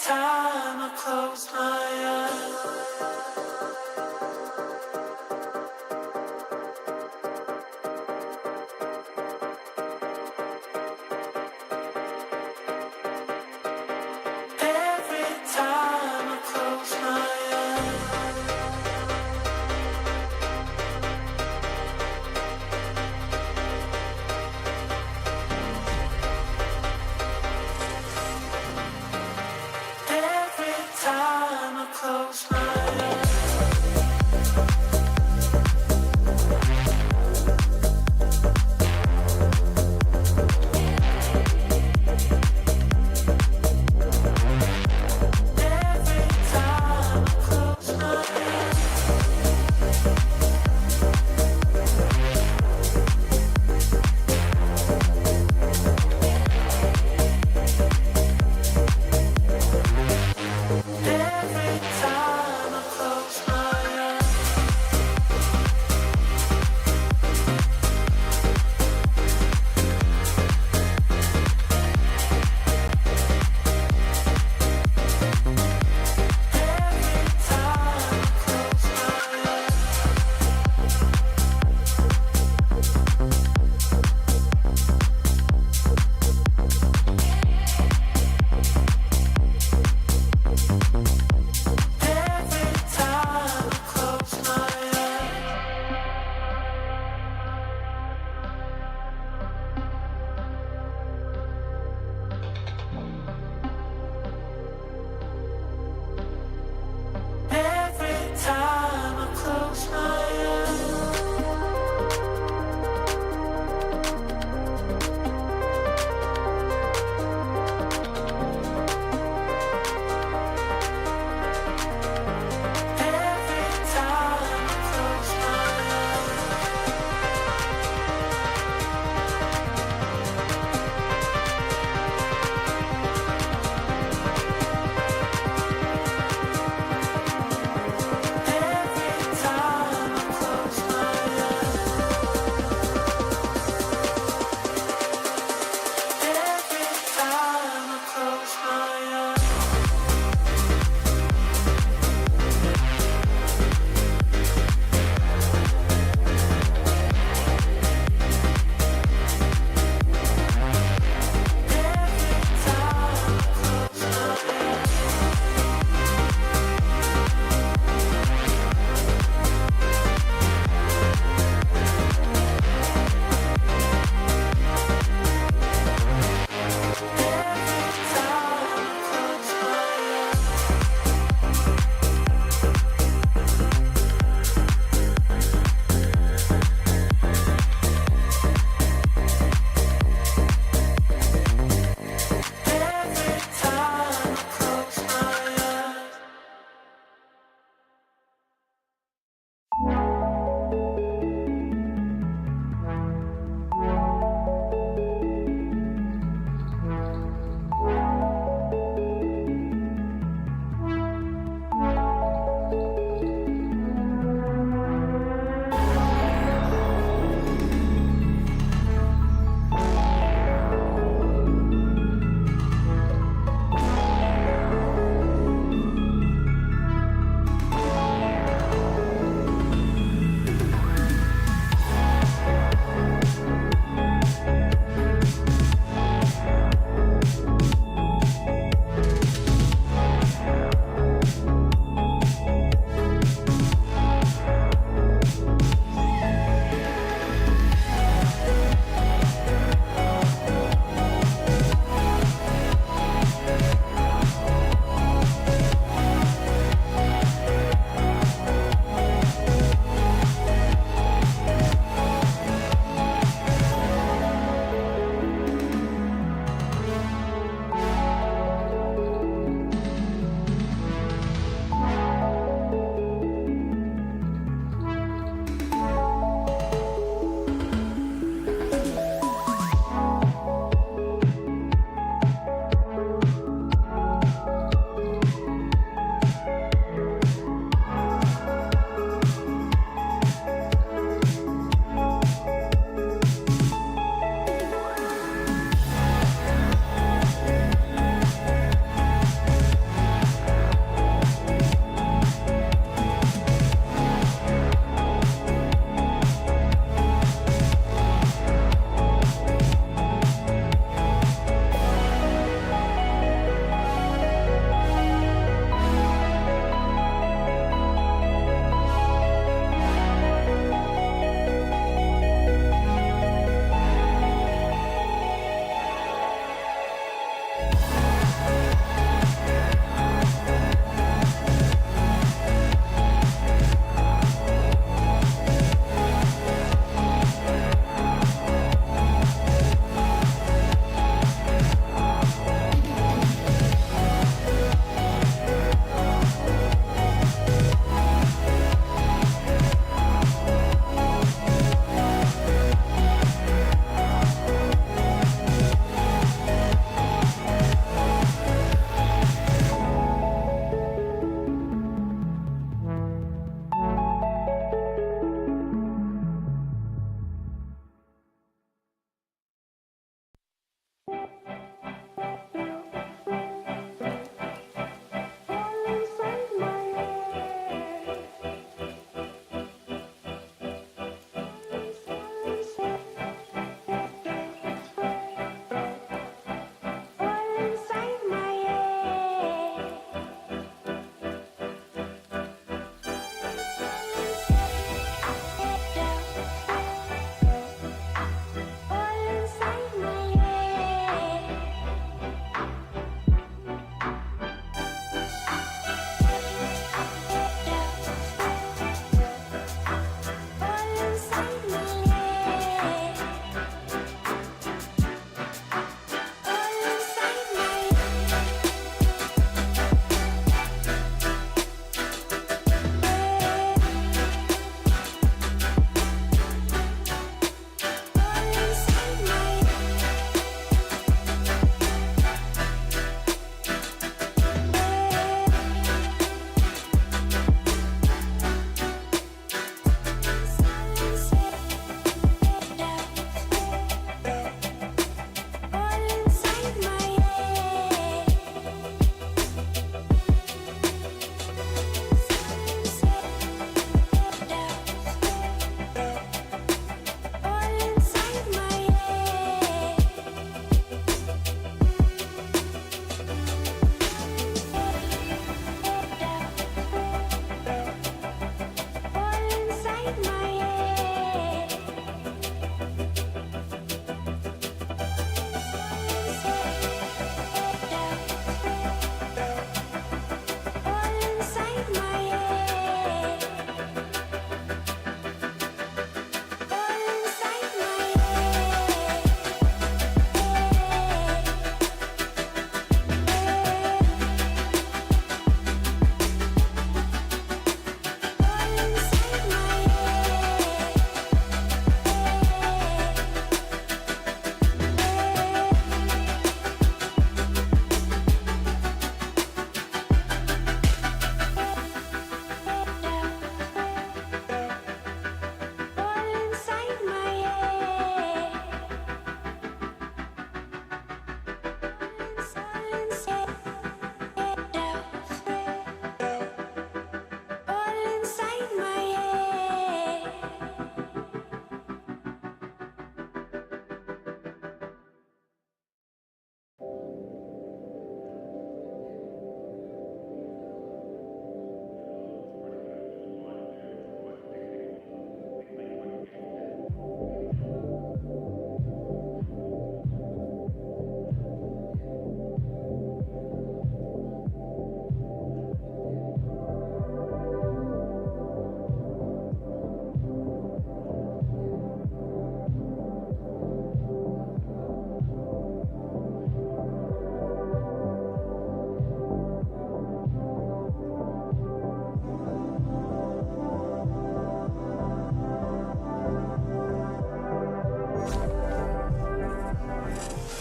time I close my eyes. Time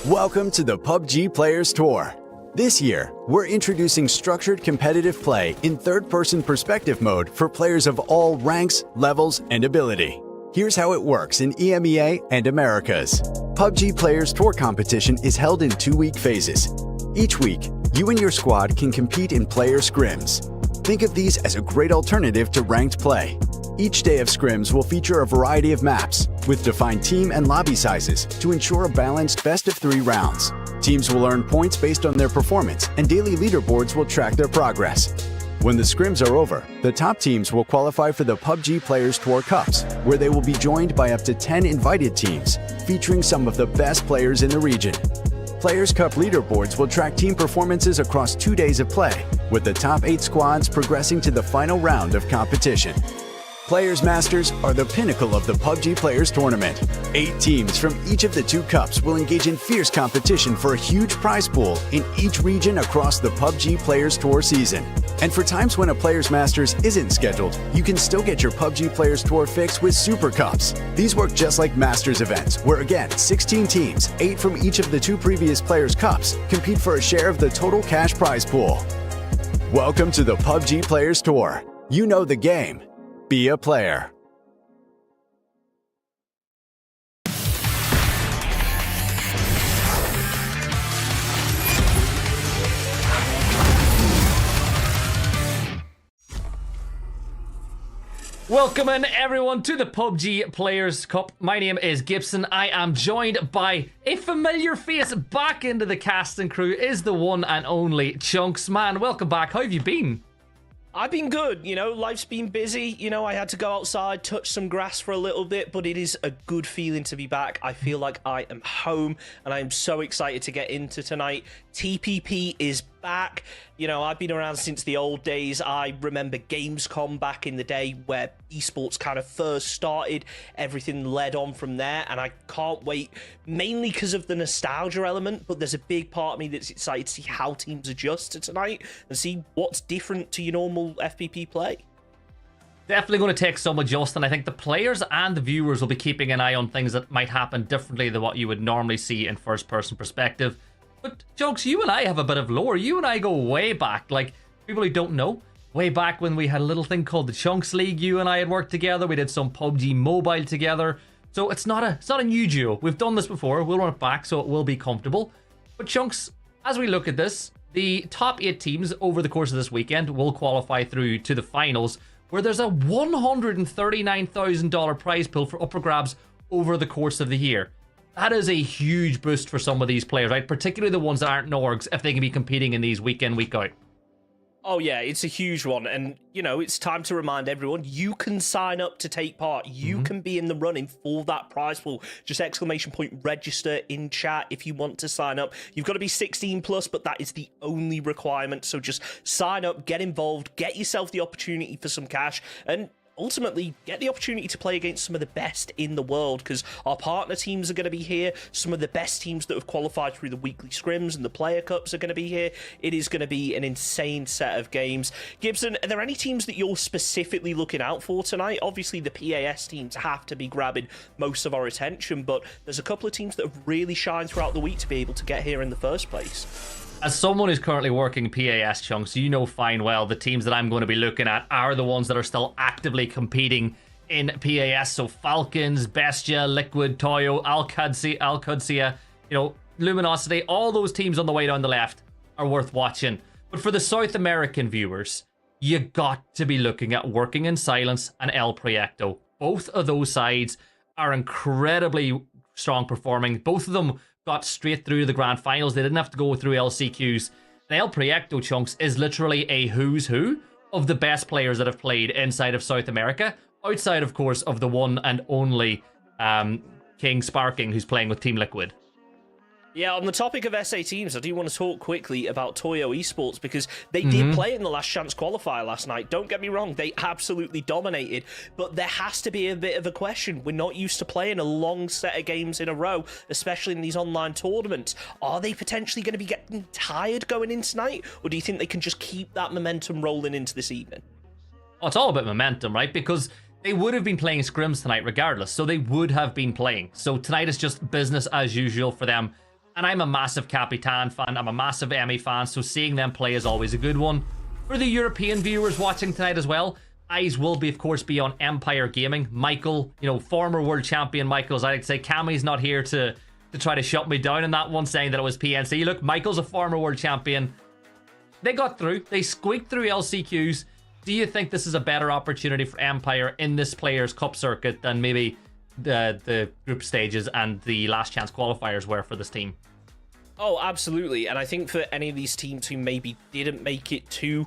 Welcome to the PUBG Players Tour. This year, we're introducing structured competitive play in third-person perspective mode for players of all ranks, levels, and ability. Here's how it works in EMEA and Americas. PUBG Players Tour competition is held in 2-week phases. Each week, you and your squad can compete in player scrims. Think of these as a great alternative to ranked play. Each day of scrims will feature a variety of maps, with defined team and lobby sizes to ensure a balanced best-of-3 rounds. Teams will earn points based on their performance, and daily leaderboards will track their progress. When the scrims are over, the top teams will qualify for the PUBG Players Tour Cups, where they will be joined by up to 10 invited teams, featuring some of the best players in the region. Players Cup leaderboards will track team performances across 2 days of play, with the top 8 squads progressing to the final round of competition. Players Masters are the pinnacle of the PUBG Players Tournament. 8 teams from each of the 2 cups will engage in fierce competition for a huge prize pool in each region across the PUBG Players Tour season. And for times when a Players Masters isn't scheduled, you can still get your PUBG Players Tour fix with Super Cups. These work just like Masters events, where again, 16 teams, 8 from each of the 2 previous Players Cups, compete for a share of the total cash prize pool. Welcome to the PUBG Players Tour. You know the game. Be a player. Welcome in everyone to the PUBG Players Cup. My name is Gibson. I am joined by a familiar face back into the cast and crew, is the one and only Chunks. Man, welcome back. How have you been? I've been good, you know, life's been busy, you know, I had to go outside, touch some grass for a little bit, but it is a good feeling to be back. I feel like I am home, and I am so excited to get into tonight. TPP is back. You know, I've been around since the old days. I remember Gamescom back in the day where esports kind of first started. Everything led on from there, and I can't wait, mainly because of the nostalgia element, but there's a big part of me that's excited to see how teams adjust to tonight and see what's different to your normal FPP play. Definitely going to take some adjusting. I think the players and the viewers will be keeping an eye on things that might happen differently than what you would normally see in first-person perspective. But, Chunks, you and I have a bit of lore. You and I go way back. Like, people who don't know, way back when we had a little thing called the Chunks League, you and I had worked together. We did some PUBG Mobile together. So it's not a new duo. We've done this before. We'll run it back, so it will be comfortable. But, Chunks, as we look at this, the top 8 teams over the course of this weekend will qualify through to the finals, where there's a $139,000 prize pool for upper grabs over the course of the year. That is a huge boost for some of these players, right? Particularly the ones that aren't Norgs, if they can be competing in these week in, week out. Oh yeah, it's a huge one, and you know, it's time to remind everyone, you can sign up to take part. You can be in the running for that prize pool. Just exclamation point register in chat if you want to sign up. You've got to be 16 plus, but that is the only requirement. So just sign up, get involved, get yourself the opportunity for some cash, and ultimately get the opportunity to play against some of the best in the world, because our partner teams are going to be here. Some of the best teams that have qualified through the weekly scrims and the player cups are going to be here. It is going to be an insane set of games. Gibson, are there any teams that you're specifically looking out for tonight? Obviously the PAS teams have to be grabbing most of our attention, but there's a couple of teams that have really shined throughout the week to be able to get here in the first place. As someone who's currently working PAS, Chunks, you know fine well the teams that I'm going to be looking at are the ones that are still actively competing in PAS. So Falcons, Bestia, Liquid, Taego, Alcudsia, you know, Luminosity, all those teams on the way down the left are worth watching. But for the South American viewers, you got to be looking at Working in Silence and El Proyecto. Both of those sides are incredibly strong performing. Both of them got straight through to the grand finals. They didn't have to go through LCQs. And El Proyecto, Chunks, is literally a who's who of the best players that have played inside of South America, outside, of course, of the one and only King Sparking, who's playing with Team Liquid. Yeah, on the topic of SA teams, I do want to talk quickly about Taego Esports, because they did play in the last chance qualifier last night. Don't get me wrong, they absolutely dominated, but there has to be a bit of a question. We're not used to playing a long set of games in a row, especially in these online tournaments. Are they potentially going to be getting tired going in tonight, or do you think they can just keep that momentum rolling into this evening? Oh, it's all about momentum, right? Because they would have been playing scrims tonight regardless, so they would have been playing. So tonight is just business as usual for them. And I'm a massive Capitan fan. I'm a massive Emmy fan. So seeing them play is always a good one. For the European viewers watching tonight as well, eyes will be, of course, be on Empire Gaming. Michael, former world champion Michael, as I like to say, Cammy's not here to try to shut me down in that one, saying that it was PNC. Look, Michael's a former world champion. They got through. They squeaked through LCQs. Do you think this is a better opportunity for Empire in this Players Cup circuit than maybe the group stages and the last chance qualifiers were for this team? Oh, absolutely. And I think for any of these teams who maybe didn't make it to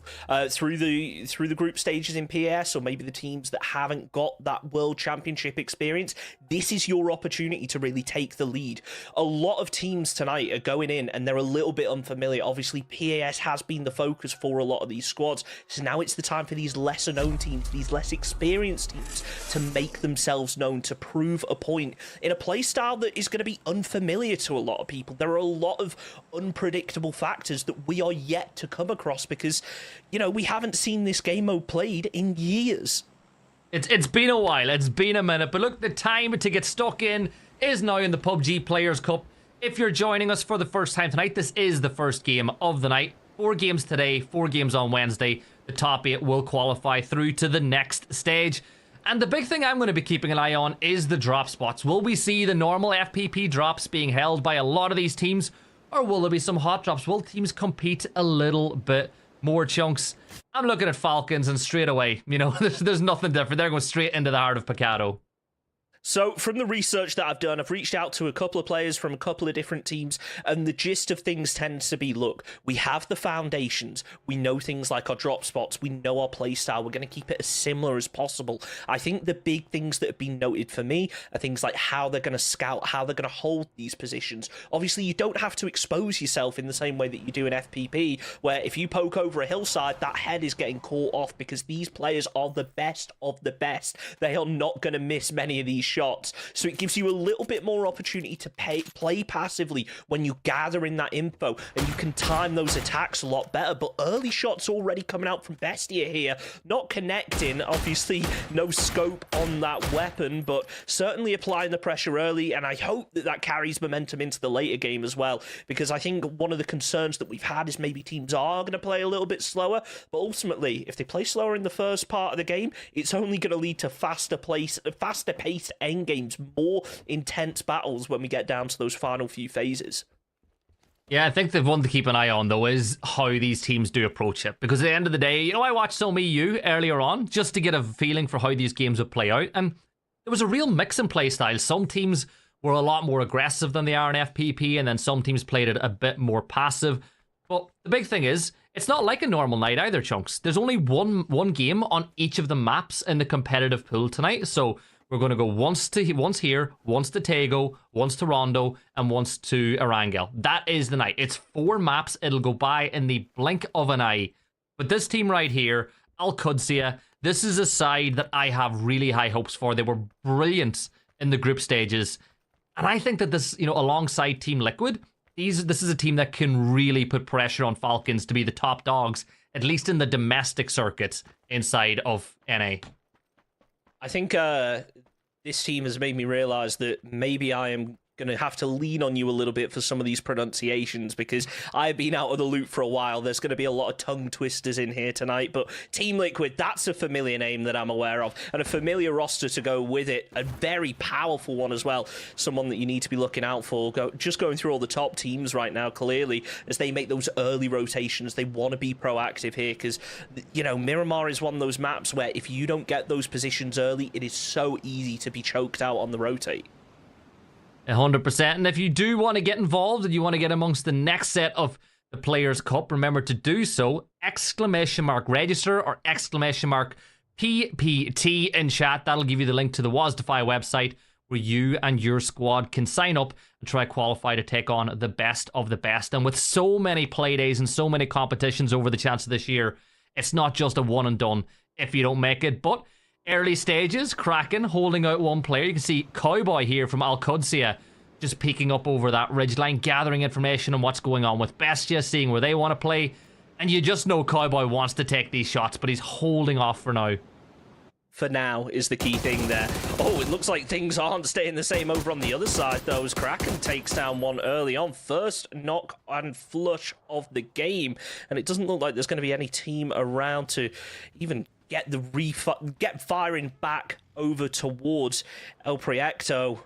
through the group stages in PAS, or maybe the teams that haven't got that World Championship experience, this is your opportunity to really take the lead. A lot of teams tonight are going in and they're a little bit unfamiliar. Obviously, PAS has been the focus for a lot of these squads. So now it's the time for these lesser known teams, these less experienced teams, to make themselves known, to prove a point in a playstyle that is going to be unfamiliar to a lot of people. There are a lot of unpredictable factors that we are yet to come across because, we haven't seen this game mode played in years. It's been a while. It's been a minute. But look, the time to get stuck in is now in the PUBG Players Cup. If you're joining us for the first time tonight, this is the first game of the night. 4 games today, 4 games on Wednesday. The top 8 will qualify through to the next stage. And the big thing I'm going to be keeping an eye on is the drop spots. Will we see the normal FPP drops being held by a lot of these teams? Or will there be some hot drops? Will teams compete a little bit more, Chunks? I'm looking at Falcons and straight away, there's nothing different. They're going straight into the heart of Picado. So from the research that I've done, I've reached out to a couple of players from a couple of different teams, and the gist of things tends to be, look, we have the foundations. We know things like our drop spots. We know our play style. We're going to keep it as similar as possible. I think the big things that have been noted for me are things like how they're going to scout, how they're going to hold these positions. Obviously, you don't have to expose yourself in the same way that you do in FPP, where if you poke over a hillside, that head is getting caught off because these players are the best of the best. They are not going to miss many of these shots, so it gives you a little bit more opportunity to play passively when you gather in that info, and you can time those attacks a lot better. But early shots already coming out from Bestia here, not connecting, obviously no scope on that weapon, but certainly applying the pressure early, and I hope that carries momentum into the later game as well, because I think one of the concerns that we've had is maybe teams are going to play a little bit slower, but ultimately if they play slower in the first part of the game, it's only going to lead to faster paced end games, more intense battles when we get down to those final few phases. Yeah, I think the one to keep an eye on, though, is how these teams do approach it. Because at the end of the day, I watched some EU earlier on just to get a feeling for how these games would play out. And there was a real mix in play styles. Some teams were a lot more aggressive than they are in FPP, and then some teams played it a bit more passive. But the big thing is, it's not like a normal night either, Chunks. There's only one game on each of the maps in the competitive pool tonight. So we're going to go once here, once to Taego, once to Rondo, and once to Erangel. That is the night. It's 4 maps. It'll go by in the blink of an eye. But this team right here, Al-Qudsiya, this is a side that I have really high hopes for. They were brilliant in the group stages. And I think that this, alongside Team Liquid, this is a team that can really put pressure on Falcons to be the top dogs, at least in the domestic circuits inside of NA. I think this team has made me realize that maybe I am going to have to lean on you a little bit for some of these pronunciations, because I've been out of the loop for a while. There's going to be a lot of tongue twisters in here tonight, but Team Liquid, that's a familiar name that I'm aware of, and a familiar roster to go with it. A very powerful one as well. Someone that you need to be looking out for. Just going through all the top teams right now, clearly, as they make those early rotations, they want to be proactive here, because, Miramar is one of those maps where if you don't get those positions early, it is so easy to be choked out on the rotate. 100%. And if you do want to get involved and you want to get amongst the next set of the Players Cup, remember to do so. !register or !PPT in chat. That'll give you the link to the WASDefy website where you and your squad can sign up and try qualify to take on the best of the best. And with so many play days and so many competitions over the chance of this year, it's not just a one and done if you don't make it. But early stages, Kraken holding out one player. You can see Cowboy here from Al-Qudsiya just peeking up over that ridgeline, gathering information on what's going on with Bestia, seeing where they want to play. And you just know Cowboy wants to take these shots, but he's holding off for now. for now is the key thing there. Oh, it looks like things aren't staying the same over on the other side, though, as Kraken takes down one early on. First knock and flush of the game, and it doesn't look like there's going to be any team around to even get firing back over towards El Proyecto.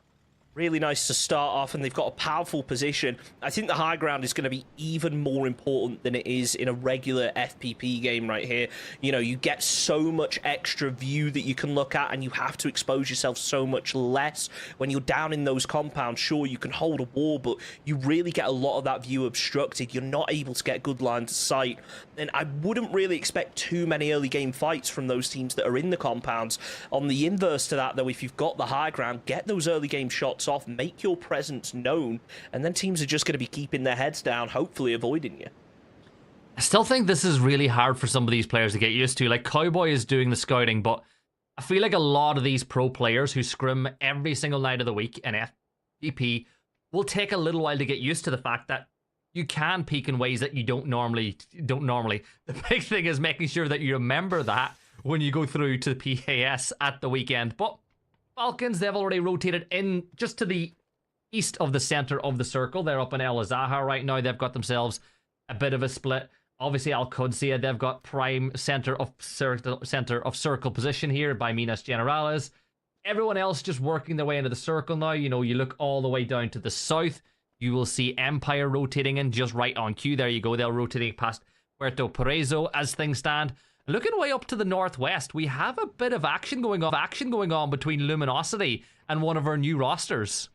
Really nice to start off, and they've got a powerful position. I think the high ground is going to be even more important than it is in a regular FPP game right here. You know, you get so much extra view that you can look at, and you have to expose yourself so much less. When you're down in those compounds, sure, you can hold a wall, but you really get a lot of that view obstructed. You're not able to get good line to sight, and I wouldn't really expect too many early game fights from those teams that are in the compounds. On the inverse to that, though, if you've got the high ground, get those early game shots off, make your presence known, and then teams are just going to be keeping their heads down, hopefully avoiding you. I still think this is really hard for some of these players to get used to. Like, Cowboy is doing the scouting, but I feel like a lot of these pro players who scrim every single night of the week in FPP will take a little while to get used to the fact that you can peak in ways that you don't normally. The big thing is making sure that you remember that when you go through to the PAS at the weekend. But Falcons, they've already rotated in just to the east of the center of the circle. They're up in El Azaha right now. They've got themselves a bit of a split. Obviously, Al Qudsiya, they've got prime center of circle position here by Minas Generales. Everyone else just working their way into the circle now. You know, you look all the way down to the south. You will see Empire rotating in just right on cue. There you go. They're rotating past Puerto Paraiso as things stand. Looking way up to the northwest, we have a bit of action going on between Luminosity and one of our new rosters.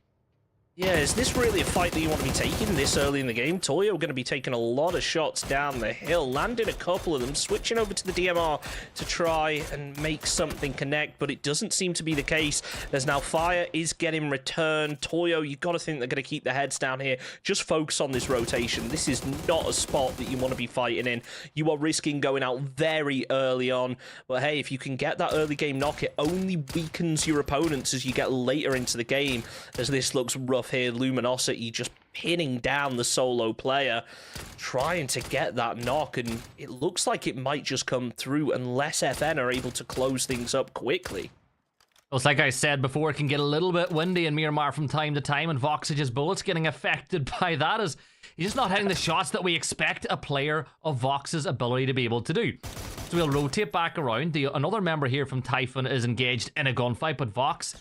Yeah, is this really a fight that you want to be taking this early in the game? Taego going to be taking a lot of shots down the hill, landing a couple of them, switching over to the DMR to try and make something connect, but it doesn't seem to be the case. There's now fire is getting returned. Taego, you've got to think they're going to keep their heads down here. Just focus on this rotation. This is not a spot that you want to be fighting in. You are risking going out very early on, but hey, if you can get that early game knock, it only weakens your opponents as you get later into the game, as this looks rough here. Luminosity just pinning down the solo player, trying to get that knock, and it looks like it might just come through unless FN are able to close things up quickly. Well, it's like I said before, it can get a little bit windy in Miramar from time to time, and Voxage's bullets getting affected by that as he's just not hitting the shots that we expect a player of Vox's ability to be able to do. So we'll rotate back around. Another member here from Typhon is engaged in a gunfight, but Vox,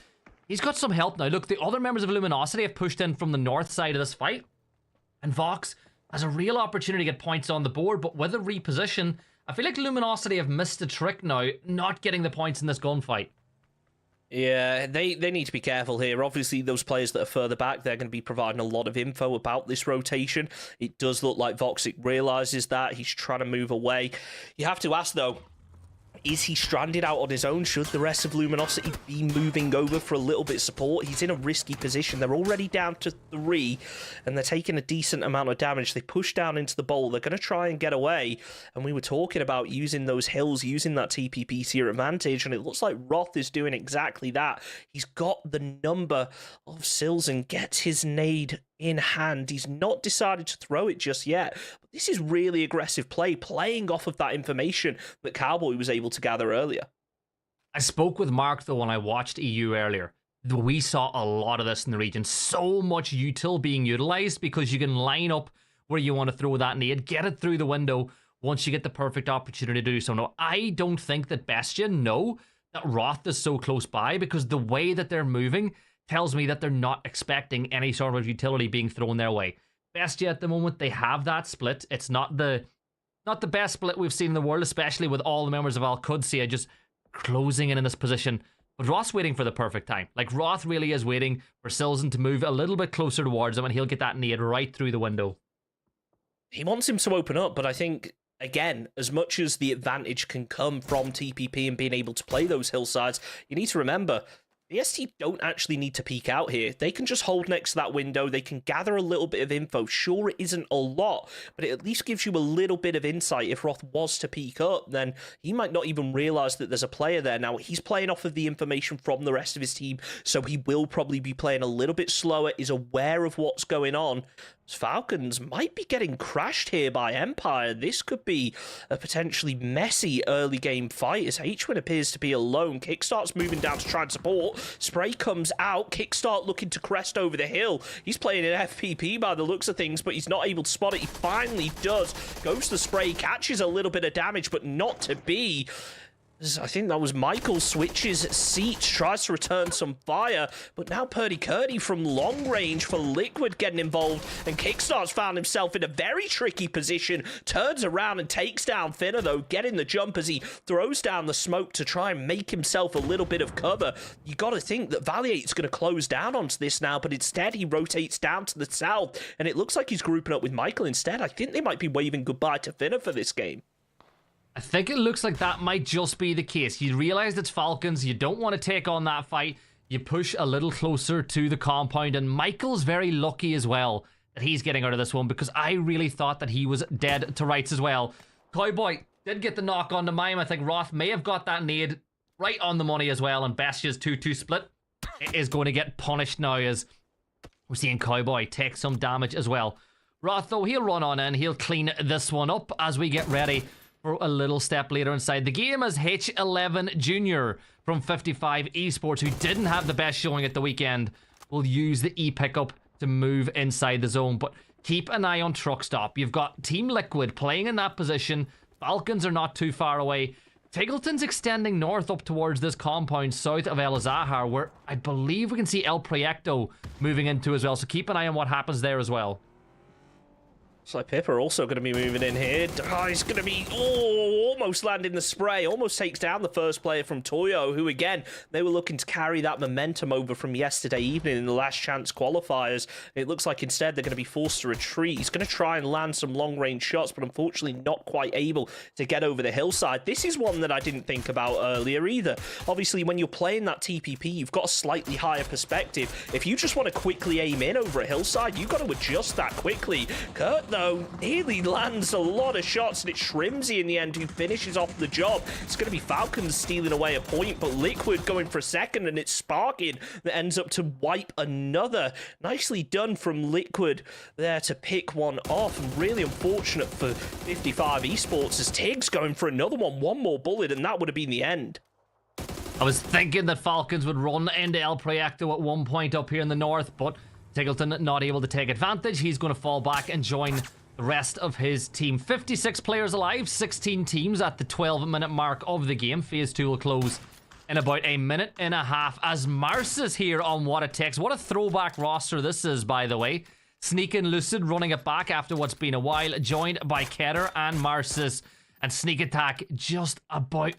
he's got some help now. Look, the other members of Luminosity have pushed in from the north side of this fight, and Vox has a real opportunity to get points on the board, but with a reposition, I feel like Luminosity have missed a trick now, not getting the points in this gunfight. Yeah, they need to be careful here. Obviously, those players that are further back, they're going to be providing a lot of info about this rotation. It does look like Voxic realizes that. He's trying to move away. You have to ask, though, is he stranded out on his own? Should the rest of Luminosity be moving over for a little bit of support? He's in a risky position. They're already down to 3, and they're taking a decent amount of damage. They push down into the bowl. They're going to try and get away, and we were talking about using those hills, using that TPP to your advantage, and it looks like Roth is doing exactly that. He's got the number of sills and gets his nade in hand. He's not decided to throw it just yet, but this is really aggressive play, playing off of that information that Cowboy was able to gather earlier. I spoke with Mark, though, when I watched EU earlier. We saw a lot of this in the region. So much util being utilized because you can line up where you want to throw that nade, get it through the window once you get the perfect opportunity to do so. No, I don't think that Bestia know that Roth is so close by, because the way that they're moving tells me that they're not expecting any sort of utility being thrown their way. Bestia at the moment, they have that split. It's not the best split we've seen in the world, especially with all the members of Al Qudsiya just closing in this position. But Roth's waiting for the perfect time. Like, Roth really is waiting for Silzen to move a little bit closer towards him, and he'll get that nade right through the window. He wants him to open up, but I think, again, as much as the advantage can come from TPP and being able to play those hillsides, you need to remember, BST don't actually need to peek out here. They can just hold next to that window. They can gather a little bit of info. Sure, it isn't a lot, but it at least gives you a little bit of insight. If Roth was to peek up, then he might not even realize that there's a player there. Now, he's playing off of the information from the rest of his team, so he will probably be playing a little bit slower, is aware of what's going on. Falcons might be getting crashed here by Empire. This could be a potentially messy early game fight as H-Win appears to be alone. Kickstart's moving down to try and support. Spray comes out. Kickstart looking to crest over the hill. He's playing an FPP by the looks of things, but he's not able to spot it. He finally does. Goes to Spray, catches a little bit of damage, but not to be. I think that was Michael switches seats, tries to return some fire, but now Purdy Curdy from long range for Liquid getting involved, and Kickstart's found himself in a very tricky position, turns around and takes down Finna though, getting the jump as he throws down the smoke to try and make himself a little bit of cover. You got to think that Valiate's going to close down onto this now, but instead he rotates down to the south, and it looks like he's grouping up with Michael instead. I think they might be waving goodbye to Finna for this game. I think it looks like that might just be the case. You realize it's Falcons. You don't want to take on that fight. You push a little closer to the compound. And Michael's very lucky as well that he's getting out of this one, because I really thought that he was dead to rights as well. Cowboy did get the knock on the mime. I think Roth may have got that nade right on the money as well. And Bestia's 2-2 split is going to get punished now as we're seeing Cowboy take some damage as well. Roth, though, he'll run on in. He'll clean this one up as we get ready for a little step later inside the game, as H11 Junior from 55 Esports, who didn't have the best showing at the weekend, will use the E pickup to move inside the zone. But keep an eye on Truck Stop. You've got Team Liquid playing in that position. Falcons are not too far away. Tigleton's extending north up towards this compound south of El Zahar, where I believe we can see El Proyecto moving into as well. So keep an eye on what happens there as well. So Pippa also going to be moving in here. Oh, he's going to be almost landing the spray. Almost takes down the first player from Toyo, who again, they were looking to carry that momentum over from yesterday evening in the last chance qualifiers. It looks like instead they're going to be forced to retreat. He's going to try and land some long range shots, but unfortunately not quite able to get over the hillside. This is one that I didn't think about earlier either. Obviously, when you're playing that TPP, you've got a slightly higher perspective. If you just want to quickly aim in over a hillside, you've got to adjust that quickly. Kurt, though, nearly lands a lot of shots, and it's Shrimsy in the end who finishes off the job. It's going to be Falcons stealing away a point, but Liquid going for a second, and it's Sparking that ends up to wipe another. Nicely done from Liquid there to pick one off, and really unfortunate for 55 Esports as Tig's going for another one more bullet, and that would have been the end. I was thinking that Falcons would run into El Proyecto at one point up here in the north, but Tigleton not able to take advantage. He's going to fall back and join the rest of his team. 56 players alive, 16 teams at the 12-minute mark of the game. Phase 2 will close in about a minute and a half as Mars is here on What It Takes. What a throwback roster this is, by the way. Sneak and Lucid running it back after what's been a while, joined by Keter and Marcis. And Sneak Attack just about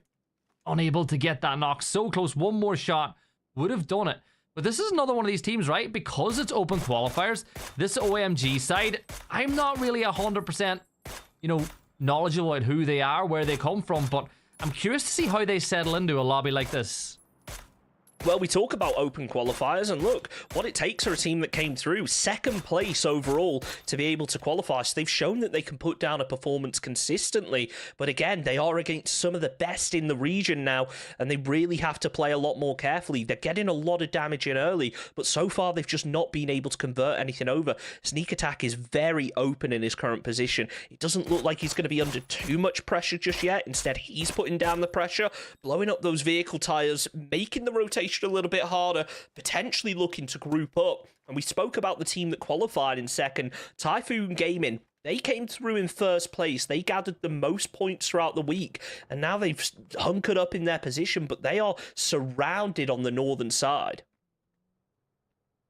unable to get that knock. So close, one more shot would have done it. But this is another one of these teams, right? Because it's open qualifiers, this OMG side, I'm not really 100%, knowledgeable about who they are, where they come from, but I'm curious to see how they settle into a lobby like this. Well, we talk about open qualifiers, and look, What It Takes are a team that came through second place overall to be able to qualify. So they've shown that they can put down a performance consistently. But again, they are against some of the best in the region now, and they really have to play a lot more carefully. They're getting a lot of damage in early, but so far they've just not been able to convert anything over. Sneak Attack is very open in his current position. It doesn't look like he's going to be under too much pressure just yet. Instead, he's putting down the pressure, blowing up those vehicle tires, making the rotation a little bit harder, potentially looking to group up. And we spoke about the team that qualified in second, Typhoon Gaming. They came through in first place. They gathered the most points throughout the week, and now they've hunkered up in their position, but they are surrounded on the northern side.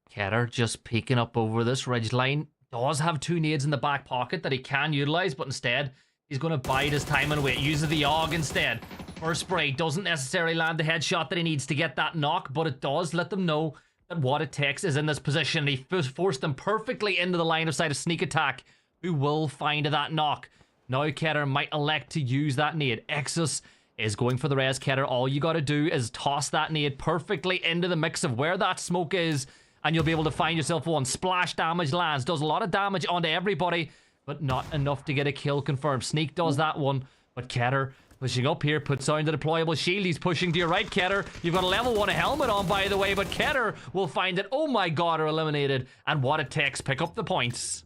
Keter just peeking up over this ridge line. Does have two nades in the back pocket that he can utilize, but instead he's going to bide his time and wait. Uses the AUG instead. First spray doesn't necessarily land the headshot that he needs to get that knock, but it does let them know that What It Takes is in this position. He forced them perfectly into the line of sight of Sneak Attack, who will find that knock. Now Keter might elect to use that nade. Exus is going for the res. Ketter, all you got to do is toss that nade perfectly into the mix of where that smoke is, and you'll be able to find yourself one. Splash damage lands, does a lot of damage onto everybody, but not enough to get a kill confirmed. Sneak does that one, but Ketter pushing up here, puts down the deployable shield. He's pushing to your right, Ketter. You've got a level 1 helmet on, by the way, but Ketter will find it. Oh my god, are eliminated. And what it takes, pick up the points.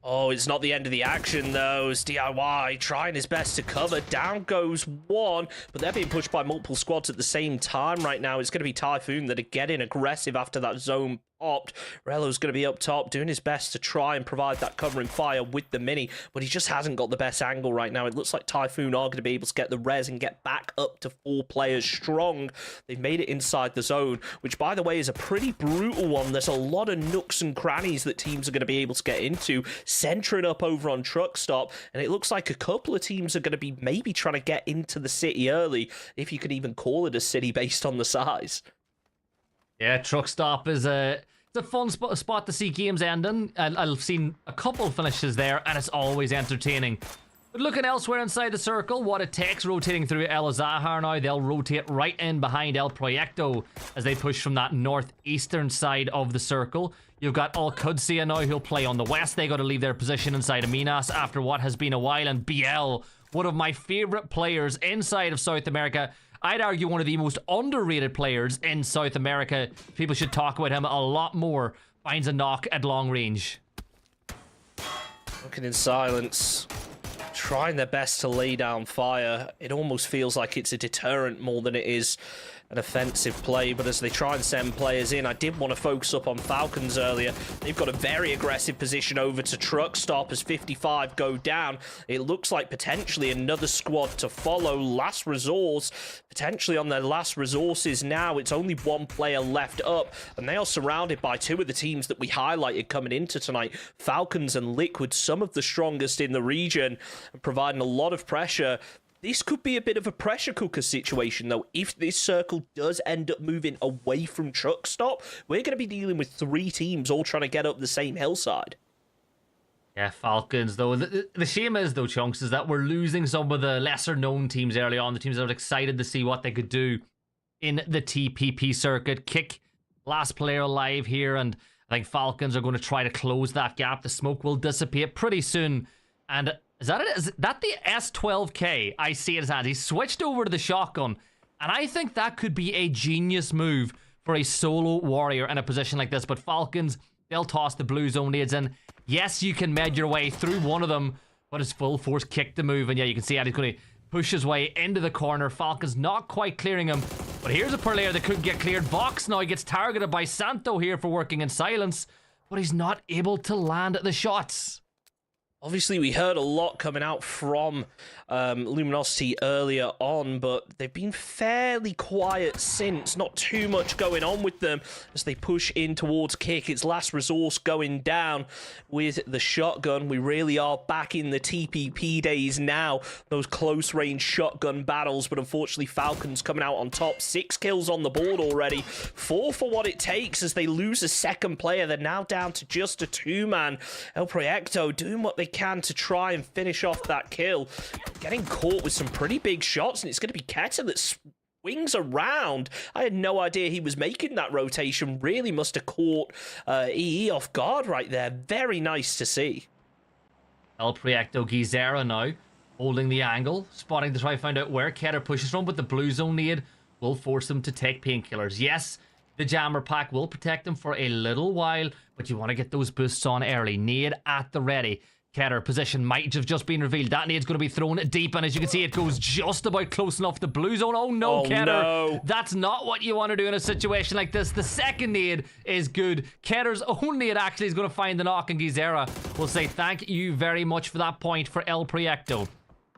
Oh, it's not the end of the action, though. It's DIY trying his best to cover. Down goes one, but they're being pushed by multiple squads at the same time right now. It's going to be Typhoon that are getting aggressive after that zone popped. Rello's going to be up top, doing his best to try and provide that covering fire with the mini, but he just hasn't got the best angle right now. It looks like Typhoon are going to be able to get the res and get back up to 4 players strong. They've made it inside the zone, which, by the way, is a pretty brutal one. There's a lot of nooks and crannies that teams are going to be able to get into, centering up over on Truck Stop, and it looks like a couple of teams are going to be maybe trying to get into the city early, if you could even call it a city based on the size. Yeah, Truck Stop is it's a fun spot to see games ending. I've seen a couple finishes there, and it's always entertaining. But looking elsewhere inside the circle, what it takes, rotating through El Azahar now. They'll rotate right in behind El Proyecto as they push from that northeastern side of the circle. You've got Al Qudsiya now, who'll play on the west. They got to leave their position inside of Minas after what has been a while. And BL, one of my favorite players inside of South America. I'd argue one of the most underrated players in South America. People should talk about him a lot more. Finds a knock at long range. Looking in silence, trying their best to lay down fire. It almost feels like it's a deterrent more than it is an offensive play, but as they try and send players in, I did want to focus up on Falcons earlier. They've got a very aggressive position over to Truck Stop as 55 go down. It looks like potentially another squad to follow. Last resource, potentially on their last resources now. It's only 1 player left up, and they are surrounded by 2 of the teams that we highlighted coming into tonight. Falcons and Liquid, some of the strongest in the region, and providing a lot of pressure. This could be a bit of a pressure cooker situation, though. If this circle does end up moving away from Truck Stop, we're going to be dealing with 3 teams all trying to get up the same hillside. Yeah, Falcons, though. The shame is, though, Chunks, is that we're losing some of the lesser-known teams early on, the teams that were excited to see what they could do in the TPP circuit. Kick, last player alive here, and I think Falcons are going to try to close that gap. The smoke will dissipate pretty soon, and is that it? Is that the S12K? I see it as hands. He switched over to the shotgun, and I think that could be a genius move for a solo warrior in a position like this. But Falcons, they'll toss the blue zone nades in. Yes, you can med your way through one of them, but it's full force kick to move, and yeah, you can see how he's going to push his way into the corner. Falcons not quite clearing him, but here's a player that could get cleared. Vox now gets targeted by Santo here for working in silence, but he's not able to land the shots. Obviously, we heard a lot coming out from Luminosity earlier on, but they've been fairly quiet since. Not too much going on with them as they push in towards Kick. Its last resource going down with the shotgun. We really are back in the TPP days now. Those close-range shotgun battles, but unfortunately, Falcons coming out on top. 6 kills on the board already. 4 for what it takes as they lose a second player. They're now down to just a 2-man. El Proyecto doing what they can to try and finish off that kill. Getting caught with some pretty big shots, and it's going to be Keta that swings around. I had no idea he was making that rotation. Really must have caught EE off guard right there. Very nice to see. El Proyecto Gizera now holding the angle, spotting to try and find out where Keta pushes from, but the blue zone nade will force them to take painkillers. Yes, the jammer pack will protect them for a little while, but you want to get those boosts on early. Nade at the ready. Keter position might have just been revealed. That nade's going to be thrown deep, and as you can see, it goes just about close enough to blue zone. Oh no, Keter. No. That's not what you want to do in a situation like this. The second nade is good. Keter's own nade actually is going to find the knock, and Gizera will say thank you very much for that point for El Proyecto.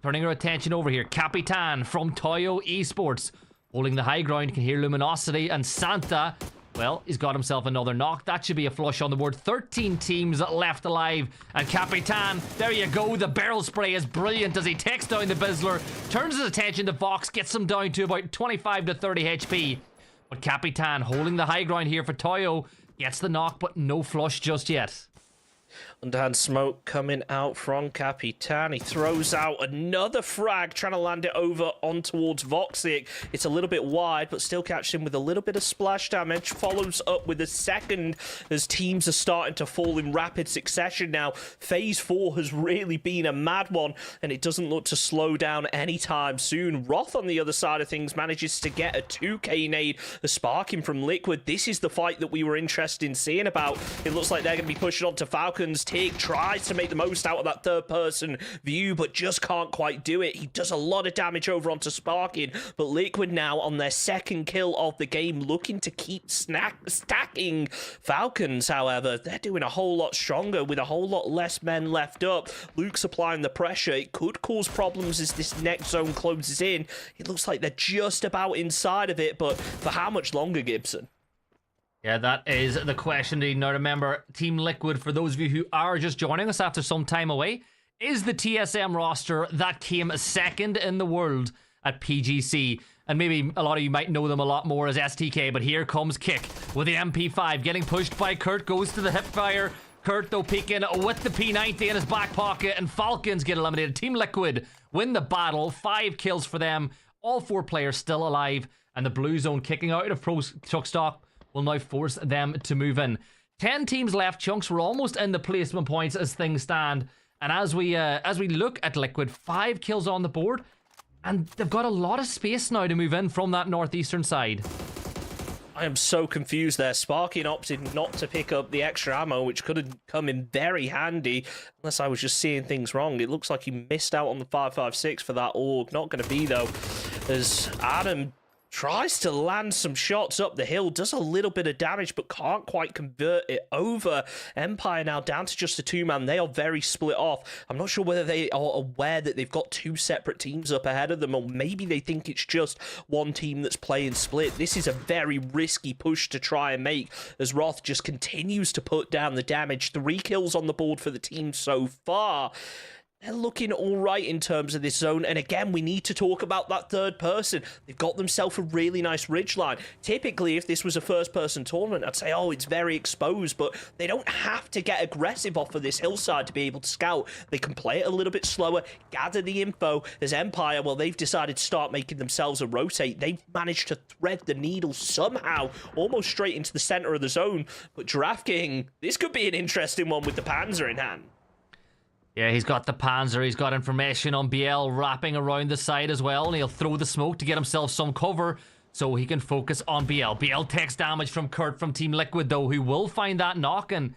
Turning our attention over here, Capitan from Taego Esports holding the high ground. You can hear Luminosity and Santa. Well, he's got himself another knock. That should be a flush on the board. 13 teams left alive. And Capitan, there you go. The barrel spray is brilliant as he takes down the Bizzler, turns his attention to Vox, gets him down to about 25 to 30 HP. But Capitan holding the high ground here for Taego. Gets the knock, but no flush just yet. Underhand smoke coming out from Capitan. He throws out another frag, trying to land it over on towards Voxic. It's a little bit wide, but still catches him with a little bit of splash damage. Follows up with a second as teams are starting to fall in rapid succession now. Phase 4 has really been a mad one, and it doesn't look to slow down anytime soon. Roth, on the other side of things, manages to get a 2k nade, a sparking from Liquid. This is the fight that we were interested in seeing about. It looks like they're going to be pushing on to Falcons. Tig tries to make the most out of that third-person view, but just can't quite do it. He does a lot of damage over onto Sparking, but Liquid now on their second kill of the game, looking to keep stacking. Falcons, however, they're doing a whole lot stronger with a whole lot less men left up. Luke's applying the pressure. It could cause problems as this next zone closes in. It looks like they're just about inside of it, but for how much longer, Gibson? Yeah, that is the question. Now remember, Team Liquid, for those of you who are just joining us after some time away, is the TSM roster that came second in the world at PGC. And maybe a lot of you might know them a lot more as STK, but here comes Kick with the MP5, getting pushed by Kurt, goes to the hipfire. Kurt, though, peeking with the P90 in his back pocket, and Falcons get eliminated. Team Liquid win the battle, 5 kills for them, all 4 players still alive, and the blue zone kicking out of Pro Truck Stop will now force them to move in. 10 teams left, Chunks. We're almost in the placement points as things stand. And as we look at Liquid, 5 kills on the board, and they've got a lot of space now to move in from that northeastern side. I am so confused there. Sparking opted not to pick up the extra ammo, which could have come in very handy, unless I was just seeing things wrong. It looks like he missed out on the 5.56 for that AUG. Not going to be, though, as Adam tries to land some shots up the hill, does a little bit of damage, but can't quite convert it over. Empire now down to just a 2-man. They are very split off. I'm not sure whether they are aware that they've got 2 separate teams up ahead of them, or maybe they think it's just one team that's playing split. This is a very risky push to try and make, as Roth just continues to put down the damage. 3 kills on the board for the team so far. They're looking all right in terms of this zone. And again, we need to talk about that third person. They've got themselves a really nice ridgeline. Typically, if this was a first-person tournament, I'd say, oh, it's very exposed. But they don't have to get aggressive off of this hillside to be able to scout. They can play it a little bit slower, gather the info. As Empire, well, they've decided to start making themselves a rotate. They've managed to thread the needle somehow, almost straight into the center of the zone. But DraftKings, this could be an interesting one with the Panzer in hand. Yeah, he's got the Panzer, he's got information on BL wrapping around the side as well, and he'll throw the smoke to get himself some cover so he can focus on BL. BL takes damage from Kurt from Team Liquid, though, who will find that knock, and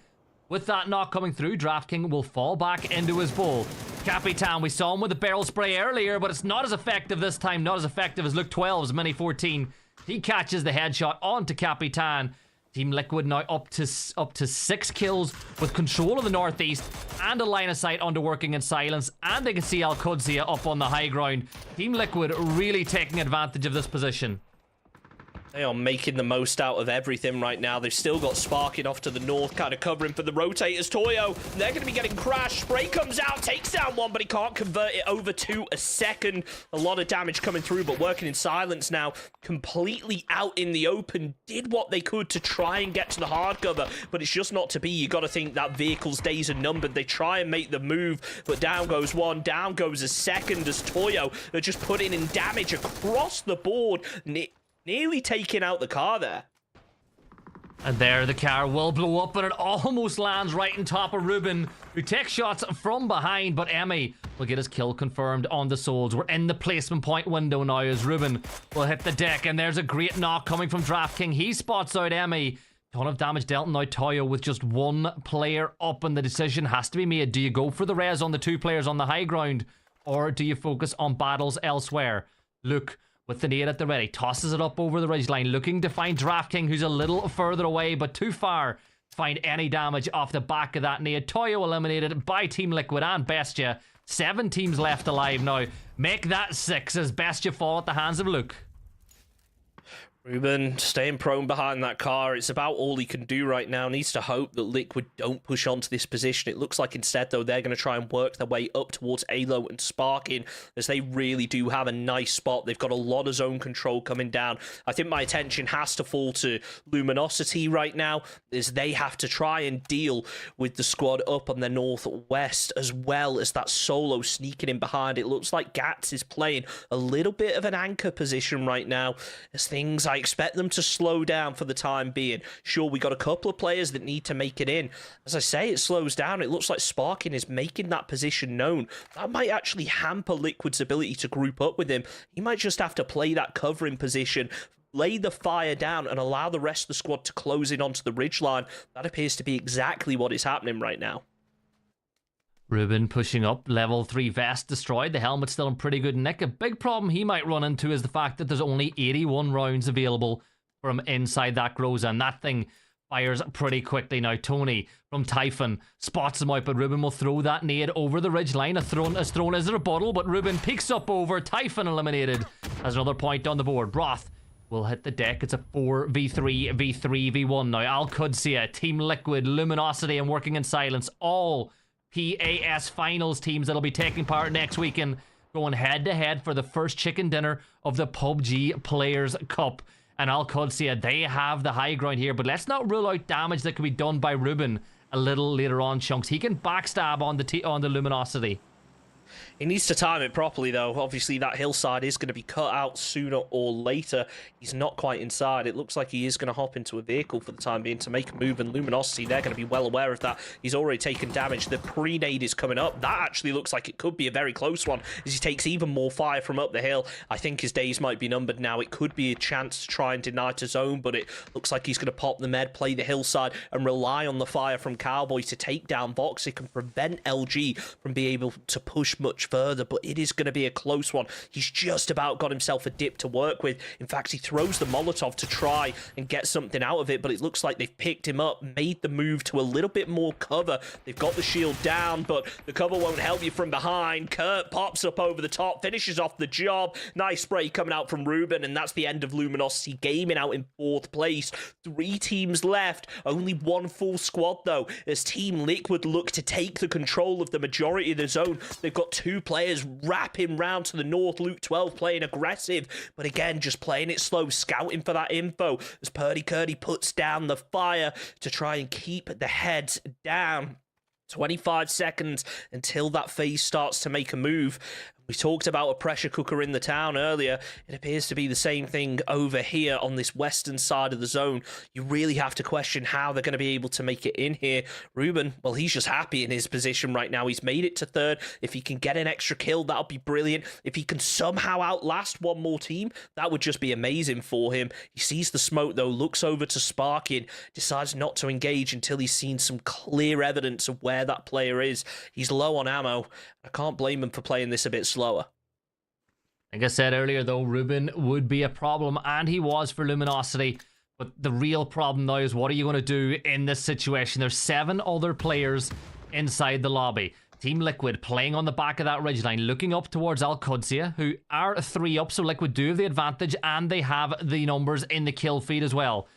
with that knock coming through, DraftKings will fall back into his bowl. Capitan, we saw him with the barrel spray earlier, but it's not as effective this time, not as effective as Luke 12's Mini 14. He catches the headshot onto Capitan. Team Liquid now up to 6 kills with control of the northeast and a line of sight onto working in silence, and they can see Al-Qudsiyah up on the high ground. Team Liquid really taking advantage of this position. They are making the most out of everything right now. They've still got Sparking off to the north, kind of covering for the rotators. Toyo, they're going to be getting crashed. Spray comes out, takes down one, but he can't convert it over to a second. A lot of damage coming through, but working in silence now, completely out in the open. Did what they could to try and get to the hard cover, but it's just not to be. You got to think that vehicle's days are numbered. They try and make the move, but down goes one, down goes a second as Toyo are just putting in damage across the board. Nearly taking out the car there. And there the car will blow up, and it almost lands right on top of Ruben, who takes shots from behind, but Emmy will get his kill confirmed on the Souls. We're in the placement point window now as Ruben will hit the deck, and there's a great knock coming from DraftKings. He spots out Emmy. Ton of damage dealt now. Toyo with just 1 player up, and the decision has to be made. Do you go for the res on the 2 players on the high ground, or do you focus on battles elsewhere? Luke, with the nade at the ready, tosses it up over the ridgeline, looking to find DraftKings, who's a little further away, but too far to find any damage off the back of that nade. Toyo eliminated by Team Liquid and Bestia. 7 teams left alive now. Make that 6 as Bestia fall at the hands of Luke. Ruben staying prone behind that car. It's about all he can do right now. Needs to hope that Liquid don't push onto this position. It looks like instead, though, they're going to try and work their way up towards Alo and Sparking, as they really do have a nice spot. They've got a lot of zone control coming down. I think my attention has to fall to Luminosity right now, as they have to try and deal with the squad up on the northwest, as well as that solo sneaking in behind. It looks like Gats is playing a little bit of an anchor position right now, as things, I expect them to slow down for the time being. Sure, we got a couple of players that need to make it in. As I say, it slows down. It looks like Sparking is making that position known. That might actually hamper Liquid's ability to group up with him. He might just have to play that covering position, lay the fire down, and allow the rest of the squad to close in onto the ridgeline. That appears to be exactly what is happening right now. Ruben pushing up, level 3 vest destroyed, the helmet's still in pretty good nick. A big problem he might run into is the fact that there's only 81 rounds available from inside that Groza, and that thing fires pretty quickly now. Tony from Typhon spots him out, but Ruben will throw that nade over the ridgeline. As thrown as a rebuttal, but Ruben peeks up over. Typhon eliminated. Has another point on the board. Broth will hit the deck. It's a 4v3, v3v1 now. Al-Qudsiya, Team Liquid, Luminosity, and Working in Silence, all PAS finals teams that'll be taking part next weekend, going head-to-head for the first chicken dinner of the PUBG Players Cup. And Al-Qudsiya, they have the high ground here, but let's not rule out damage that could be done by Ruben a little later on, Chunks. He can backstab on the Luminosity. He needs to time it properly, though. Obviously, that hillside is going to be cut out sooner or later. He's not quite inside. It looks like he is going to hop into a vehicle for the time being to make a move, and Luminosity, they're going to be well aware of that. He's already taken damage. The pre-nade is coming up. That actually looks like it could be a very close one, as he takes even more fire from up the hill. I think his days might be numbered now. It could be a chance to try and deny to zone, but it looks like he's going to pop the med, play the hillside, and rely on the fire from Cowboy to take down Vox. It can prevent LG from being able to push much further, but it is going to be a close one. He's just about got himself a dip to work with. In fact, he throws the Molotov to try and get something out of it, but it looks like they've picked him up, made the move to a little bit more cover. They've got the shield down, but the cover won't help you from behind. Kurt pops up over the top, finishes off the job. Nice spray coming out from Ruben, and that's the end of Luminosity Gaming out in 4th place. 3 teams left, only 1 full squad though, as Team Liquid look to take the control of the majority of the zone. They've got 2 players wrapping round to the north. Luke 12 playing aggressive, but again, just playing it slow, scouting for that info as Purdy Curdy puts down the fire to try and keep the heads down. 25 seconds until that phase starts to make a move. We talked about a pressure cooker in the town earlier. It appears to be the same thing over here on this western side of the zone. You really have to question how they're going to be able to make it in here. Ruben, well, he's just happy in his position right now. He's made it to 3rd. If he can get an extra kill, that'll be brilliant. If he can somehow outlast one more team, that would just be amazing for him. He sees the smoke, though, looks over to Sparkin, decides not to engage until he's seen some clear evidence of where that player is. He's low on ammo. I can't blame him for playing this a bit slower. Like I said earlier, though, Ruben would be a problem, and he was for Luminosity. But the real problem now is, what are you going to do in this situation? There's 7 other players inside the lobby. Team Liquid playing on the back of that ridgeline, looking up towards Al-Qudsiya, who are 3 up, so Liquid do have the advantage, and they have the numbers in the kill feed as well.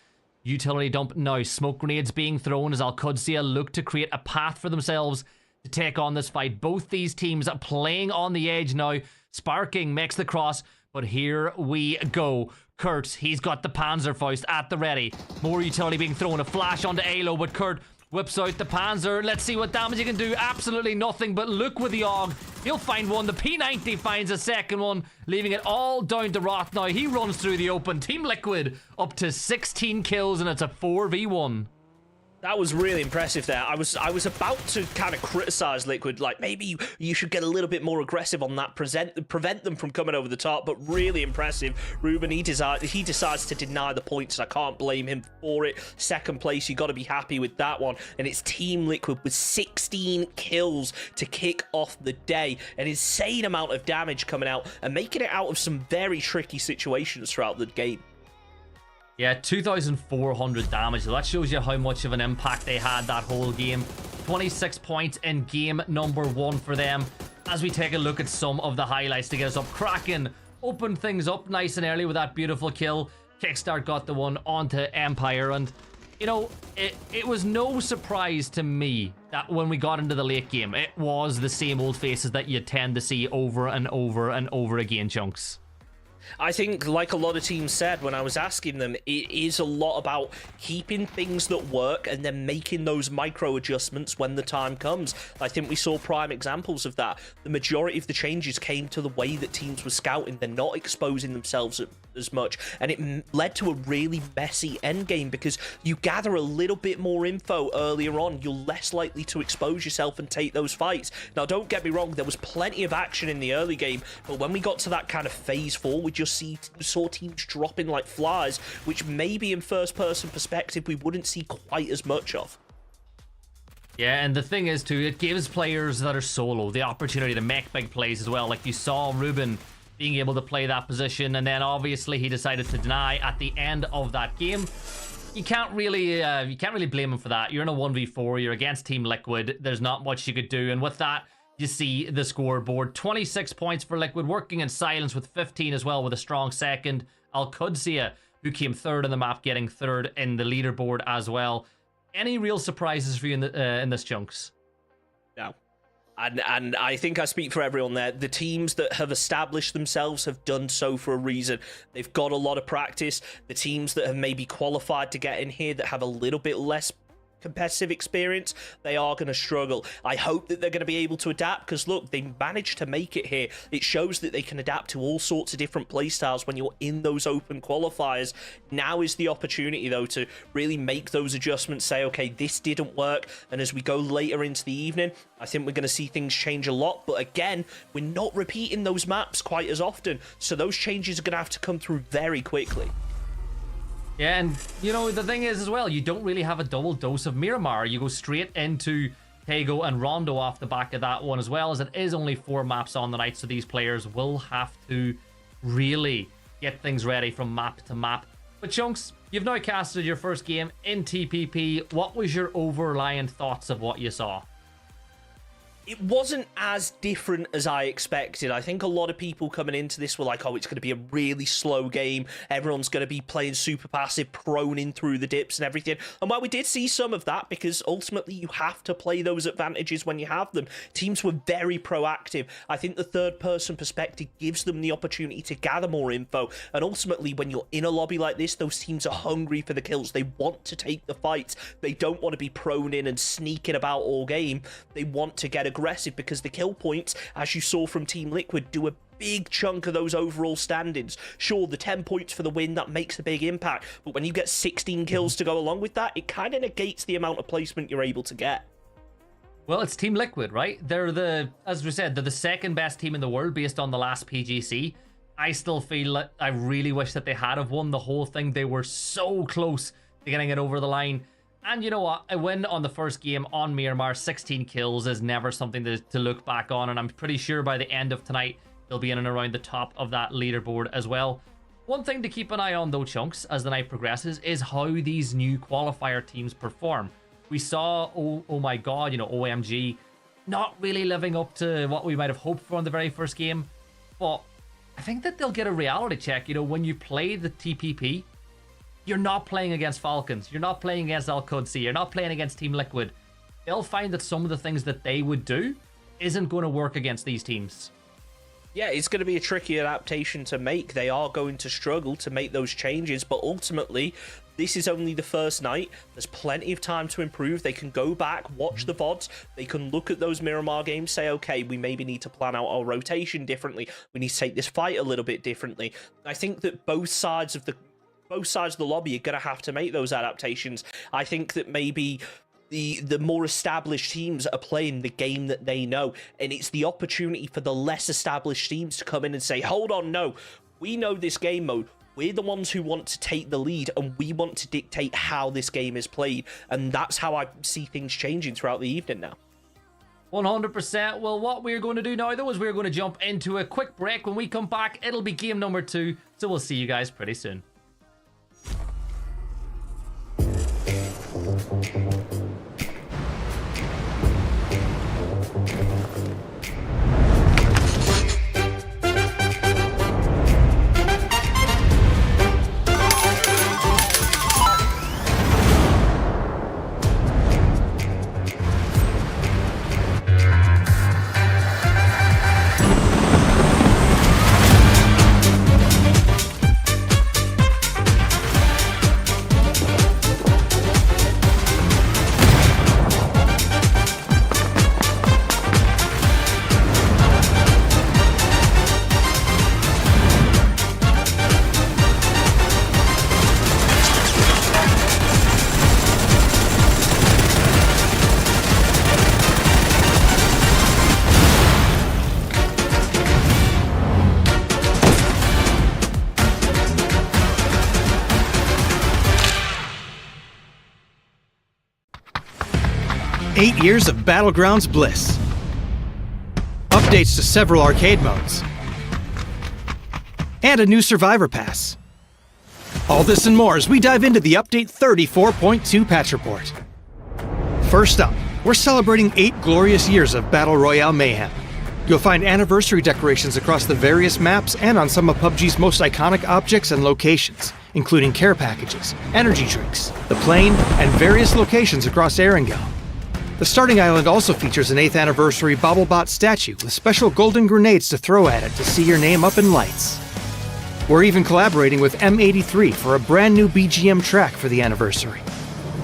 Utility dump now. Smoke grenades being thrown as Al-Qudsiya look to create a path for themselves to take on this fight. Both these teams are playing on the edge now. Sparking makes the cross, but here we go. Kurt, he's got the Panzerfaust at the ready. More utility being thrown. A flash onto Alo, but Kurt whips out the Panzer. Let's see what damage he can do. Absolutely nothing, but look with the AUG. He'll find one. The P90 finds a second one, leaving it all down to Roth now. He runs through the open. Team Liquid up to 16 kills, and it's a 4v1. That was really impressive there. I was about to kind of criticize Liquid, like maybe you should get a little bit more aggressive on that, prevent them from coming over the top, but really impressive. Ruben, he decides to deny the points, and I can't blame him for it. 2nd place, you got to be happy with that one. And it's Team Liquid with 16 kills to kick off the day. An insane amount of damage coming out and making it out of some very tricky situations throughout the game. Yeah, 2,400 damage. So that shows you how much of an impact they had that whole game. 26 points in game number 1 for them. As we take a look at some of the highlights to get us up. Kraken opened things up nice and early with that beautiful kill. Kickstart got the one onto Empire, and you know, it was no surprise to me that when we got into the late game, it was the same old faces that you tend to see over and over and over again, Chunks. I think, like a lot of teams said when I was asking them, it is a lot about keeping things that work and then making those micro adjustments when the time comes. I think we saw prime examples of that. The majority of the changes came to the way that teams were scouting. They're not exposing themselves as much, and it led to a really messy endgame because you gather a little bit more info earlier on. You're less likely to expose yourself and take those fights. Now, don't get me wrong, there was plenty of action in the early game, but when we got to that kind of phase 4, we just saw teams dropping like flies, which maybe in first-person perspective we wouldn't see quite as much of. Yeah, and the thing is too, it gives players that are solo the opportunity to make big plays as well. Like you saw Ruben being able to play that position, and then obviously he decided to deny at the end of that game. You can't really blame him for that. You're in a 1v4, you're against Team Liquid, there's not much you could do, and with that, you see the scoreboard. 26 points for Liquid, working in silence with 15 as well, with a strong second. Al-Qudsiya, who came third in the map, getting third in the leaderboard as well. Any real surprises for you in this, Chunks? No. And I think I speak for everyone there. The teams that have established themselves have done so for a reason. They've got a lot of practice. The teams that have maybe qualified to get in here that have a little bit less competitive experience, they are going to struggle. I hope that they're going to be able to adapt because look, they managed to make it here. It shows that they can adapt to all sorts of different playstyles when you're in those open qualifiers. Now is the opportunity though to really make those adjustments, say okay, this didn't work, and as we go later into the evening, I think we're going to see things change a lot. But again, we're not repeating those maps quite as often, so those changes are going to have to come through very quickly. Yeah, and you know, the thing is as well, you don't really have a double dose of Miramar. You go straight into Taego and Rondo off the back of that one, as well as it is only 4 maps on the night, so these players will have to really get things ready from map to map. But Chunks, you've now casted your first game in TPP. What was your overlying thoughts of what you saw? It wasn't as different as I expected. I think a lot of people coming into this were like, oh, it's going to be a really slow game. Everyone's going to be playing super passive, prone in through the dips and everything. And while we did see some of that, because ultimately you have to play those advantages when you have them, teams were very proactive. I think the third-person perspective gives them the opportunity to gather more info. And ultimately, when you're in a lobby like this, those teams are hungry for the kills. They want to take the fights. They don't want to be prone in and sneaking about all game. They want to get aggressive because the kill points, as you saw from Team Liquid, do a big chunk of those overall standings. Sure, the 10 points for the win, that makes a big impact, but when you get 16 kills to go along with that, it kind of negates the amount of placement you're able to get. Well, it's Team Liquid, right? They're as we said, they're the second best team in the world based on the last PGC. I still feel like I really wish that they had have won the whole thing. They were so close to getting it over the line. And you know what? A win on the first game on Miramar, 16 kills, is never something to look back on. And I'm pretty sure by the end of tonight, they'll be in and around the top of that leaderboard as well. One thing to keep an eye on, though, Chunks, as the night progresses, is how these new qualifier teams perform. We saw, oh my god, you know, OMG, not really living up to what we might have hoped for in the very first game. But I think that they'll get a reality check. You know, when you play the TPP, you're not playing against Falcons. You're not playing against Al-Qudsiya. You're not playing against Team Liquid. They'll find that some of the things that they would do isn't going to work against these teams. Yeah, it's going to be a tricky adaptation to make. They are going to struggle to make those changes, but ultimately, this is only the first night. There's plenty of time to improve. They can go back, watch the VODs. They can look at those Miramar games, say, okay, we maybe need to plan out our rotation differently. We need to take this fight a little bit differently. I think that both sides of the lobby are going to have to make those adaptations. I think that maybe the more established teams are playing the game that they know, and it's the opportunity for the less established teams to come in and say, hold on, no, we know this game mode. We're the ones who want to take the lead, and we want to dictate how this game is played. And that's how I see things changing throughout the evening now. 100%. Well, what we're going to do now, though, is we're going to jump into a quick break. When we come back, it'll be game number 2. So we'll see you guys pretty soon. 8 years of Battlegrounds bliss. Updates to several arcade modes. And a new Survivor Pass. All this and more as we dive into the Update 34.2 patch report. First up, we're celebrating 8 glorious years of Battle Royale mayhem. You'll find anniversary decorations across the various maps and on some of PUBG's most iconic objects and locations, including care packages, energy drinks, the plane, and various locations across Erangel. The starting island also features an 8th anniversary BobbleBot statue with special golden grenades to throw at it to see your name up in lights. We're even collaborating with M83 for a brand new BGM track for the anniversary.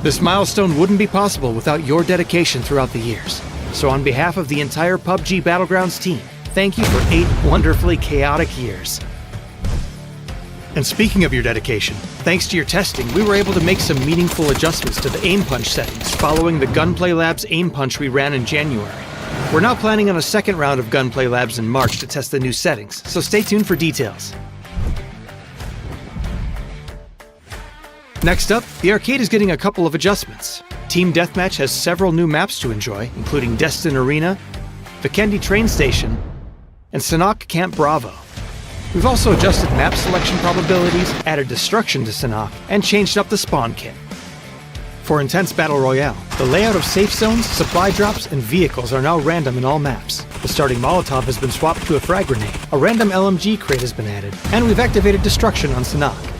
This milestone wouldn't be possible without your dedication throughout the years. So on behalf of the entire PUBG Battlegrounds team, thank you for 8 wonderfully chaotic years. And speaking of your dedication, thanks to your testing, we were able to make some meaningful adjustments to the aim punch settings following the Gunplay Labs aim punch we ran in January. We're now planning on a second round of Gunplay Labs in March to test the new settings, so stay tuned for details. Next up, the arcade is getting a couple of adjustments. Team Deathmatch has several new maps to enjoy, including Destin Arena, Vikendi Train Station, and Sanhok Camp Bravo. We've also adjusted map selection probabilities, added destruction to Sanhok, and changed up the spawn kit. For Intense Battle Royale, the layout of safe zones, supply drops, and vehicles are now random in all maps. The starting Molotov has been swapped to a frag grenade, a random LMG crate has been added, and we've activated destruction on Sanhok.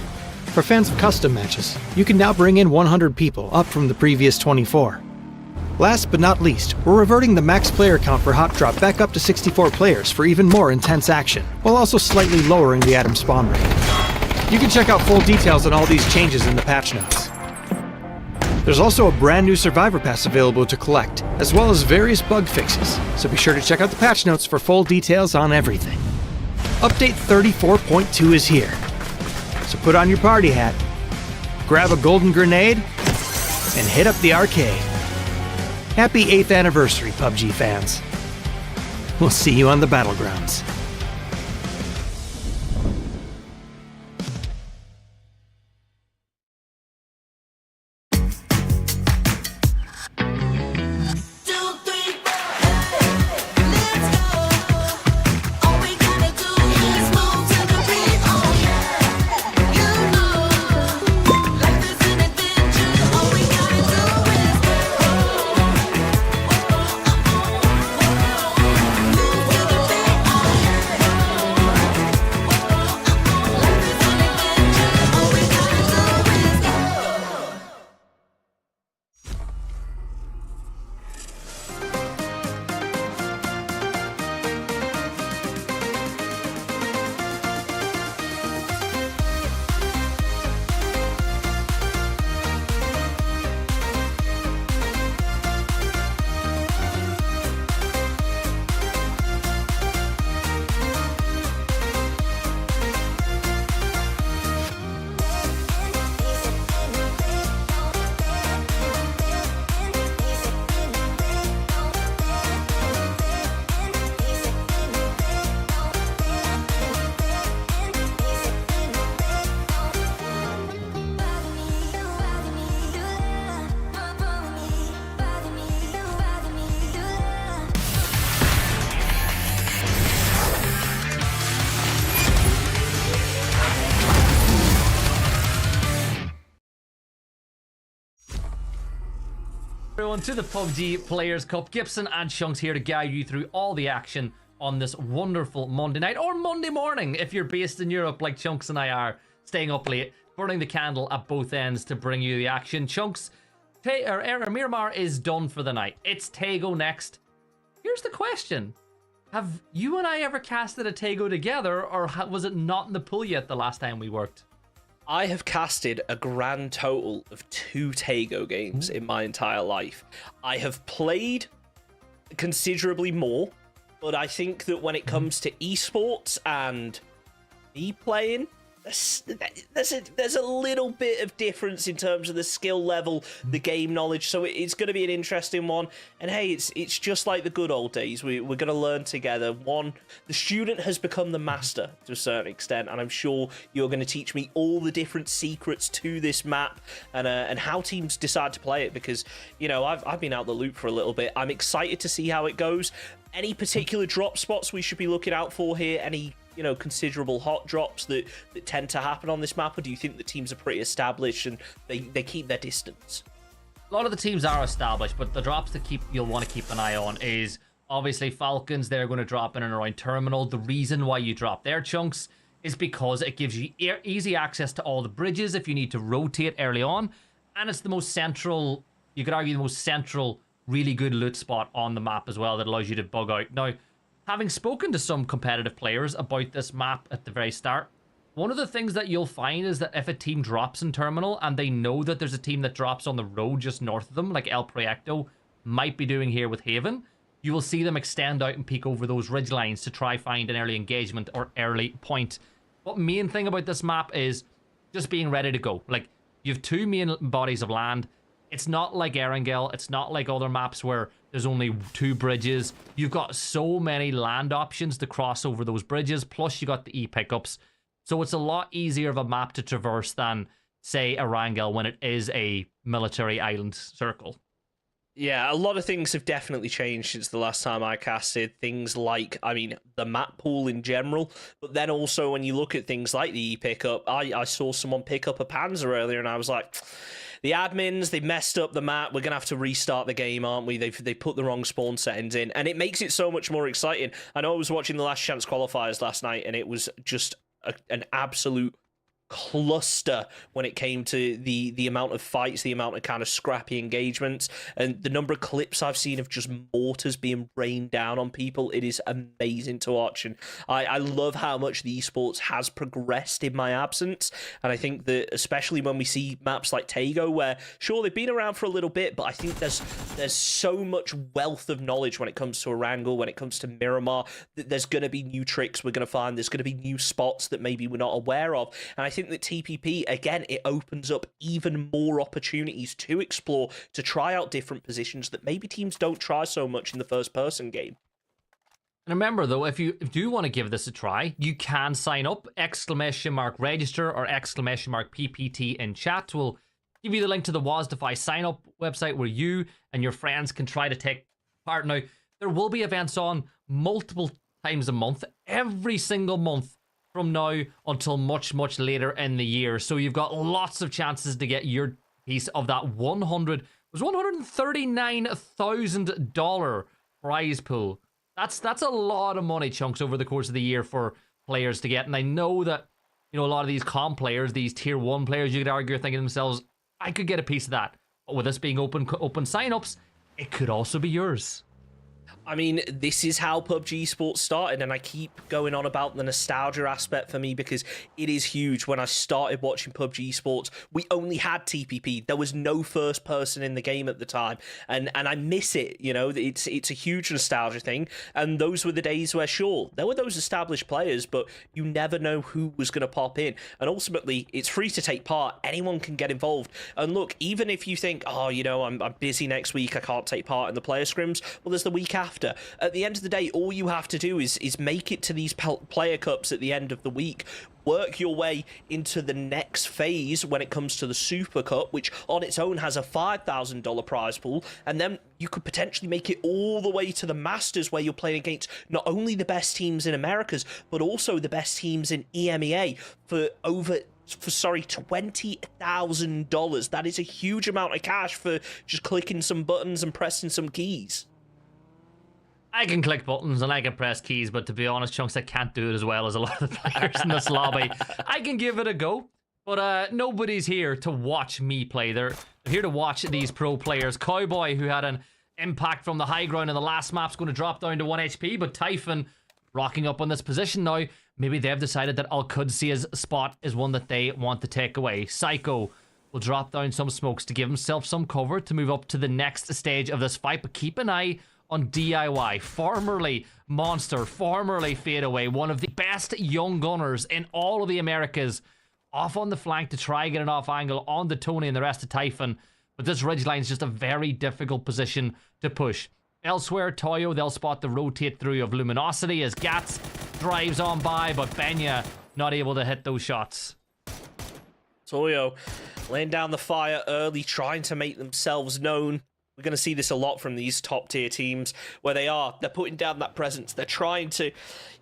For fans of custom matches, you can now bring in 100 people, up from the previous 24. Last but not least, we're reverting the max player count for Hot Drop back up to 64 players for even more intense action, while also slightly lowering the atom spawn rate. You can check out full details on all these changes in the patch notes. There's also a brand new Survivor Pass available to collect, as well as various bug fixes, so be sure to check out the patch notes for full details on everything. Update 34.2 is here. So put on your party hat, grab a golden grenade, and hit up the arcade. Happy 8th anniversary, PUBG fans. We'll see you on the Battlegrounds. Everyone to the PUBG Players Cup. Gibson and Chunks here to guide you through all the action on this wonderful Monday night or Monday morning if you're based in Europe like Chunks and I are, staying up late, burning the candle at both ends to bring you the action. Chunks, Miramar is done for the night. It's Taego next. Here's the question. Have you and I ever casted a Taego together, or was it not in the pool yet the last time we worked? I have casted a grand total of 2 Taego games in my entire life. I have played considerably more, but I think that when it comes to esports and me playing, there's a little bit of difference in terms of the skill level, the game knowledge, so it's going to be an interesting one. And hey, it's just like the good old days. We're going to learn together. The student has become the master to a certain extent, and I'm sure you're going to teach me all the different secrets to this map and how teams decide to play it, because, you know, I've been out the loop for a little bit. I'm excited to see how it goes. Any particular drop spots we should be looking out for here? Any, you know, considerable hot drops that tend to happen on this map, or do you think the teams are pretty established and they keep their distance? A lot of the teams are established, but the drops that you'll want to keep an eye on is obviously Falcons. They're going to drop in and around Terminal. The reason why you drop their chunks is because it gives you easy access to all the bridges if you need to rotate early on, and it's the most central, you could argue the most central, really good loot spot on the map as well that allows you to bug out. Now, having spoken to some competitive players about this map at the very start, one of the things that you'll find is that if a team drops in Terminal and they know that there's a team that drops on the road just north of them, like El Proyecto might be doing here with Haven, you will see them extend out and peek over those ridge lines to try find an early engagement or early point. What main thing about this map is just being ready to go. Like, you have two main bodies of land. It's not like Erangel. It's not like other maps where there's only two bridges. You've got so many land options to cross over those bridges. Plus, you got the e-pickups. So it's a lot easier of a map to traverse than, say, Erangel when it is a military island circle. Yeah, a lot of things have definitely changed since the last time I casted. Things like, I mean, the map pool in general, but then also when you look at things like the e-pickup, I saw someone pick up a Panzer earlier and I was like, the admins, they messed up the map. We're going to have to restart the game, aren't we? They put the wrong spawn settings in, and it makes it so much more exciting. I know I was watching the Last Chance qualifiers last night, and it was just an absolute cluster when it came to the amount of fights, the amount of kind of scrappy engagements, and the number of clips I've seen of just mortars being rained down on people. It is amazing to watch, and I love how much the esports has progressed in my absence. And I think that especially when we see maps like Taego, where sure they've been around for a little bit, but I think there's so much wealth of knowledge when it comes to Erangel, when it comes to Miramar, that there's going to be new tricks we're going to find, there's going to be new spots that maybe we're not aware of. And I think that TPP, again, it opens up even more opportunities to explore, to try out different positions that maybe teams don't try so much in the first-person game. And remember, though, if you do want to give this a try, you can sign up, !register or !PPT in chat. We'll give you the link to the WASDify sign-up website where you and your friends can try to take part. Now, there will be events on multiple times a month, every single month, from now until much, much later in the year. So you've got lots of chances to get your piece of that $139,000 prize pool. That's a lot of money, Chunks, over the course of the year for players to get. And I know that, you know, a lot of these comp players, these tier 1 players, you could argue, are thinking to themselves, I could get a piece of that. But with this being open signups, it could also be yours. I mean, this is how PUBG Esports started, and I keep going on about the nostalgia aspect for me because it is huge. When I started watching PUBG Esports, we only had TPP. There was no first person in the game at the time, and I miss it. You know, it's a huge nostalgia thing, and those were the days where, sure, there were those established players, but you never know who was going to pop in, and ultimately, it's free to take part. Anyone can get involved, and look, even if you think, oh, you know, I'm busy next week, I can't take part in the player scrims, well, there's the week after. At the end of the day, all you have to do is make it to these player cups at the end of the week, work your way into the next phase when it comes to the Super Cup, which on its own has a $5,000 prize pool, and then you could potentially make it all the way to the Masters, where you're playing against not only the best teams in Americas, but also the best teams in EMEA for $20,000. That is a huge amount of cash for just clicking some buttons and pressing some keys. I can click buttons and I can press keys, but to be honest, Chunks, I can't do it as well as a lot of the players in this lobby. I can give it a go, but nobody's here to watch me play. They're here to watch these pro players. Cowboy, who had an impact from the high ground in the last map's going to drop down to 1 HP, but Typhon rocking up on this position now. Maybe they've decided that Al-Qudsi's spot is one that they want to take away. Psycho will drop down some smokes to give himself some cover to move up to the next stage of this fight, but keep an eye on DIY, formerly Monster, formerly Fadeaway, one of the best young gunners in all of the Americas, off on the flank to try and get an off angle on the Tony and the rest of Typhon. But this ridgeline is just a very difficult position to push. Elsewhere, Taego, they'll spot the rotate through of Luminosity as Gats drives on by, but Benya not able to hit those shots. Taego laying down the fire early, trying to make themselves known. We're going to see this a lot from these top tier teams where they're putting down that presence. They're trying to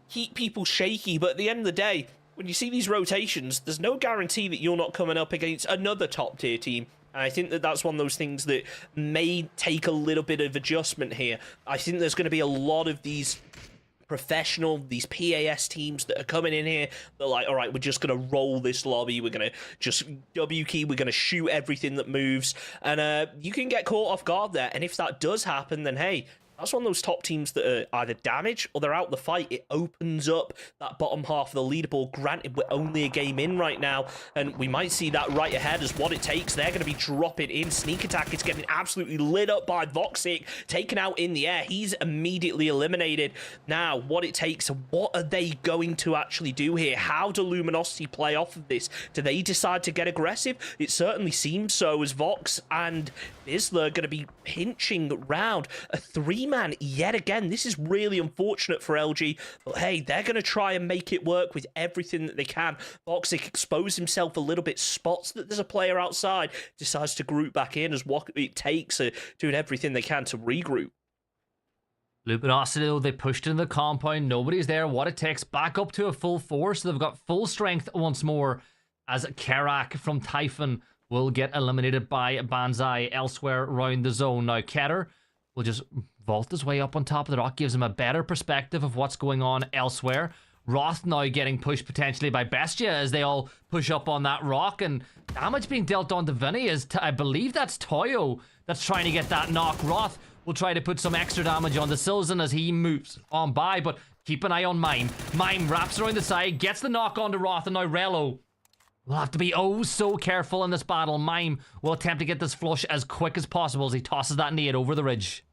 keep people shaky, but at the end of the day, when you see these rotations, there's no guarantee that you're not coming up against another top tier team. And I think that that's one of those things that may take a little bit of adjustment here. I think there's going to be a lot of these these PAS teams that are coming in here. They're like, all right, we're just going to roll this lobby. We're going to just W key. We're going to shoot everything that moves. And you can get caught off guard there. And if that does happen, then hey, that's one of those top teams that are either damaged or they're out the fight. It opens up that bottom half of the leaderboard. Granted, we're only a game in right now, and we might see that right ahead as what it takes. They're going to be dropping in. Sneak attack is getting absolutely lit up by Voxic, taken out in the air. He's immediately eliminated. Now, what it takes, what are they going to actually do here? How do Luminosity play off of this? Do they decide to get aggressive? It certainly seems so, as Vox and Vizsla are going to be pinching round a 3-man yet again. This is really unfortunate for LG, but hey, they're going to try and make it work with everything that they can. Voxic exposed himself a little bit, spots that there's a player outside, decides to group back in as what it takes, doing everything they can to regroup. Luminosity, though, they pushed into the compound. Nobody's there. What it takes, back up to a full force. They've got full strength once more as Kerak from Typhon will get eliminated by Banzai elsewhere around the zone. Now, Keter will just vault his way up on top of the rock, gives him a better perspective of what's going on elsewhere. Roth now getting pushed potentially by Bestia as they all push up on that rock, and damage being dealt onto Vinny is, I believe that's Taego that's trying to get that knock. Roth will try to put some extra damage on the Silzen as he moves on by, but keep an eye on Mime. Mime wraps around the side, gets the knock onto Roth, and now Rello will have to be oh so careful in this battle. Mime will attempt to get this flush as quick as possible as he tosses that nade over the ridge.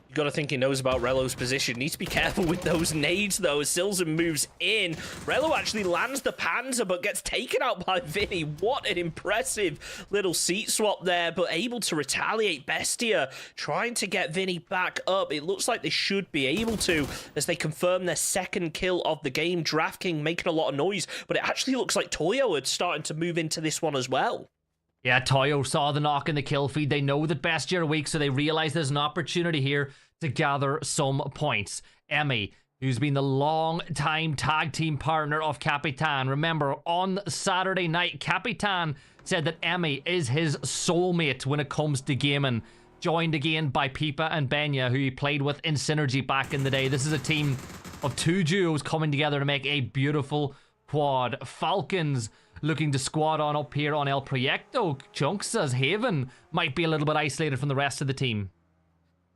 You got to think he knows about Rello's position. Needs to be careful with those nades, though, as Silzen moves in. Rello actually lands the Panzer, but gets taken out by Vinny. What an impressive little seat swap there, but able to retaliate. Bestia trying to get Vinny back up. It looks like they should be able to, as they confirm their second kill of the game. DraftKings making a lot of noise, but it actually looks like Taego is starting to move into this one as well. Yeah, Taego saw the knock in the kill feed. They know that Bestia are weak, so they realize there's an opportunity here to gather some points. Emmy, who's been the long-time tag team partner of Capitan. Remember, on Saturday night, Capitan said that Emmy is his soulmate when it comes to gaming. Joined again by Pipa and Benya, who he played with in Synergy back in the day. This is a team of two duos coming together to make a beautiful quad. Falcons looking to squad on up here on El Proyecto. Chunks says Haven might be a little bit isolated from the rest of the team.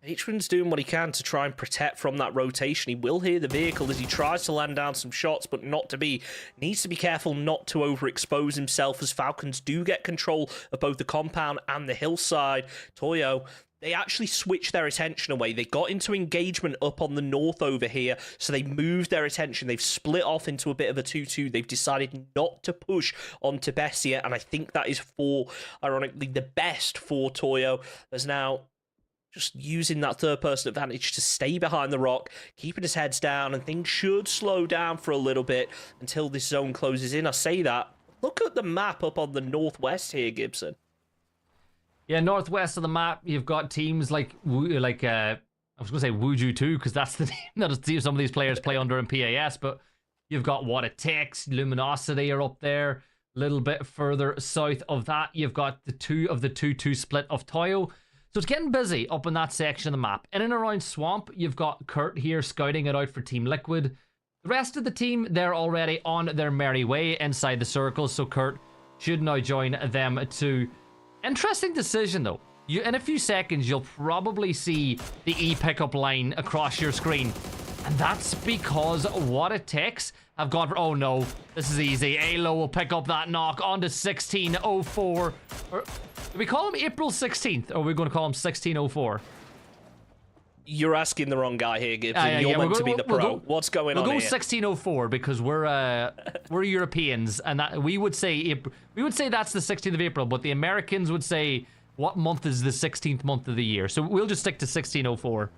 H-Win's doing what he can to try and protect from that rotation. He will hear the vehicle as he tries to land down some shots, but needs to be careful not to overexpose himself, as Falcons do get control of both the compound and the hillside. Taego, they actually switched their attention away. They got into engagement up on the north over here, so they moved their attention. They've split off into a bit of a 2-2. They've decided not to push onto Bestia, and I think that is ironically, the best for Taego. There's now just using that third-person advantage to stay behind the rock, keeping his heads down, and things should slow down for a little bit until this zone closes in. I say that. Look at the map up on the northwest here, Gibson. Yeah, northwest of the map, you've got teams like I was going to say Wuju too, because that's the team that some of these players play under in PAS, but you've got What It Takes, Luminosity are up there. A little bit further south of that, you've got the 2-2 split of Taego. So it's getting busy up in that section of the map. In and around Swamp, you've got Kurt here scouting it out for Team Liquid. The rest of the team, they're already on their merry way inside the circle, so Kurt should now join them too. Interesting decision, though. In a few seconds, you'll probably see the E pickup line across your screen. And that's because What It Takes have gone for... Oh, no. This is easy. Alo will pick up that knock onto 1604. Do we call him April 16th? Or are we going to call him 1604? You're asking the wrong guy here, Gibson. You're meant to be the pro. What's going on here? We'll go 1604 because we're Europeans, and that we would say that's the 16th of April, but the Americans would say what month is the 16th month of the year. So we'll just stick to 1604.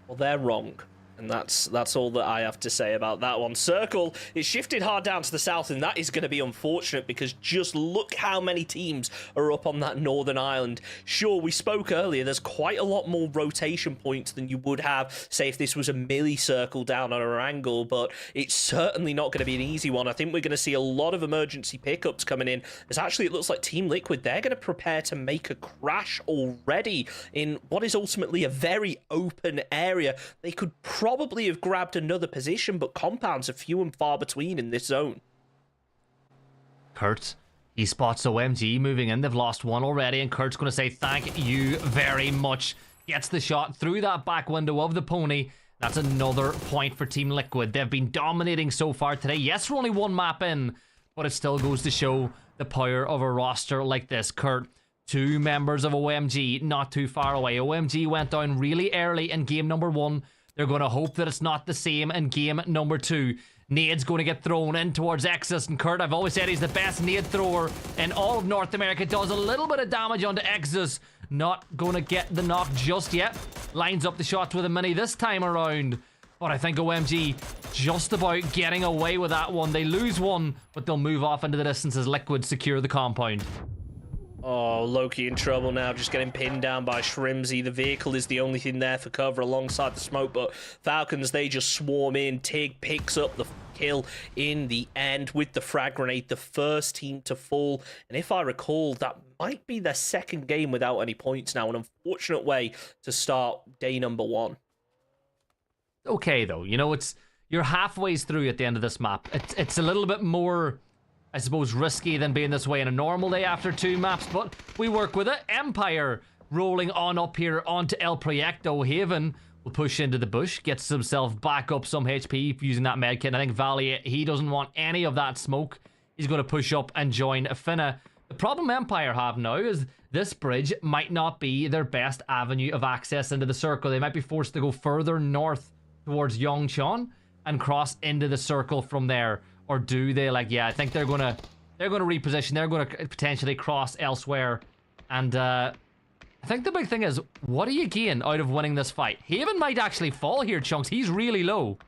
Well, they're wrong. And that's all that I have to say about that one. Circle is shifted hard down to the south, and that is going to be unfortunate because just look how many teams are up on that northern island. Sure, we spoke earlier, there's quite a lot more rotation points than you would have, say, if this was a melee circle down on Erangel, but it's certainly not going to be an easy one. I think we're going to see a lot of emergency pickups coming in, as actually it looks like Team Liquid, they're going to prepare to make a crash already in what is ultimately a very open area. They could probably have grabbed another position, but compounds are few and far between in this zone. Kurt, he spots OMG moving in. They've lost one already, and Kurt's going to say thank you very much. Gets the shot through that back window of the pony. That's another point for Team Liquid. They've been dominating so far today. Yes, we're only one map in, but it still goes to show the power of a roster like this. Kurt, two members of OMG not too far away. OMG went down really early in game number 1. They're going to hope that it's not the same in game number 2. Nade's going to get thrown in towards Exus, and Kurt, I've always said he's the best nade thrower in all of North America. Does a little bit of damage onto Exus. Not going to get the knock just yet. Lines up the shots with a mini this time around. But I think OMG just about getting away with that one. They lose one, but they'll move off into the distance as Liquid secure the compound. Oh, Loki in trouble now, just getting pinned down by Shrimsy. The vehicle is the only thing there for cover alongside the smoke, but Falcons, they just swarm in. Tig picks up the kill in the end with the frag grenade, the first team to fall. And if I recall, that might be their second game without any points now. An unfortunate way to start day number 1. Okay, though, you know, you're halfway through at the end of this map. It's a little bit more, I suppose, risky than being this way in a normal day after 2 maps, but we work with it. Empire rolling on up here onto El Proyecto. Haven will push into the bush, gets himself back up some HP using that medkit. And I think Valley, he doesn't want any of that smoke. He's going to push up and join Finna. The problem Empire have now is this bridge might not be their best avenue of access into the circle. They might be forced to go further north towards Yongchon and cross into the circle from there. Or do they? Like, yeah, I think they're gonna reposition. They're gonna potentially cross elsewhere. And I think the big thing is, what do you gain out of winning this fight? Haven might actually fall here, Chunks. He's really low.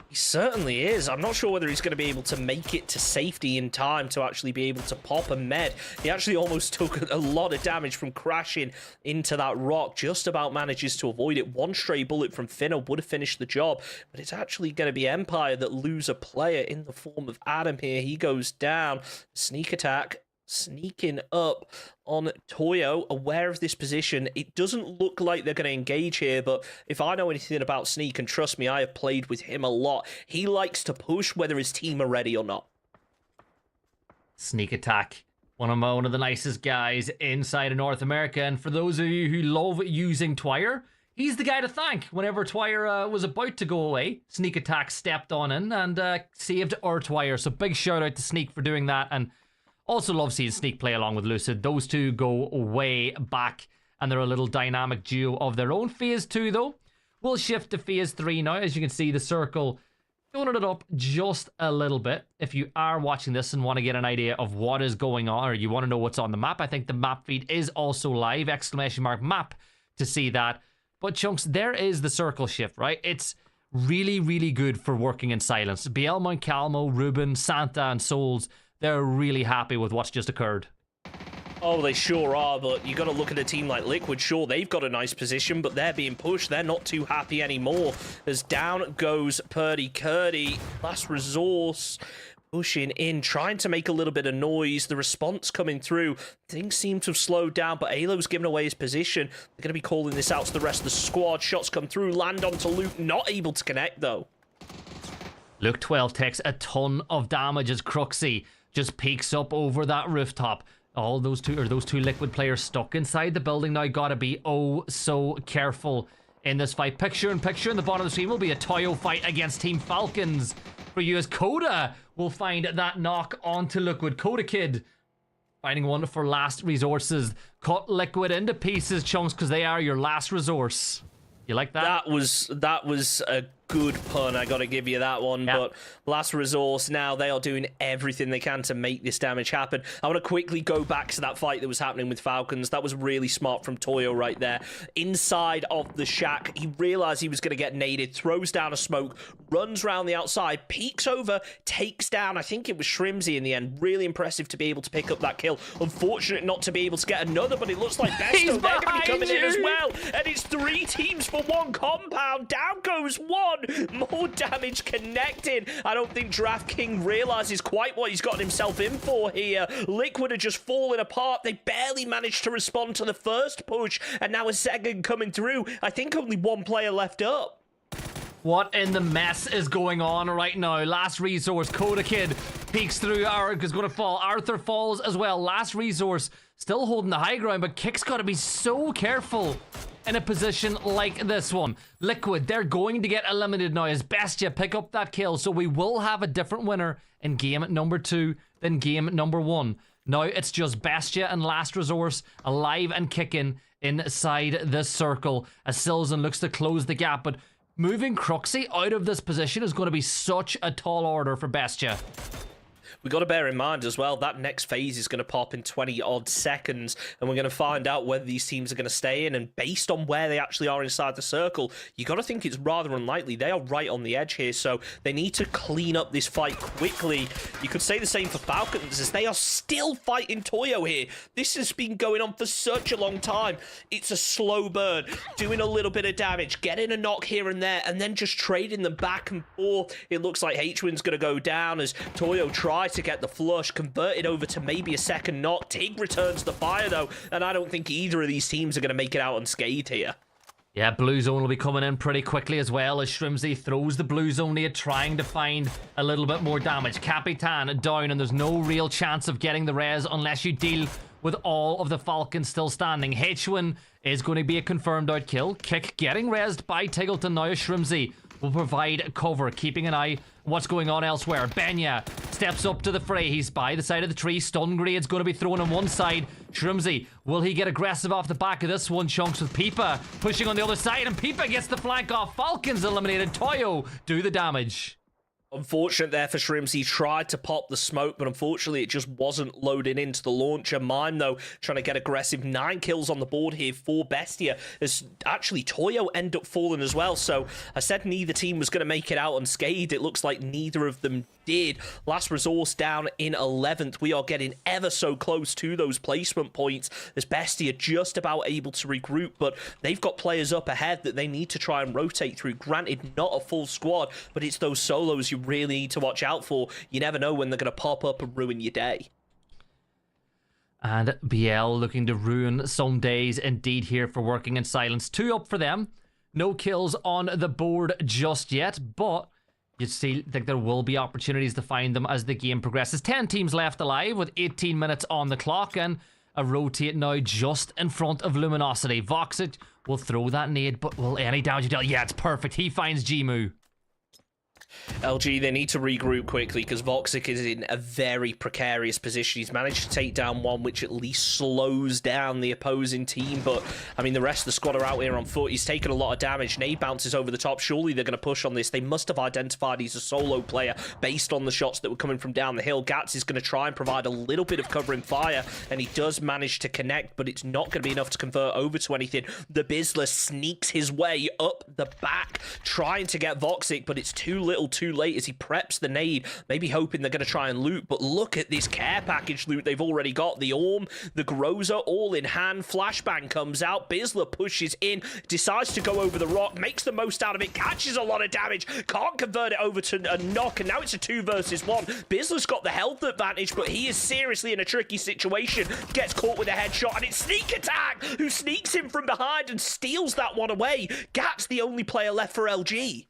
He certainly is. I'm not sure whether he's going to be able to make it to safety in time to actually be able to pop a med. He actually almost took a lot of damage from crashing into that rock. Just about manages to avoid it. One stray bullet from Finna would have finished the job. But it's actually going to be Empire that lose a player in the form of Adam here. He goes down. Sneak attack. Sneaking up on Toyo, aware of this position. It doesn't look like they're going to engage here, but if I know anything about Sneak, and trust me, I have played with him a lot, he likes to push whether his team are ready or not. Sneak attack. One of the nicest guys inside of North America, and for those of you who love using Twire, he's the guy to thank. Whenever Twire was about to go away, Sneak attack stepped on in and saved our Twire, so big shout out to Sneak for doing that. And also love seeing Sneak play along with Lucid. Those two go way back, and they're a little dynamic duo of their own. Phase 2, though, we'll shift to Phase 3 now. As you can see, the circle toning it up just a little bit. If you are watching this and want to get an idea of what is going on, or you want to know what's on the map, I think the map feed is also live, !map, to see that. But Chunks, there is the circle shift, right? It's really, really good for working in silence. BL Mount Calmo, Ruben, Santa, and Souls, they're really happy with what's just occurred. Oh, they sure are, but you got to look at a team like Liquid. Sure, they've got a nice position, but they're being pushed. They're not too happy anymore. As down goes Purdy Curdy. Last resource. Pushing in, trying to make a little bit of noise. The response coming through. Things seem to have slowed down, but Alo's given away his position. They're going to be calling this out to the rest of the squad. Shots come through, land onto Luke. Not able to connect, though. Luke 12 takes a ton of damage as Cruxy just peeks up over that rooftop. All those two Liquid players stuck inside the building now. Gotta be oh so careful in this fight. Picture in the bottom of the screen will be a Toyo fight against Team Falcons for you, as Coda will find that knock onto Liquid. Coda Kid, Finding one for last resources. Cut Liquid into pieces, Chunks, because they are your last resource. You like that? That was a good pun, I gotta give you that one. Yep. But last resource, now they are doing everything they can to make this damage happen. I want to quickly go back to that fight that was happening with Falcons. That was really smart from Taego right there. Inside of the shack, he realized he was going to get naded, throws down a smoke, runs around the outside, peeks over, takes down, I think it was Shrimsy in the end. Really impressive to be able to pick up that kill. Unfortunate not to be able to get another, but it looks like Besto, they're going to be coming in as well. And it's 3 teams for 1 compound. Down goes 1. More damage connected. I don't think DraftKings realizes quite what he's gotten himself in for here. Liquid are just falling apart. They barely managed to respond to the first push, and now a second coming through. I think only 1 player left up. What in the mess is going on right now? Last resource, Coda Kid peeks through. Arg is going to fall. Arthur falls as well. Last resource, still holding the high ground, but Kick's got to be so careful in a position like this one. Liquid, they're going to get eliminated now as Bestia pick up that kill, so we will have a different winner in game number 2 than game number 1. Now it's just Bestia and Last Resource alive and kicking inside this circle as Silzen looks to close the gap, but moving Cruxy out of this position is going to be such a tall order for Bestia. We got to bear in mind as well, that next phase is going to pop in 20-odd seconds, and we're going to find out whether these teams are going to stay in, and based on where they actually are inside the circle, you got to think it's rather unlikely. They are right on the edge here, so they need to clean up this fight quickly. You could say the same for Falcons, as they are still fighting Taego here. This has been going on for such a long time. It's a slow burn, doing a little bit of damage, getting a knock here and there, and then just trading them back and forth. It looks like H-Win's going to go down as Taego tries to get the flush, converted over to maybe a second knock. Tig returns the fire though, and I don't think either of these teams are going to make it out unscathed here. Yeah, blue zone will be coming in pretty quickly as well as Shrimsy throws the blue zone here, trying to find a little bit more damage. Capitan down, and there's no real chance of getting the res unless you deal with all of the Falcons still standing. H1 is going to be a confirmed out kill. Kick getting resed by Tiggleton now. Shrimsy will provide cover, keeping an eye on what's going on elsewhere. Benya steps up to the fray. He's by the side of the tree. Stun grade's going to be thrown on one side. Shrimsy, will he get aggressive off the back of this one? Chunks with Pipa pushing on the other side, and Pipa gets the flank off. Falcons eliminated. Taego do the damage. Unfortunate there for Shrimps. He tried to pop the smoke, but unfortunately it just wasn't loading into the launcher. Mime, though, trying to get aggressive. 9 kills on the board here for Bestia. As actually Taego end up falling as well. So I said neither team was going to make it out unscathed. It looks like neither of them did. Last resource down in 11th. We are getting ever so close to those placement points as Bestia just about able to regroup, but they've got players up ahead that they need to try and rotate through. Granted, not a full squad, but it's those solos you really need to watch out for. You never know when they're going to pop up and ruin your day. And BL looking to ruin some days indeed here for working in silence. 2 up for them. No kills on the board just yet, but you still think there will be opportunities to find them as the game progresses. 10 teams left alive with 18 minutes on the clock, and a rotate now just in front of Luminosity. Voxit will throw that nade, but will any damage deal? Yeah, it's perfect. He finds Gmu. LG, they need to regroup quickly because Voxic is in a very precarious position. He's managed to take down one, which at least slows down the opposing team. But, I mean, the rest of the squad are out here on foot. He's taken a lot of damage. Nade bounces over the top. Surely they're going to push on this. They must have identified he's a solo player based on the shots that were coming from down the hill. Gats is going to try and provide a little bit of covering fire, and he does manage to connect, but it's not going to be enough to convert over to anything. The Bizzler sneaks his way up the back, trying to get Voxic, but it's too little too late as he preps the nade, maybe hoping they're going to try and loot. But look at this care package loot they've already got. The Orm, the Groza, all in hand. Flashbang comes out. Bizzler pushes in, decides to go over the rock, makes the most out of it, catches a lot of damage, can't convert it over to a knock, and now it's a 2 versus 1. Bizzler's got the health advantage, but he is seriously in a tricky situation. Gets caught with a headshot, and it's Sneak Attack who sneaks in from behind and steals that one away. Gat's the only player left for LG.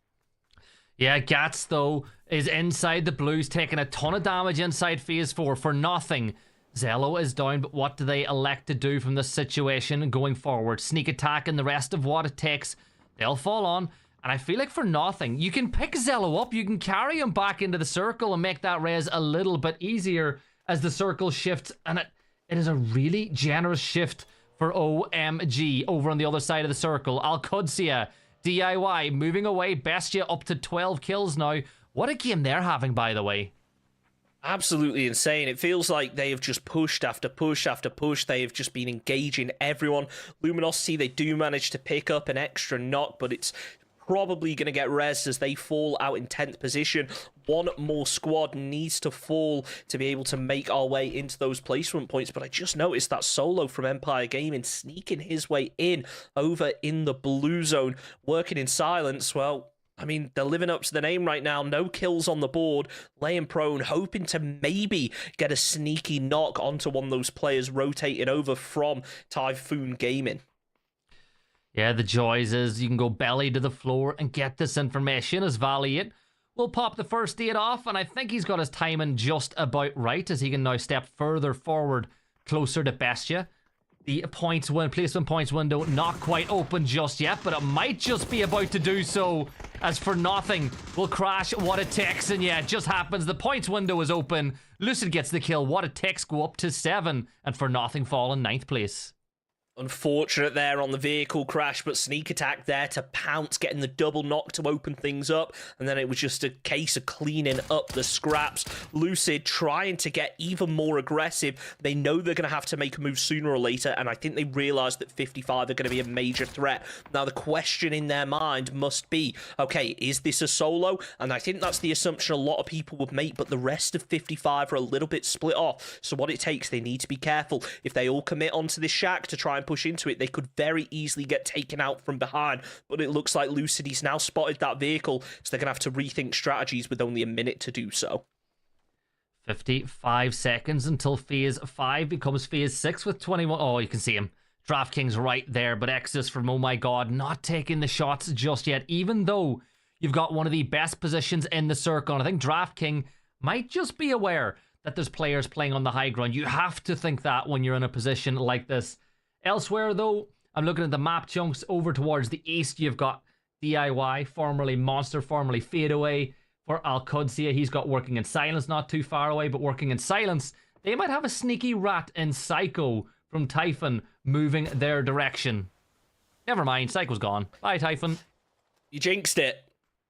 Yeah, Gats, though, is inside the Blues, taking a ton of damage inside Phase 4 for nothing. Zello is down, but what do they elect to do from this situation going forward? Sneak attack and the rest of what it takes, they'll fall on. And I feel like for nothing, you can pick Zello up, you can carry him back into the circle and make that res a little bit easier as the circle shifts. And It is a really generous shift for OMG over on the other side of the circle. Al-Qudsiya, DIY, moving away. Bestia up to 12 kills now. What a game they're having, by the way. Absolutely insane. It feels like they have just pushed after push after push. They have just been engaging everyone. Luminosity, they do manage to pick up an extra knock, but it's probably going to get rezzed as they fall out in 10th position. One more squad needs to fall to be able to make our way into those placement points. But I just noticed that Solo from Empire Gaming sneaking his way in over in the blue zone, working in silence. Well, I mean, they're living up to the name right now. No kills on the board, laying prone, hoping to maybe get a sneaky knock onto one of those players rotating over from Typhoon Gaming. Yeah, the joys is you can go belly to the floor and get this information as Valiant will pop the first 8 off, and I think he's got his timing just about right as he can now step further forward, closer to Bestia. The placement points window not quite open just yet, but it might just be about to do so, as For Nothing will crash What It Takes, and yeah, it just happens. The points window is open. Lucid gets the kill. What It Takes go up to 7, and For Nothing fall in 9th place. Unfortunate there on the vehicle crash, but sneak attack there to pounce, getting the double knock to open things up, and then it was just a case of cleaning up the scraps. Lucid trying to get even more aggressive. They know they're going to have to make a move sooner or later, and I think they realize that 55 are going to be a major threat. Now, the question in their mind must be, okay, is this a solo? And I think that's the assumption a lot of people would make, but the rest of 55 are a little bit split off. So what it takes, they need to be careful. If they all commit onto this shack to try and push into it, they could very easily get taken out from behind, but it looks like Lucidy's now spotted that vehicle, so they're going to have to rethink strategies with only a minute to do so. 55 seconds until phase 5 becomes phase 6 with 21. Oh, you can see him. DraftKings right there, but Exodus from Oh My God not taking the shots just yet, even though you've got one of the best positions in the circle. And I think DraftKings might just be aware that there's players playing on the high ground. You have to think that when you're in a position like this. Elsewhere, though, I'm looking at the map chunks over towards the east. You've got DIY, formerly Monster, formerly Fadeaway. For Al-Qudsiya, he's got Working in Silence not too far away, but Working in Silence, they might have a sneaky rat in Psycho from Typhon moving their direction. Never mind, Psycho's gone. Bye, Typhon. You jinxed it.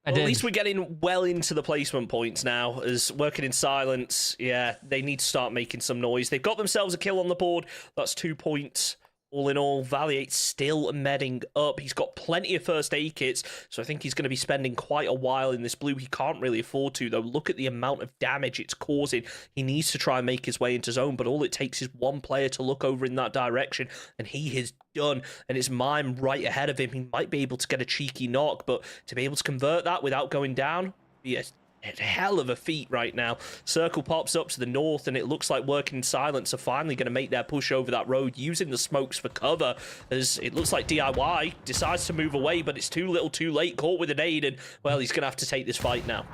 Well, at least we're getting well into the placement points now, as Working in Silence, yeah, they need to start making some noise. They've got themselves a kill on the board. That's 2 points. All in all, Valiate still medding up. He's got plenty of first aid kits, so I think he's going to be spending quite a while in this blue. He can't really afford to, though. Look at the amount of damage it's causing. He needs to try and make his way into zone, but all it takes is one player to look over in that direction, and he is done. And it's Mime right ahead of him. He might be able to get a cheeky knock, but to be able to convert that without going down, yes. A hell of a feat right now. Circle pops up to the north, and it looks like Working in Silence are finally going to make their push over that road, using the smokes for cover, as it looks like DIY decides to move away, but it's too little too late, caught with a nade, and, well, he's going to have to take this fight now.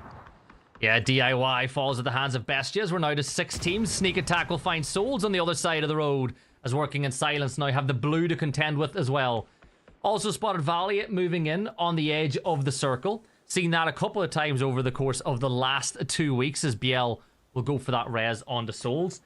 Yeah, DIY falls at the hands of Bestias. We're now to 6 teams. Sneak Attack will find Souls on the other side of the road, as Working in Silence now have the blue to contend with as well. Also spotted Valiant moving in on the edge of the circle. Seen that a couple of times over the course of the last 2 weeks, as BL will go for that res onto Souls.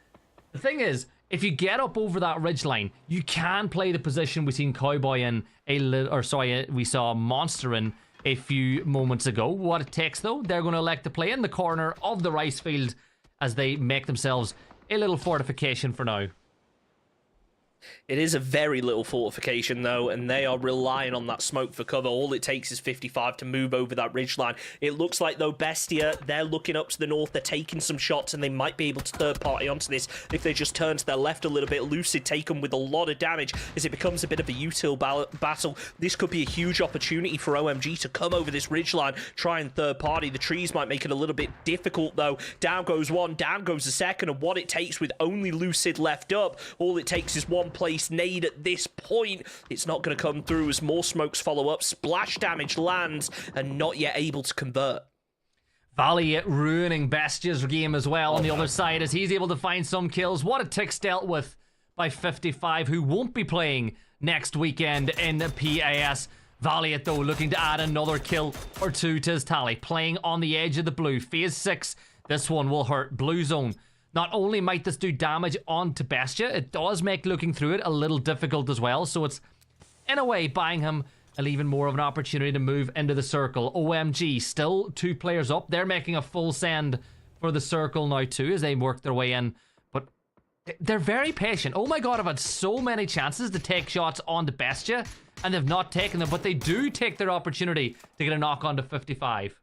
The thing is, if you get up over that ridgeline, you can play the position we've seen Cowboy in we saw Monster in a few moments ago. What it takes, though, they're going to elect to play in the corner of the rice field as they make themselves a little fortification for now. It is a very little fortification, though, and they are relying on that smoke for cover. All it takes is 55 to move over that ridgeline. It looks like, though, Bestia, they're looking up to the north. They're taking some shots, and they might be able to third-party onto this if they just turn to their left a little bit. Lucid taken with a lot of damage as it becomes a bit of a util battle. This could be a huge opportunity for OMG to come over this ridgeline, try and third-party. The trees might make it a little bit difficult, though. Down goes one, down goes the second, and what it takes with only Lucid left up, all it takes is one place nade at this point. It's not going to come through as more smokes follow up. Splash damage lands and not yet able to convert. Valiant ruining Bestia's game as well on the other side as he's able to find some kills. What a tick's dealt with by 55, who won't be playing next weekend in the PAS. Valiant, though, looking to add another kill or two to his tally. Playing on the edge of the blue. Phase 6, this one will hurt. Blue zone Not only might this do damage onto Bestia, it does make looking through it a little difficult as well. So it's, in a way, buying him even more of an opportunity to move into the circle. OMG, still 2 players up. They're making a full send for the circle now too as they work their way in. But they're very patient. Oh my god, I've had so many chances to take shots on the Bestia and they've not taken them. But they do take their opportunity to get a knock on to 55.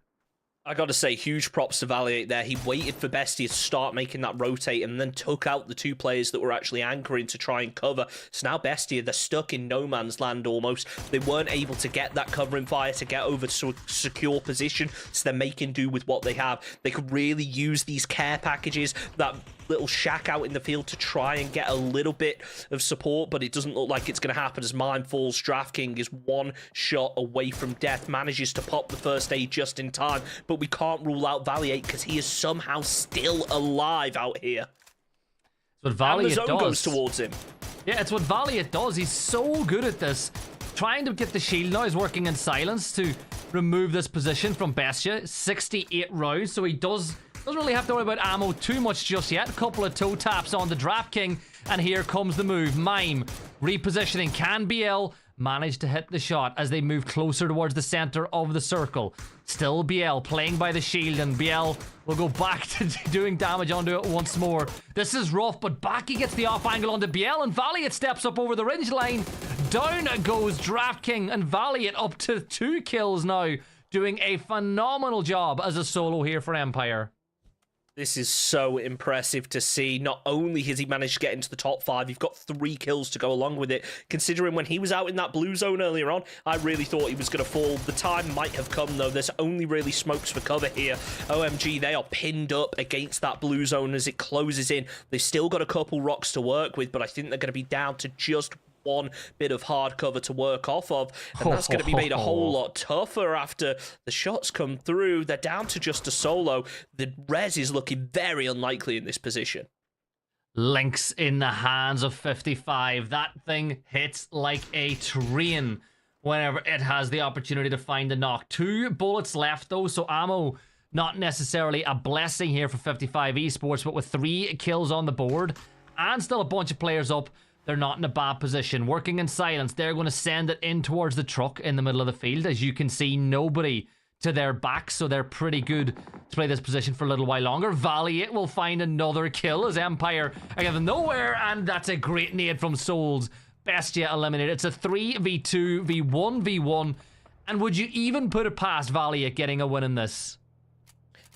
I gotta say, huge props to Valiate there. He waited for Bestia to start making that rotate and then took out the 2 players that were actually anchoring to try and cover. So now Bestia, they're stuck in no man's land almost. They weren't able to get that covering fire to get over to a secure position, so they're making do with what they have. They could really use these care packages, that little shack out in the field, to try and get a little bit of support, but it doesn't look like it's going to happen as mine falls. DraftKings is 1 shot away from death, manages to pop the first aid just in time, but we can't rule out Valiate because he is somehow still alive out here. That's what Valiate and the zone does. goes towards him. Yeah, it's what Valiate does. He's so good at this. Trying to get the shield now. He's working in silence to remove this position from Bestia. 68 rounds, so he doesn't really have to worry about ammo too much just yet. A couple of toe taps on the DraftKing, and here comes the move. Mime repositioning. Can BL manage to hit the shot as they move closer towards the center of the circle? Still BL playing by the shield, and BL will go back to doing damage onto it once more. This is rough, but back he gets the off angle onto BL, and Valiant steps up over the ridge line. Down goes DraftKing, and Valiant up to 2 kills now, doing a phenomenal job as a solo here for Empire. This is so impressive to see. Not only has he managed to get into the top 5, you've got 3 kills to go along with it. Considering when he was out in that blue zone earlier on, I really thought he was going to fall. The time might have come, though. There's only really smokes for cover here. OMG, they are pinned up against that blue zone as it closes in. They've still got a couple rocks to work with, but I think they're going to be down to just 1 bit of hard cover to work off of, and that's going to be made a whole lot tougher after the shots come through. They're down to just a solo. The res is looking very unlikely in this position. Links in the hands of 55. That thing hits like a train whenever it has the opportunity to find a knock. 2 bullets left though, so ammo not necessarily a blessing here for 55 Esports, but with 3 kills on the board and still a bunch of players up, they're not in a bad position. Working in silence, they're going to send it in towards the truck in the middle of the field. As you can see, nobody to their back, so they're pretty good to play this position for a little while longer. Valiant will find another kill as Empire are out of nowhere, and that's a great nade from Souls. Bestia eliminated. It's a 3v2, v1v1, and would you even put it past Valiant getting a win in this?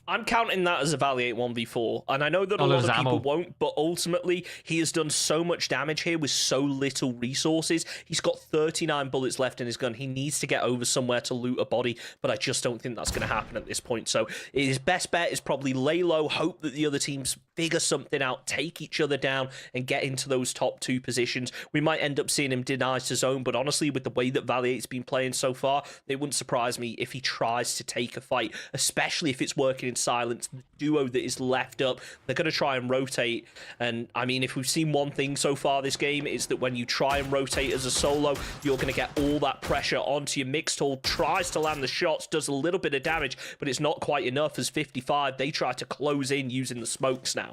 I'm counting that as a Valiate 1v4, and I know that a lot of people won't, but ultimately, he has done so much damage here with so little resources. He's got 39 bullets left in his gun. He needs to get over somewhere to loot a body, but I just don't think that's going to happen at this point. So his best bet is probably lay low, hope that the other teams figure something out, take each other down, and get into those top 2 positions. We might end up seeing him deny to zone, but honestly, with the way that Valiate's been playing so far, it wouldn't surprise me if he tries to take a fight, especially if it's working in silence. The duo that is left up, they're going to try and rotate, and I mean, if we've seen one thing so far this game, it's that when you try and rotate as a solo, you're going to get all that pressure onto your mixed hull. Tries to land the shots, does a little bit of damage, but it's not quite enough as 55, they try to close in using the smokes now.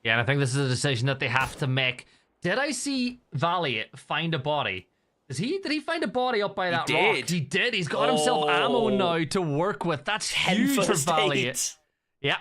Yeah, and I think this is a decision that they have to make. Did I see Valiant find a body? Did he find a body up by that rock? He did. He's got himself ammo now to work with. That's huge for Valiant. Yeah.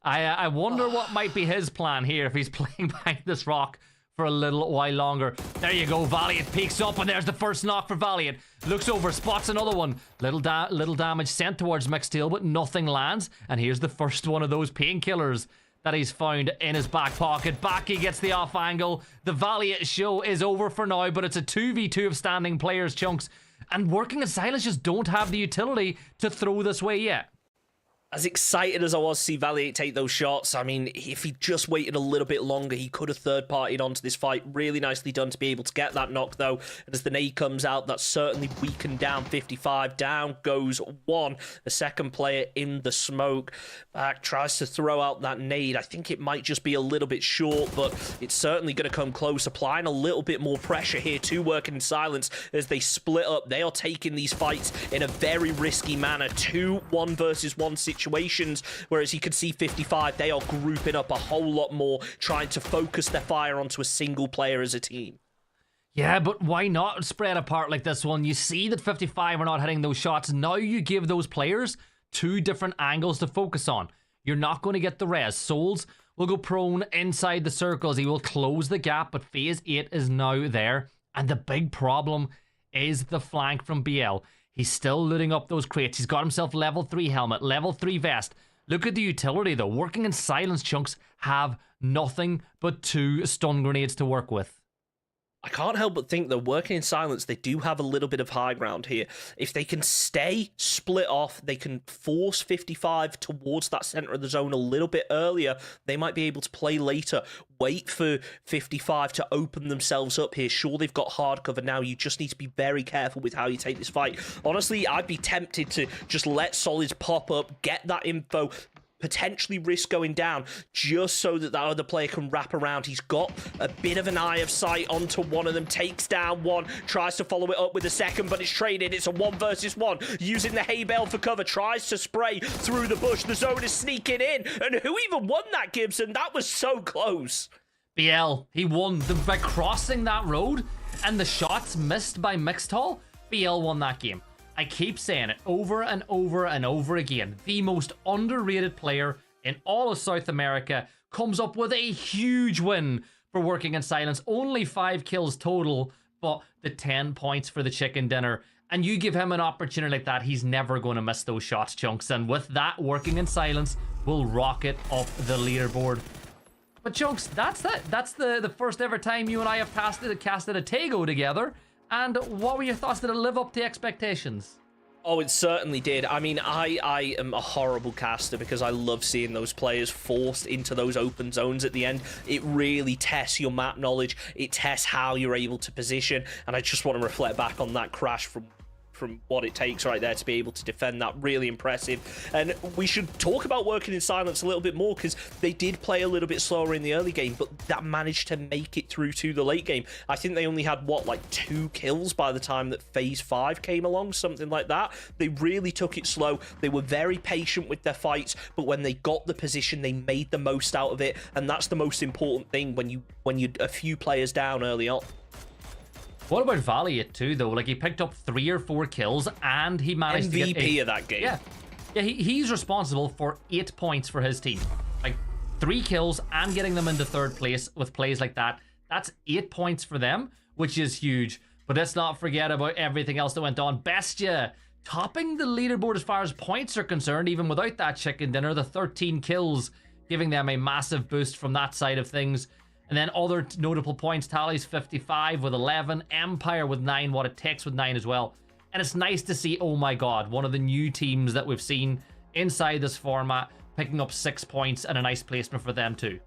I wonder what might be his plan here if he's playing behind this rock for a little while longer. There you go. Valiant peeks up, and there's the first knock for Valiant. Looks over, spots another one. Little damage sent towards Mixed Tail, but nothing lands. And here's the first one of those painkillers that he's found in his back pocket. Back he gets the off angle. The Valiant show is over for now, but it's a 2v2 of standing players, Chunks. And Working in Silence just don't have the utility to throw this way yet. As excited as I was to see Valiate take those shots, I mean, if he just waited a little bit longer, he could have third-partied onto this fight. Really nicely done to be able to get that knock, though. And as the nade comes out, that's certainly weakened down 55. Down goes 1. The second player in the smoke. Back tries to throw out that nade. I think it might just be a little bit short, but it's certainly going to come close. Applying a little bit more pressure here to Working in Silence as they split up. They are taking these fights in a very risky manner. 2 1 versus 1 situation. situations, whereas you could see 55, they are grouping up a whole lot more, trying to focus their fire onto a single player as a team. Yeah, but why not spread apart like this one? You see that 55 are not hitting those shots. Now you give those players 2 different angles to focus on. You're not going to get the res. Souls will go prone inside the circles. He will close the gap, but phase 8 is now there. And the big problem is the flank from BL. He's still looting up those crates. He's got himself level 3 helmet, level 3 vest. Look at the utility though. Working in silence, Chunks have nothing but 2 stun grenades to work with. I can't help but think that working in silence, they do have a little bit of high ground here. If they can stay split off, they can force 55 towards that center of the zone a little bit earlier. They might be able to play later. Wait for 55 to open themselves up here. Sure, they've got hard cover now. You just need to be very careful with how you take this fight. Honestly, I'd be tempted to just let Solids pop up, get that info, potentially risk going down just so that other player can wrap around. He's got a bit of an eye of sight onto one of them, takes down one, tries to follow it up with a second, but it's traded. It's a 1 versus 1, using the hay bale for cover, tries to spray through the bush. The zone is sneaking in, and who even won that, Gibson? That was so close. BL, he won by crossing that road, and the shots missed by Mixtall. BL won that game. I keep saying it over and over and over again. The most underrated player in all of South America comes up with a huge win for working in silence. Only 5 kills total, but the 10 points for the chicken dinner. And you give him an opportunity like that, he's never going to miss those shots, Chunks. And with that, working in silence will rocket up the leaderboard. But Chunks, that's the first ever time you and I have casted a Taego together. And what were your thoughts? Did it live up to expectations? Oh, it certainly did. I mean, I am a horrible caster because I love seeing those players forced into those open zones at the end. It really tests your map knowledge. It tests how you're able to position. And I just want to reflect back on that crash from what it takes right there to be able to defend that. Really impressive. And we should talk about working in silence a little bit more, because they did play a little bit slower in the early game, but that managed to make it through to the late game. I think they only had, what, like 2 kills by the time that phase 5 came along, something like that. They really took it slow. They were very patient with their fights, but when they got the position, they made the most out of it, and that's the most important thing when you're a few players down early on. What about Valiant too, though? Like, he picked up 3 or 4 kills, and he managed to get MVP of that game. Yeah, he's responsible for 8 points for his team. Like, 3 kills and getting them into 3rd place with plays like that. That's 8 points for them, which is huge. But let's not forget about everything else that went on. Bestia topping the leaderboard as far as points are concerned, even without that chicken dinner. The 13 kills giving them a massive boost from that side of things. And then other notable points tallies: 55 with 11, Empire with 9, What It Takes with 9 as well. And it's nice to see, oh my god, one of the new teams that we've seen inside this format picking up 6 points, and a nice placement for them too.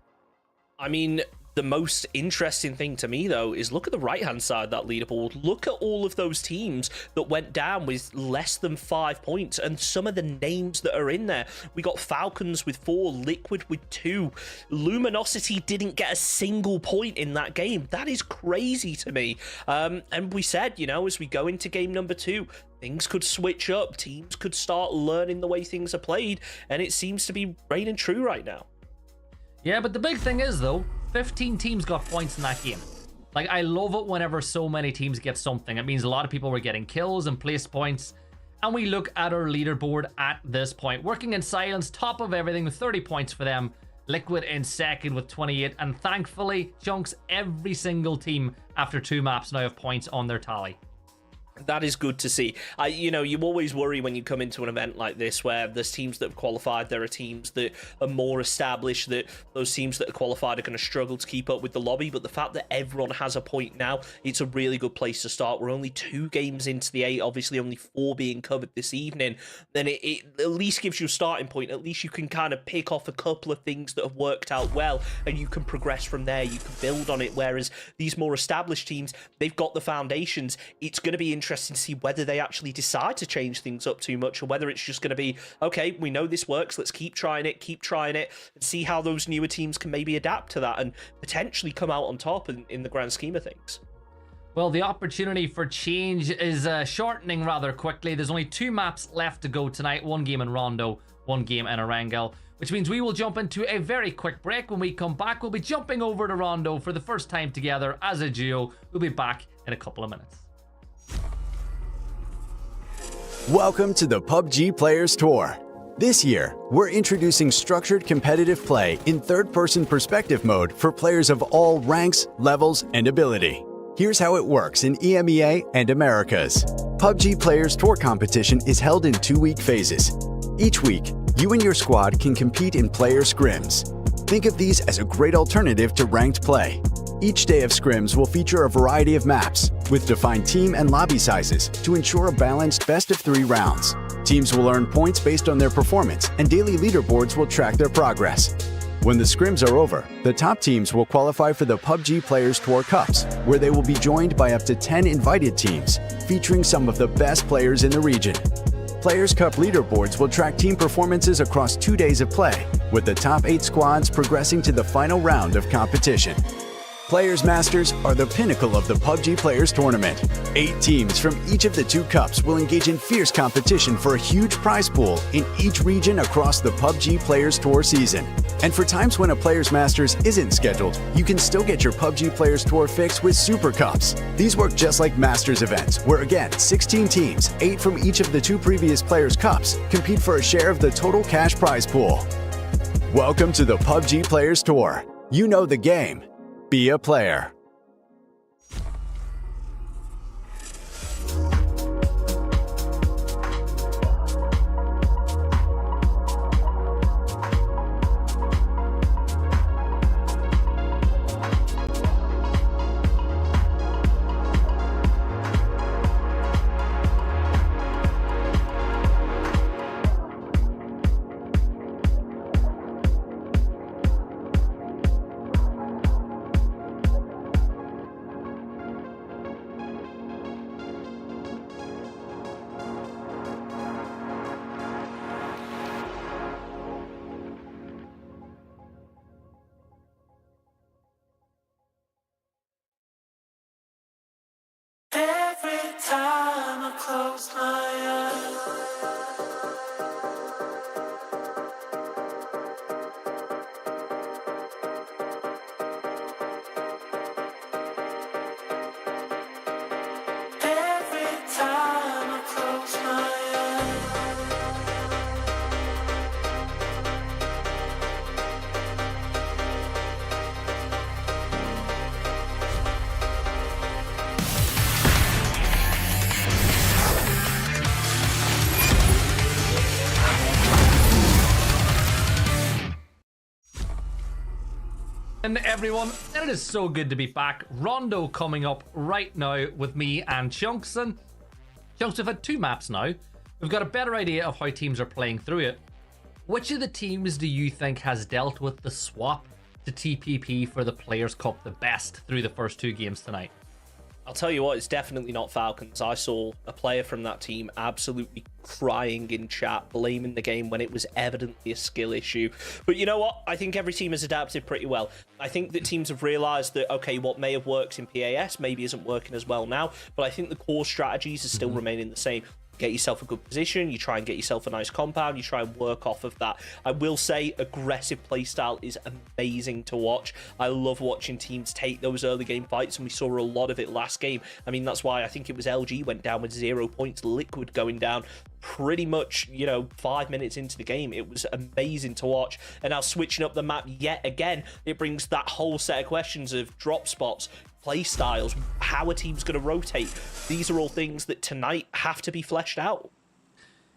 I mean, the most interesting thing to me, though, is look at the right-hand side of that leaderboard. Look at all of those teams that went down with less than 5 points, and some of the names that are in there. We got Falcons with 4, Liquid with 2. Luminosity didn't get a single point in that game. That is crazy to me. And we said, you know, as we go into game number 2, things could switch up. Teams could start learning the way things are played, and it seems to be reigning true right now. Yeah, but the big thing is, though, 15 teams got points in that game. Like, I love it whenever so many teams get something. It means a lot of people were getting kills and place points. And we look at our leaderboard at this point. Working in silence, top of everything with 30 points for them. Liquid in second with 28. And thankfully, Chunks, every single team after 2 maps now have points on their tally. That is good to see. You know, you always worry when you come into an event like this where there's teams that have qualified, there are teams that are more established, that those teams that are qualified are going to struggle to keep up with the lobby. But the fact that everyone has a point now, it's a really good place to start. We're only 2 games into the 8, obviously only 4 being covered this evening. Then it at least gives you a starting point. At least you can kind of pick off a couple of things that have worked out well, and you can progress from there. You can build on it. Whereas these more established teams, they've got the foundations. It's going to be interesting to see whether they actually decide to change things up too much, or whether it's just going to be, okay, we know this works, let's keep trying it, and see how those newer teams can maybe adapt to that and potentially come out on top in the grand scheme of things. Well, the opportunity for change is shortening rather quickly. There's only 2 maps left to go tonight. 1 game in Rondo, one game in Erangel, which means we will jump into a very quick break. When we come back, we'll be jumping over to Rondo for the first time together as a duo. We'll be back in a couple of minutes. Welcome to the PUBG Players Tour. This year, we're introducing structured competitive play in third-person perspective mode for players of all ranks, levels, and ability. Here's how it works in EMEA and Americas. PUBG Players Tour competition is held in 2-week phases. Each week, you and your squad can compete in player scrims. Think of these as a great alternative to ranked play. Each day of scrims will feature a variety of maps, with defined team and lobby sizes to ensure a balanced best-of-3 rounds. Teams will earn points based on their performance, and daily leaderboards will track their progress. When the scrims are over, the top teams will qualify for the PUBG Players Tour Cups, where they will be joined by up to 10 invited teams, featuring some of the best players in the region. Players Cup leaderboards will track team performances across 2 days of play, with the top 8 squads progressing to the final round of competition. Players Masters are the pinnacle of the PUBG Players Tournament. 8 teams from each of the 2 cups will engage in fierce competition for a huge prize pool in each region across the PUBG Players Tour season. And for times when a Players Masters isn't scheduled, you can still get your PUBG Players Tour fix with Super Cups. These work just like Masters events, where again, 16 teams, 8 from each of the 2 previous Players Cups, compete for a share of the total cash prize pool. Welcome to the PUBG Players Tour. You know the game. Be a player. Every time I close my eyes, every time I close my And everyone, and it is so good to be back. Rondo coming up right now with me and Chunks. And Chunks, we've had 2 maps now. We've got a better idea of how teams are playing through it. Which of the teams do you think has dealt with the swap to TPP for the Players Cup the best through the first 2 games tonight? I'll tell you what, it's definitely not Falcons. I saw a player from that team absolutely crying in chat, blaming the game when it was evidently a skill issue. But you know what? I think every team has adapted pretty well. I think that teams have realized that, okay, what may have worked in PAS maybe isn't working as well now, but I think the core strategies are still remaining the same. Get yourself a good position, you try and get yourself a nice compound, you try and work off of that. I will say aggressive playstyle is amazing to watch. I love watching teams take those early game fights, and we saw a lot of it last game. I mean, that's why I think it was LG went down with 0 points, Liquid going down pretty much, 5 minutes into the game. It was amazing to watch. And now switching up the map yet again, it brings that whole set of questions of drop spots, play styles, how a team's going to rotate. These are all things that tonight have to be fleshed out.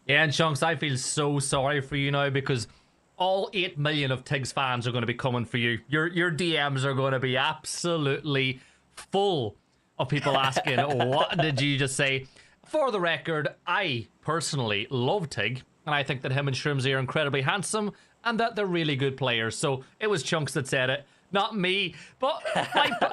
Yeah, and Chunks, I feel so sorry for you now, because all 8 million of Tiggs fans are going to be coming for you. Your DMs are going to be absolutely full of people asking, what did you just say? For the record, I personally love Tig, and I think that him and Shrimsy are incredibly handsome, and that they're really good players. So it was Chunks that said it, not me. But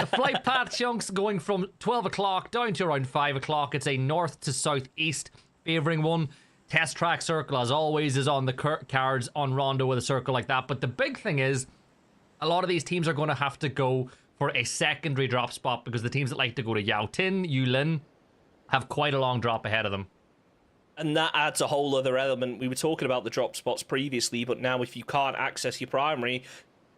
flight path, Chunks, going from 12 o'clock down to around 5 o'clock. It's a north to southeast favouring one. Test track circle, as always, is on the cards on Rondo with a circle like that. But the big thing is, a lot of these teams are going to have to go for a secondary drop spot, because the teams that like to go to Yao Tin, Yulin, have quite a long drop ahead of them. And that adds a whole other element. We were talking about the drop spots previously, but now if you can't access your primary,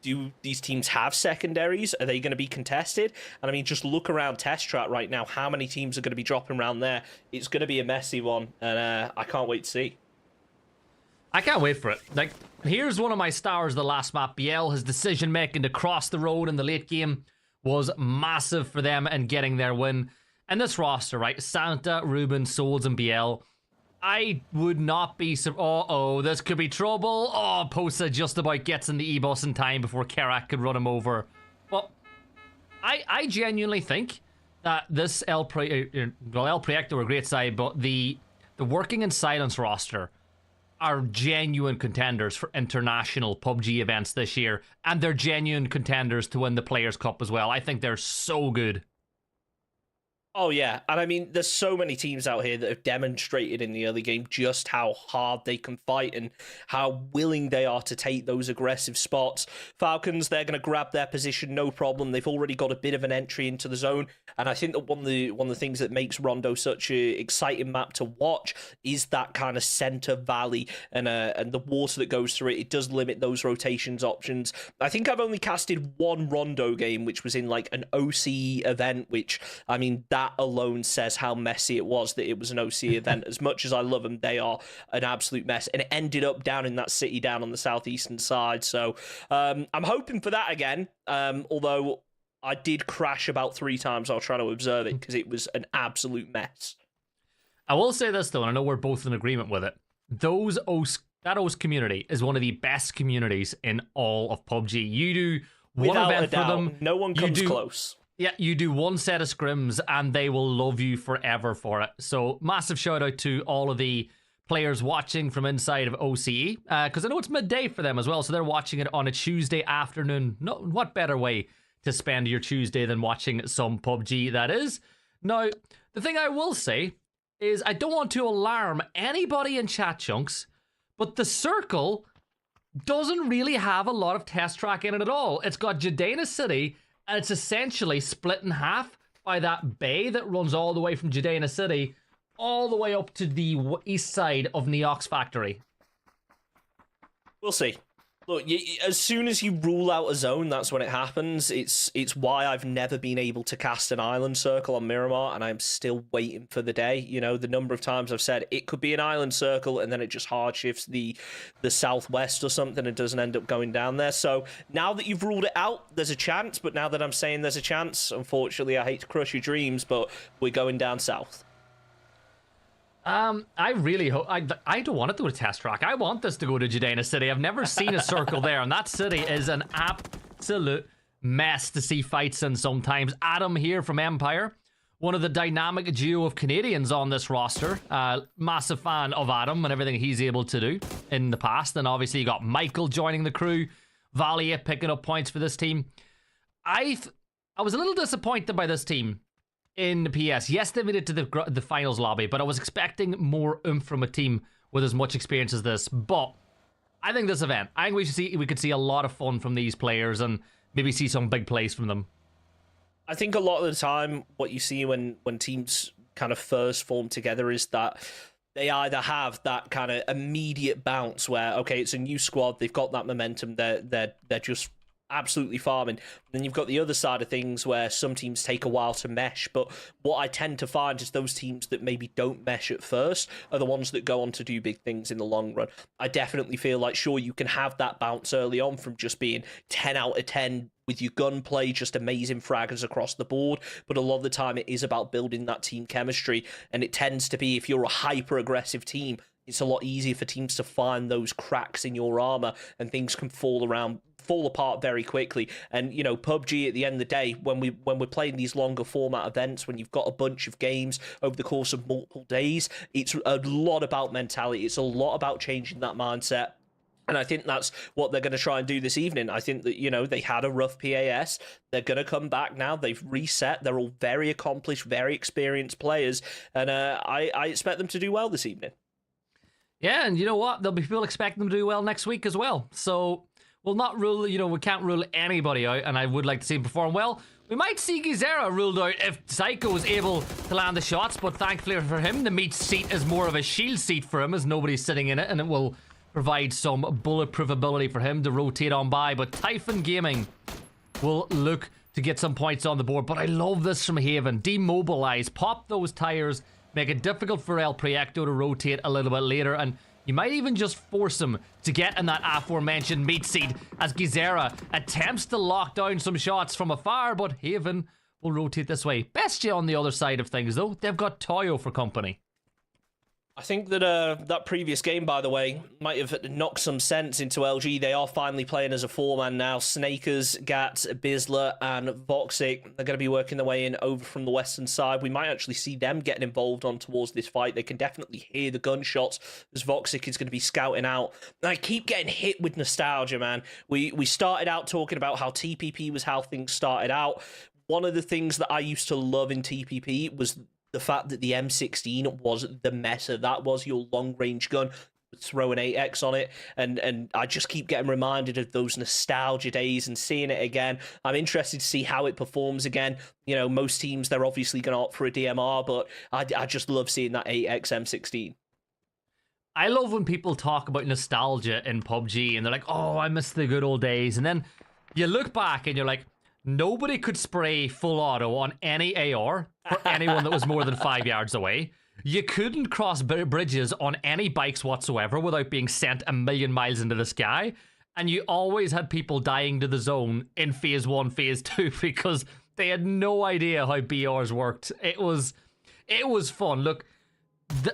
do these teams have secondaries? Are they going to be contested? And I mean, just look around test track right now. How many teams are going to be dropping around there? It's going to be a messy one, and I can't wait to see. I can't wait for it. Like, here's one of my stars of the last map. BL, his decision making to cross the road in the late game was massive for them and getting their win. And this roster, right? Santa, Ruben, Souls, and BL. I would not be this could be trouble. Oh, Posa just about gets in the E-bus in time before Kerak could run him over. But I genuinely think that this El Proyecto are a great side, but the Working in Silence roster are genuine contenders for international PUBG events this year, and they're genuine contenders to win the Players Cup as well. I think they're so good. Oh, yeah. And I mean, there's so many teams out here that have demonstrated in the early game just how hard they can fight and how willing they are to take those aggressive spots. Falcons, they're going to grab their position, no problem. They've already got a bit of an entry into the zone. And I think that one of the things that makes Rondo such an exciting map to watch is that kind of center valley and the water that goes through it. It does limit those rotations options. I think I've only casted one Rondo game, which was in like an OC event, which, I mean, that alone says how messy it was that it was an OC event. As much as I love them, they are an absolute mess. And it ended up down in that city down on the southeastern side. So I'm hoping for that again. Although I did crash about 3 times. I was trying to observe it because it was an absolute mess. I will say this though, and I know we're both in agreement with it. That OS community is one of the best communities in all of PUBG. You do one Without event a doubt, for them. no one comes close. Yeah, you do one set of scrims and they will love you forever for it. So massive shout out to all of the players watching from inside of OCE, because I know it's midday for them as well, so they're watching it on a Tuesday afternoon. No, what better way to spend your Tuesday than watching some PUBG, that is. Now, the thing I will say is I don't want to alarm anybody in chat, Chunks, but the circle doesn't really have a lot of test track in it at all. It's got Jadena City, and it's essentially split in half by that bay that runs all the way from Jadena City all the way up to the east side of Neox Factory. We'll see. Look, as soon as you rule out a zone, that's when it happens. It's why I've never been able to cast an island circle on Miramar, and I'm still waiting for the day. You know, the number of times I've said it could be an island circle, and then it just hard shifts the southwest or something and doesn't end up going down there. So now that you've ruled it out, there's a chance. But now that I'm saying there's a chance, unfortunately, I hate to crush your dreams, but we're going down south. I really hope... I don't want it to go to test track. I want this to go to Jadena City. I've never seen a circle there, and that city is an absolute mess to see fights in sometimes. Adam here from Empire, one of the dynamic duo of Canadians on this roster. Massive fan of Adam and everything he's able to do in the past. And obviously you got Michael joining the crew, Valia picking up points for this team. I was a little disappointed by this team in the PS. Yes, they made it to the finals lobby, but I was expecting more oomph from a team with as much experience as this. But I think this event, I think we could see a lot of fun from these players and maybe see some big plays from them. I think a lot of the time what you see when teams kind of first form together is that they either have that kind of immediate bounce where, okay, it's a new squad, they've got that momentum, they're just absolutely farming. And then you've got the other side of things where some teams take a while to mesh, but what I tend to find is those teams that maybe don't mesh at first are the ones that go on to do big things in the long run. I definitely feel like, sure, you can have that bounce early on from just being 10 out of 10 with your gunplay, just amazing fraggers across the board, but a lot of the time it is about building that team chemistry, and it tends to be, if you're a hyper-aggressive team, it's a lot easier for teams to find those cracks in your armor, and things can fall apart very quickly. And you know, PUBG at the end of the day, when we're playing these longer format events, when you've got a bunch of games over the course of multiple days, it's a lot about mentality. It's a lot about changing that mindset. And I think that's what they're going to try and do this evening. I think that, you know, they had a rough PAS. They're going to come back now. They've reset. They're all very accomplished, very experienced players. And I expect them to do well this evening. Yeah, and you know what? There'll be people expecting them to do well next week as well. So we'll not rule, we can't rule anybody out, and I would like to see them perform well. We might see Gizera ruled out if Psycho is able to land the shots, but thankfully for him, the meat seat is more of a shield seat for him as nobody's sitting in it, and it will provide some bulletproof ability for him to rotate on by. But Typhon Gaming will look to get some points on the board. But I love this from Haven. Demobilize, pop those tires, make it difficult for El Proyecto to rotate a little bit later, and you might even just force him to get in that aforementioned meat seat as Gizera attempts to lock down some shots from afar, but Haven will rotate this way. Bestia on the other side of things, though. They've got Taego for company. I think that that previous game, by the way, might have knocked some sense into LG. They are finally playing as a four-man now. Snakers, Gats, Bizler, and Voxic. They're going to be working their way in over from the western side. We might actually see them getting involved on towards this fight. They can definitely hear the gunshots as Voxic is going to be scouting out. And I keep getting hit with nostalgia, man. We started out talking about how TPP was how things started out. One of the things that I used to love in TPP was the fact that the M16 was the meta. That was your long-range gun. Throw an 8x on it, and I just keep getting reminded of those nostalgia days and seeing it again. I'm interested to see how it performs again. You know, most teams, they're obviously going to opt for a DMR, but I just love seeing that 8x M16. I love when people talk about nostalgia in PUBG, and they're like, oh, I miss the good old days. And then you look back and you're like, nobody could spray full auto on any AR for anyone that was more than 5 yards away. You couldn't cross bridges on any bikes whatsoever without being sent a million miles into the sky. And you always had people dying to the zone in phase 1, phase 2 because they had no idea how BRs worked. It was fun. Look,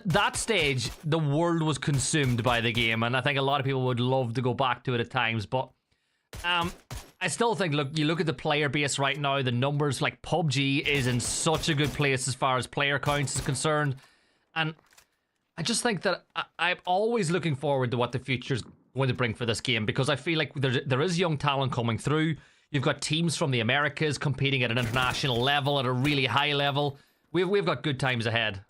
that stage, the world was consumed by the game, and I think a lot of people would love to go back to it at times, but I still think, look, you look at the player base right now, the numbers, like PUBG is in such a good place as far as player counts is concerned. And I just think that I'm always looking forward to what the future's going to bring for this game, because I feel like there is young talent coming through. You've got teams from the Americas competing at an international level, at a really high level. We've got good times ahead.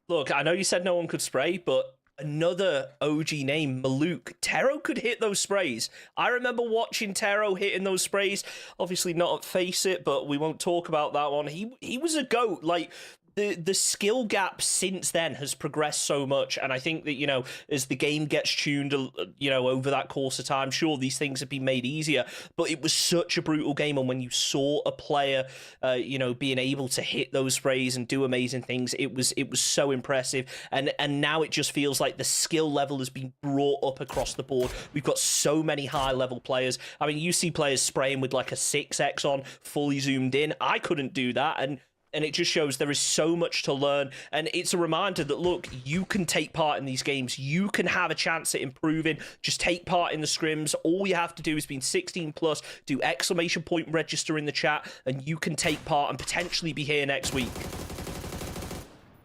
Look, I know you said no one could spray, but another OG name, Maluk. Tero could hit those sprays. I remember watching Tero hitting those sprays. Obviously not at Face It, but we won't talk about that one. He was a GOAT. Like, the skill gap since then has progressed so much, and I think that, you know, as the game gets tuned, you know, over that course of time, sure, these things have been made easier, but it was such a brutal game, and when you saw a player, you know, being able to hit those sprays and do amazing things, it was so impressive, and now it just feels like the skill level has been brought up across the board. We've got so many high-level players. I mean, you see players spraying with like a 6x on, fully zoomed in. I couldn't do that, and it just shows there is so much to learn. And it's a reminder that, look, you can take part in these games. You can have a chance at improving. Just take part in the scrims. All you have to do is be 16 plus, do exclamation point register in the chat, and you can take part and potentially be here next week.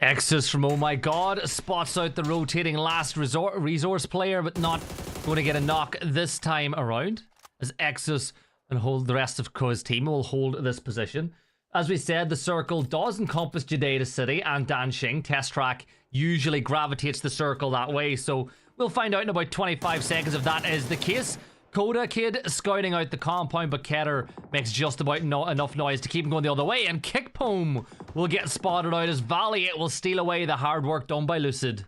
Exus from Oh My God spots out the rotating last resource player, but not going to get a knock this time around, as Exus and the rest of Ko's team will hold this position. As we said, the circle does encompass Jadeda City and Danxing. Test Track usually gravitates the circle that way, so we'll find out in about 25 seconds if that is the case. Coda Kid scouting out the compound, but Keter makes just about enough noise to keep him going the other way, and Kickpome will get spotted out as Valiant will steal away the hard work done by Lucid.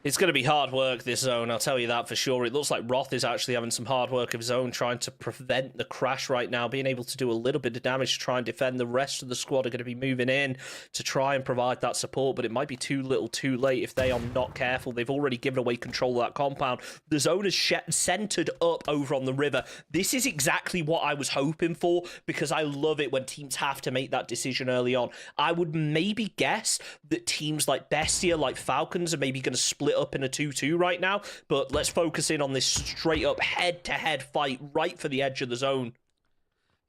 It's going to be hard work, this zone, I'll tell you that for sure. It looks like Roth is actually having some hard work of his own, trying to prevent the crash right now, being able to do a little bit of damage to try and defend. The rest of the squad are going to be moving in to try and provide that support, but it might be too little too late if they are not careful. They've already given away control of that compound. The zone is centered up over on the river. This is exactly what I was hoping for, because I love it when teams have to make that decision early on. I would maybe guess that teams like Bestia, like Falcons, are maybe going to split up in a 2-2 right now, but let's focus in on this straight up head-to-head fight right for the edge of the zone.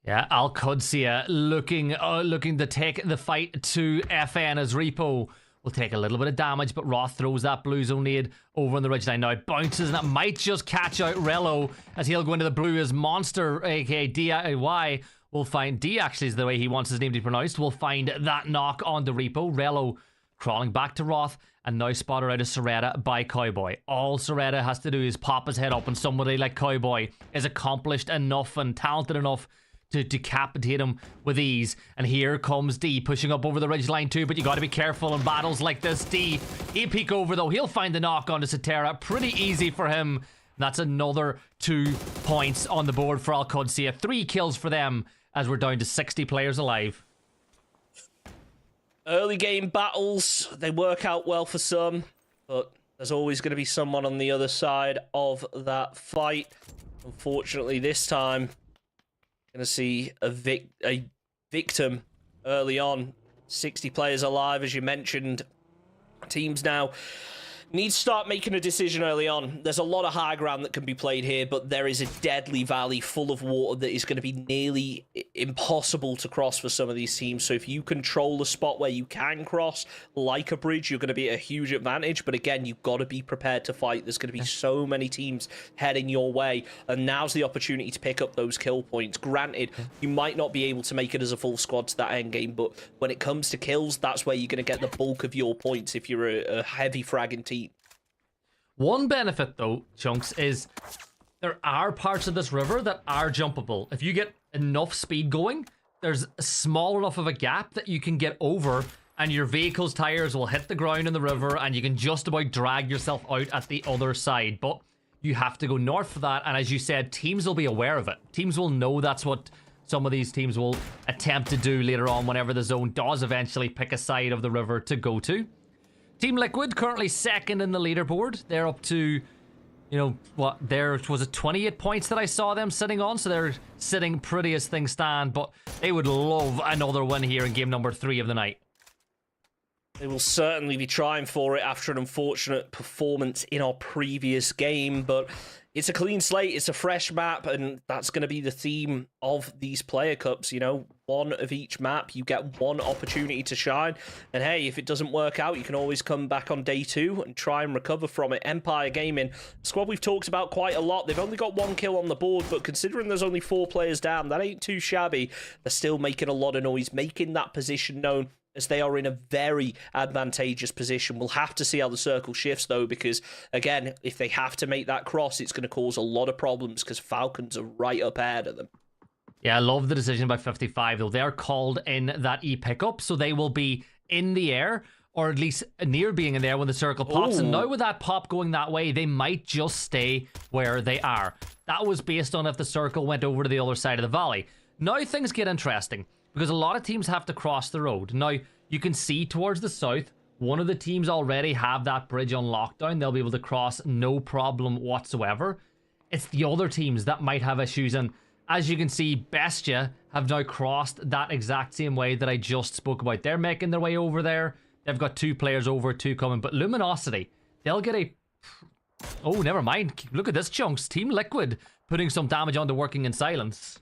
Yeah, Al-Qudsia looking to take the fight to FN as Repo will take a little bit of damage, but Roth throws that blue zone nade over on the ridgeline now. It bounces, and that might just catch out Rello as he'll go into the blue as Monster, aka DIY. We'll find D, actually is the way he wants his name to be pronounced. We'll find that knock on the Repo. Rello crawling back to Roth, and now spotted out as Soretta by Cowboy. All Soretta has to do is pop his head up, and somebody like Cowboy is accomplished enough and talented enough to decapitate him with ease. And here comes D pushing up over the ridgeline too, but you got to be careful in battles like this. D, he'll peek over though. He'll find the knock onto Satera. Pretty easy for him. That's another 2 points on the board for Al Qudsiya. 3 kills for them as we're down to 60 players alive. Early game battles, they work out well for some, but there's always going to be someone on the other side of that fight. Unfortunately, this time, going to see a victim early on. 60 players alive, as you mentioned. Teams now need to start making a decision early on. There's a lot of high ground that can be played here, but there is a deadly valley full of water that is going to be nearly impossible to cross for some of these teams. So if you control the spot where you can cross, like a bridge, you're going to be at a huge advantage. But again, you've got to be prepared to fight. There's going to be so many teams heading your way, and now's the opportunity to pick up those kill points. Granted, you might not be able to make it as a full squad to that end game, but when it comes to kills, that's where you're going to get the bulk of your points if you're a heavy fragging team. One benefit, though, Chunks, is there are parts of this river that are jumpable. If you get enough speed going, there's small enough of a gap that you can get over, and your vehicle's tires will hit the ground in the river, and you can just about drag yourself out at the other side. But you have to go north for that, and as you said, teams will be aware of it. Teams will know that's what some of these teams will attempt to do later on whenever the zone does eventually pick a side of the river to go to. Team Liquid currently second in the leaderboard. They're up to, you know, what, there was it 28 points that I saw them sitting on, so they're sitting pretty as things stand, but they would love another win here in game number 3 of the night. They will certainly be trying for it after an unfortunate performance in our previous game, but it's a clean slate, it's a fresh map, and that's going to be the theme of these player cups. You know, one of each map, you get one opportunity to shine, and hey, if it doesn't work out, you can always come back on day 2 and try and recover from it. Empire Gaming, squad we've talked about quite a lot. They've only got 1 kill on the board, but considering there's only 4 players down, that ain't too shabby. They're still making a lot of noise, making that position known, as they are in a very advantageous position. We'll have to see how the circle shifts, though, because, again, if they have to make that cross, it's going to cause a lot of problems because Falcons are right up ahead of them. Yeah, I love the decision by 55, though. They're called in that E-pickup, so they will be in the air, or at least near being in there when the circle pops. Ooh. And now with that pop going that way, they might just stay where they are. That was based on if the circle went over to the other side of the valley. Now things get interesting, because a lot of teams have to cross the road. Now, you can see towards the south, one of the teams already have that bridge on lockdown. They'll be able to cross no problem whatsoever. It's the other teams that might have issues, and as you can see, Bestia have now crossed that exact same way that I just spoke about. They're making their way over there. They've got 2 players over, 2 coming, but Luminosity, they'll get a... Oh, never mind. Look at this, Chunks. Team Liquid putting some damage onto Working in Silence.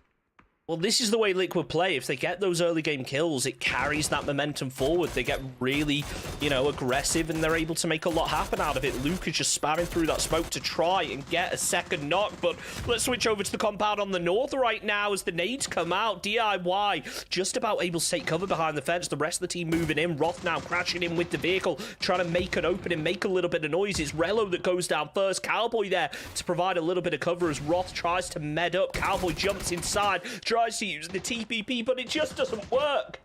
Well, this is the way Liquid play. If they get those early game kills, it carries that momentum forward. They get really, you know, aggressive, and they're able to make a lot happen out of it. Luke is just spamming through that smoke to try and get a second knock, but let's switch over to the compound on the north right now as the nades come out. DIY just about able to take cover behind the fence. The rest of the team moving in. Roth now crashing in with the vehicle, trying to make an opening, make a little bit of noise. It's Rello that goes down first. Cowboy there to provide a little bit of cover as Roth tries to med up. Cowboy jumps inside, tries to use the TPP, but it just doesn't work.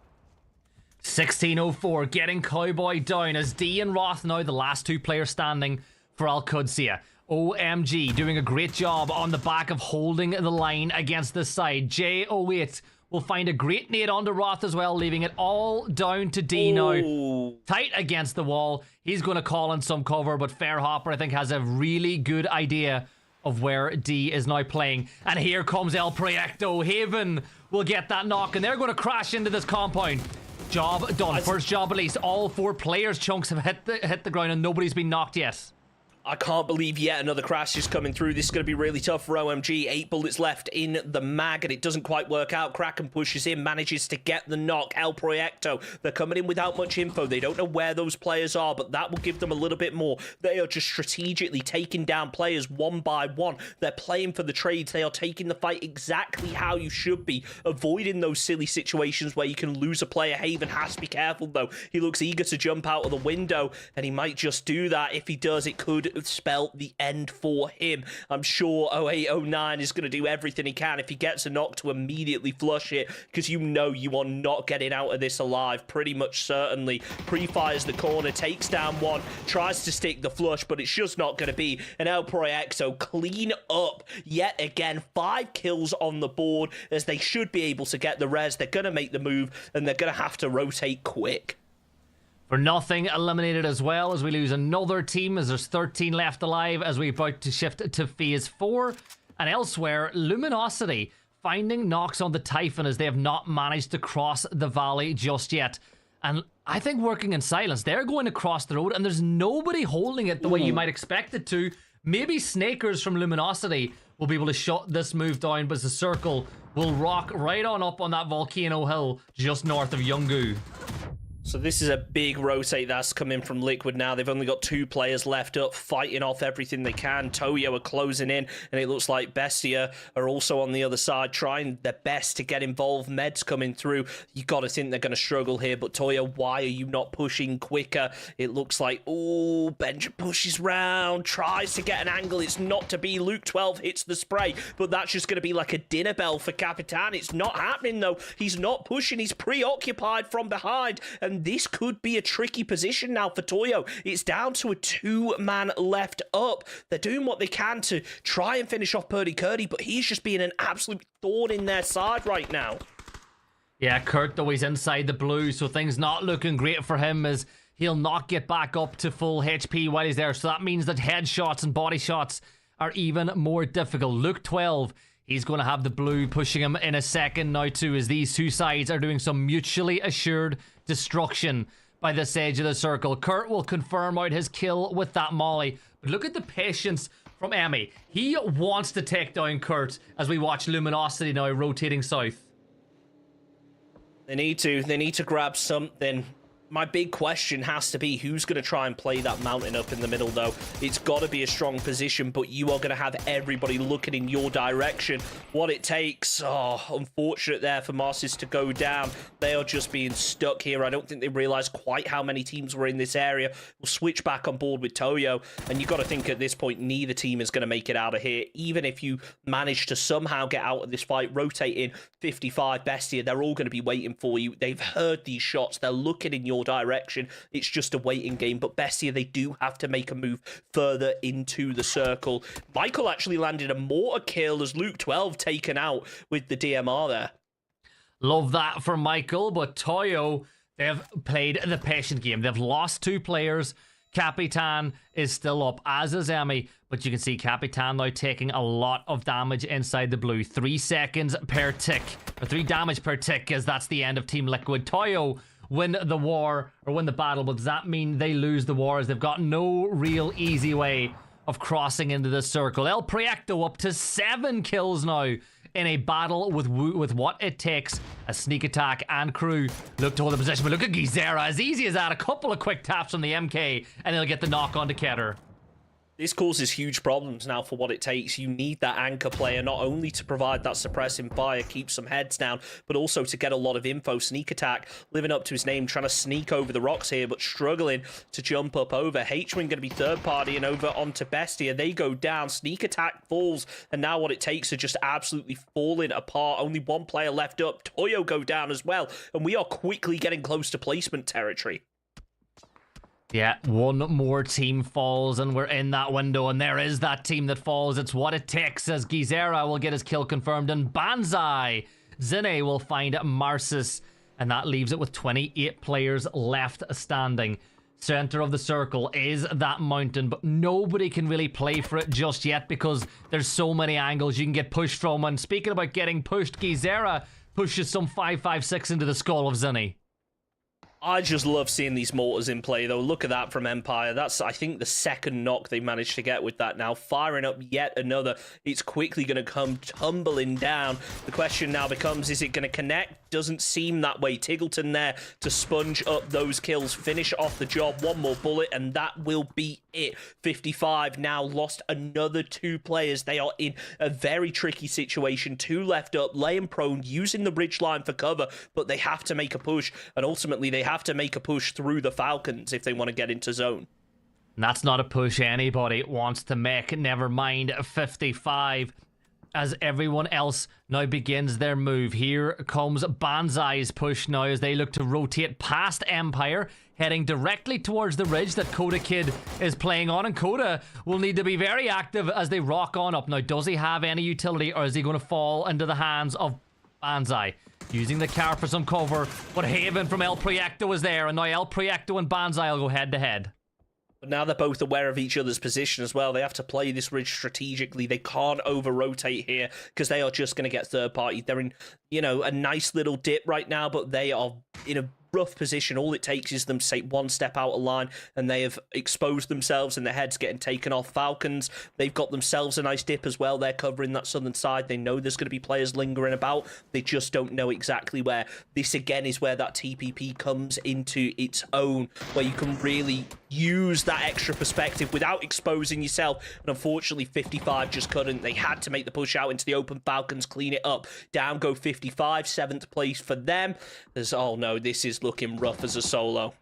16:04, getting Cowboy down as D and Roth now the last 2 players standing for Al Qudsiya. OMG doing a great job on the back of holding the line against this side. J08 will find a great nade onto Roth as well, leaving it all down to D now. Tight against the wall. He's going to call in some cover, but Fairhopper, I think, has a really good idea of where D is now playing. And here comes El Proyecto. Haven will get that knock, and they're going to crash into this compound. Job done. First job at least. All 4 players, Chunks, have hit the ground, and nobody's been knocked yet. I can't believe yet another crash is coming through. This is going to be really tough for OMG. 8 bullets left in the mag, and it doesn't quite work out. Kraken pushes in, manages to get the knock. El Proyecto, they're coming in without much info. They don't know where those players are, but that will give them a little bit more. They are just strategically taking down players one by one. They're playing for the trades. They are taking the fight exactly how you should be, avoiding those silly situations where you can lose a player. Haven has to be careful, though. He looks eager to jump out of the window, and he might just do that. If he does, it could could spell the end for him. I'm sure 0809 is going to do everything he can if he gets a knock to immediately flush it, because you know you are not getting out of this alive, pretty much certainly. Pre-fires the corner, takes down one, tries to stick the flush, but it's just not going to be. And El Proyecto clean up yet again. 5 kills on the board, as they should be able to get the res. They're going to make the move, and they're going to have to rotate quick. For nothing, eliminated as well, as we lose another team, as there's 13 left alive as we're about to shift to phase 4. And elsewhere, Luminosity finding knocks on the Typhon, as they have not managed to cross the valley just yet. And I think working in silence, they're going to cross the road, and there's nobody holding it the way you might expect it to. Maybe Snakers from Luminosity will be able to shut this move down, but the circle will rock right on up on that volcano hill just north of Yungu. So this is a big rotate that's coming from Liquid now. They've only got 2 players left up, fighting off everything they can. Toyo are closing in, and it looks like Bestia are also on the other side, trying their best to get involved. Meds coming through. You got to think they're going to struggle here, but Toyo, why are you not pushing quicker? It looks like, oh, Benja pushes round, tries to get an angle. It's not to be. Luke 12 hits the spray, but that's just going to be like a dinner bell for Capitan. It's not happening, though. He's not pushing. He's preoccupied from behind, and this could be a tricky position now for Toyo. It's down to a 2-man left up. They're doing what they can to try and finish off Purdy Curdy, but he's just being an absolute thorn in their side right now. Yeah, Kurt, though, he's inside the blue, so things not looking great for him, as he'll not get back up to full HP while he's there. So that means that headshots and body shots are even more difficult. Luke 12, he's going to have the blue pushing him in a second now too, as these two sides are doing some mutually assured destruction by this edge of the circle. Kurt will confirm out his kill with that molly, but look at the patience from Emmy. He wants to take down Kurt as we watch Luminosity now rotating south. They need to grab something. My big question has to be, who's going to try and play that mountain up in the middle, though? It's got to be a strong position, but you are going to have everybody looking in your direction. What it takes, unfortunate there for Masters to go down. They are just being stuck here. I don't think they realize quite how many teams were in this area. We'll switch back on board with Toyo, and you got to think at this point, neither team is going to make it out of here. Even if you manage to somehow get out of this fight, rotating 55 Bestia, they're all going to be waiting for you. They've heard these shots. They're looking in your direction. It's just a waiting game, but Bestia, they do have to make a move further into the circle. Michael actually landed a mortar kill as Luke 12 taken out with the DMR there. Love that for Michael, but Toyo, they've played the patient game. They've lost 2 players. Capitan is still up, as is Emmy, but you can see Capitan now taking a lot of damage inside the blue. 3 seconds per tick, or 3 damage per tick, as that's the end of Team Liquid. Toyo win the war, or win the battle, but does that mean they lose the war, as they've got no real easy way of crossing into the circle? El Proyecto up to 7 kills now in a battle with what it takes. A sneak attack and crew look to hold the position, but look at Gizera, as easy as that. A couple of quick taps from the MK, and they'll get the knock onto Keter. This causes huge problems now for what it takes. You need that anchor player not only to provide that suppressing fire, keep some heads down, but also to get a lot of info. Sneak attack, living up to his name, trying to sneak over the rocks here, but struggling to jump up over. H-Wing going to be third party and over onto Bestia. They go down, sneak attack falls, and now what it takes are just absolutely falling apart. Only 1 player left up. Toyo go down as well, and we are quickly getting close to placement territory. Yeah, 1 more team falls, and we're in that window, and there is that team that falls. It's what it takes, as Gizera will get his kill confirmed, and Banzai Zine will find Marsis, and that leaves it with 28 players left standing. Center of the circle is that mountain, but nobody can really play for it just yet, because there's so many angles you can get pushed from. And speaking about getting pushed, Gizera pushes some 5.56 into the skull of Zine. I just love seeing these mortars in play, though. Look at that from Empire. That's, I think, the second knock they managed to get with that now. Firing up yet another. It's quickly going to come tumbling down. The question now becomes, is it going to connect? Doesn't seem that way. Tiggleton there to sponge up those kills, finish off the job. 1 more bullet, and that will be it. 55 now lost another 2 players. They are in a very tricky situation. 2 left up, laying prone, using the ridge line for cover, but they have to make a push, and ultimately they have to make a push through the Falcons if they want to get into zone. And that's not a push anybody wants to make, never mind 55. As everyone else now begins their move. Here comes Banzai's push now as they look to rotate past Empire, heading directly towards the ridge that Coda Kid is playing on. And Coda will need to be very active as they rock on up. Now, does he have any utility, or is he going to fall into the hands of Banzai? Using the car for some cover, but Haven from El Proyecto is there, and now El Proyecto and Banzai will go head to head. But now they're both aware of each other's position as well. They have to play this ridge strategically. They can't over-rotate here because they are just going to get third party. They're in, a nice little dip right now, but they are in a rough position. All it takes is them to take one step out of line, and they have exposed themselves, and their heads getting taken off. Falcons, they've got themselves a nice dip as well. They're covering that southern side. They know there's going to be players lingering about. They just don't know exactly where. This, again, is where that TPP comes into its own, where you can really use that extra perspective without exposing yourself. And unfortunately, 55 just couldn't. They had to make the push out into the open. Falcons clean it up. Down go 55, 7th place for them. There's, oh no, this is looking rough as a solo.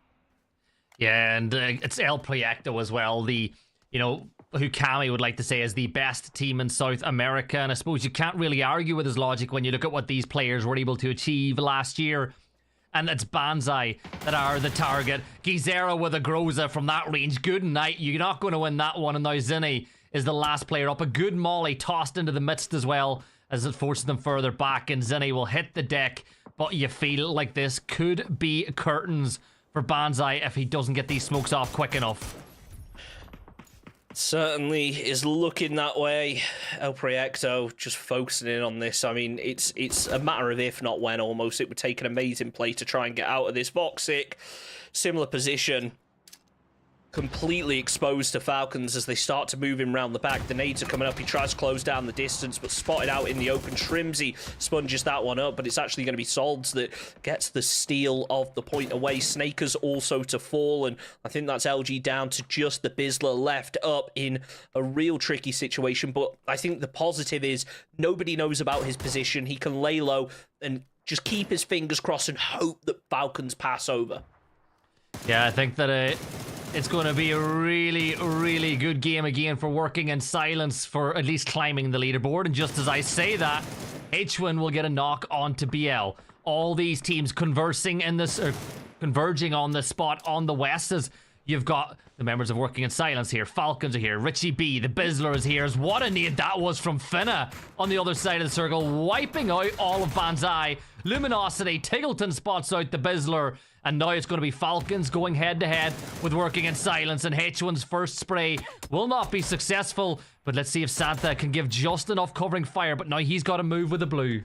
Yeah, and it's El Proyecto as well, the, who Kami would like to say is the best team in South America. And I suppose you can't really argue with his logic when you look at what these players were able to achieve last year. And it's Banzai that are the target. Gizera with a Groza from that range. Good night. You're not going to win that one. And now Zinni is the last player up. A good molly tossed into the midst as well as it forces them further back. And Zinni will hit the deck. But you feel like this could be curtains for Banzai if he doesn't get these smokes off quick enough. Certainly is looking that way. El Proyecto just focusing in on this. I mean, it's a matter of if, not when, almost. It would take an amazing play to try and get out of this. Voxic, similar position. Completely exposed to Falcons as they start to move him around the back. The nades are coming up. He tries to close down the distance, but spotted out in the open. Trimsy sponges that one up, but it's actually going to be Solds that gets the steal of the point away. Snakers also to fall, and I think that's LG down to just the Bizzler left up in a real tricky situation. But I think the positive is nobody knows about his position. He can lay low and just keep his fingers crossed and hope that Falcons pass over. Yeah, I think that it's going to be a really, really good game again for working in silence for at least climbing the leaderboard. And just as I say that, H1 will get a knock onto BL. All these teams conversing in this, converging on the spot on the west as you've got the members of Working in Silence here. Falcons are here. Richie B, the Bizzler is here. What a nade that was from Finna on the other side of the circle, wiping out all of Banzai. Luminosity, Tiggleton spots out the Bizzler. And now it's going to be Falcons going head-to-head with Working in Silence. And H1's first spray will not be successful. But let's see if Santa can give just enough covering fire. But now he's got to move with the blue.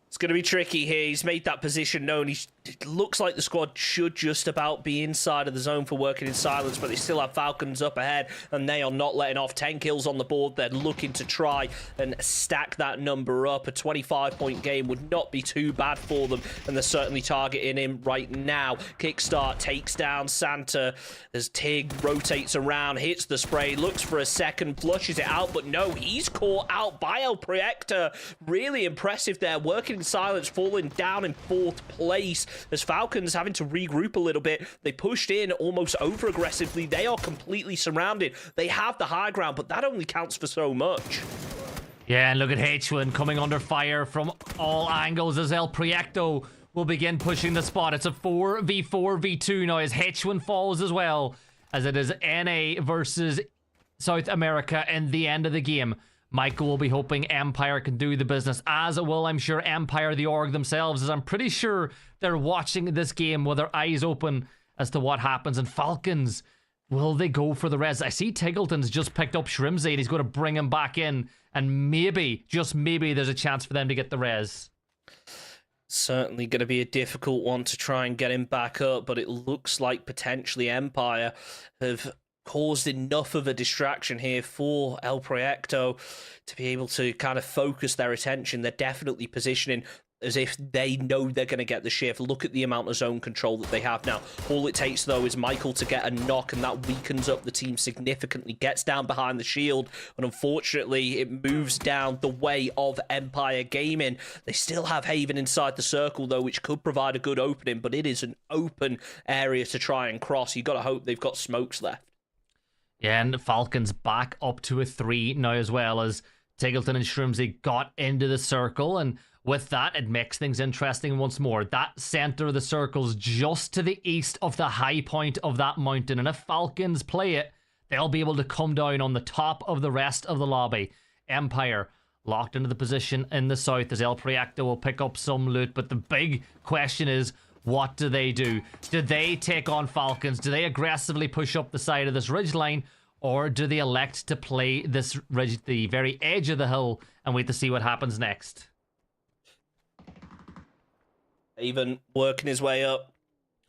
It's going to be tricky here. He's made that position known. It looks like the squad should just about be inside of the zone for Working in Silence, but they still have Falcons up ahead, and they are not letting off. 10 kills on the board. They're looking to try and stack that number up. A 25-point game would not be too bad for them, and they're certainly targeting him right now. Kickstart takes down Santa as Tig rotates around, hits the spray, looks for a second, flushes it out, but no, he's caught out by El Proyecto. Really impressive there. Working in Silence falling down in 4th place as Falcons having to regroup a little bit. They pushed in almost over aggressively. They are completely surrounded. They have the high ground, but that only counts for so much. Yeah, and look at H1 coming under fire from all angles as El Proyecto will begin pushing the spot. It's a 4v4 v2 now as H1 falls as well, as it is NA versus South America in the end of the game. Michael will be hoping Empire can do the business, as will, I'm sure, Empire, the org themselves, as I'm pretty sure they're watching this game with their eyes open as to what happens. And Falcons, will they go for the res? I see Tiggleton's just picked up Shrimsy and he's going to bring him back in, and maybe, just maybe, there's a chance for them to get the res. Certainly going to be a difficult one to try and get him back up, but it looks like potentially Empire have caused enough of a distraction here for El Proyecto to be able to kind of focus their attention. They're definitely positioning as if they know they're going to get the shift. Look at the amount of zone control that they have now. All it takes, though, is Michael to get a knock, and that weakens up the team significantly, gets down behind the shield, and unfortunately, it moves down the way of Empire Gaming. They still have Haven inside the circle, though, which could provide a good opening, but it is an open area to try and cross. You've got to hope they've got smokes left. Yeah, and Falcons back up to a 3 now as well, as Tiggleton and Shrimsy got into the circle, and with that, it makes things interesting once more. That center of the circle's just to the east of the high point of that mountain, and if Falcons play it, they'll be able to come down on the top of the rest of the lobby. Empire locked into the position in the south as El Proyecto will pick up some loot, but the big question is, what do they do? Do they take on Falcons? Do they aggressively push up the side of this ridgeline? Or do they elect to play this ridge, the very edge of the hill, and wait to see what happens next? Even working his way up,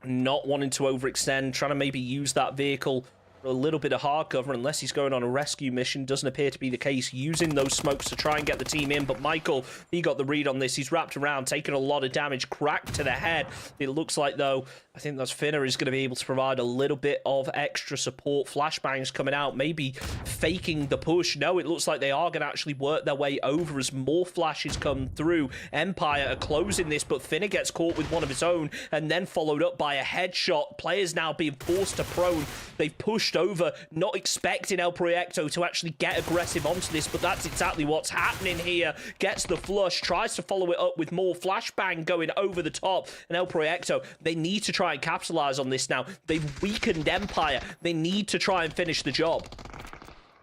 not wanting to overextend, trying to maybe use that vehicle for a little bit of hard cover, unless he's going on a rescue mission. Doesn't appear to be the case, using those smokes to try and get the team in. But Michael, he got the read on this. He's wrapped around, taking a lot of damage, cracked to the head. It looks like, though, I think that's Finner is going to be able to provide a little bit of extra support. Flashbangs coming out, maybe faking the push. No, it looks like they are going to actually work their way over as more flashes come through. Empire are closing this, but Finner gets caught with one of his own, and then followed up by a headshot. Players now being forced to prone. They've pushed over, not expecting El Proyecto to actually get aggressive onto this, but that's exactly what's happening here. Gets the flush, tries to follow it up with more flashbang going over the top, and El Proyecto, they need to try and capitalize on this now. They've weakened Empire. They need to try and finish the job.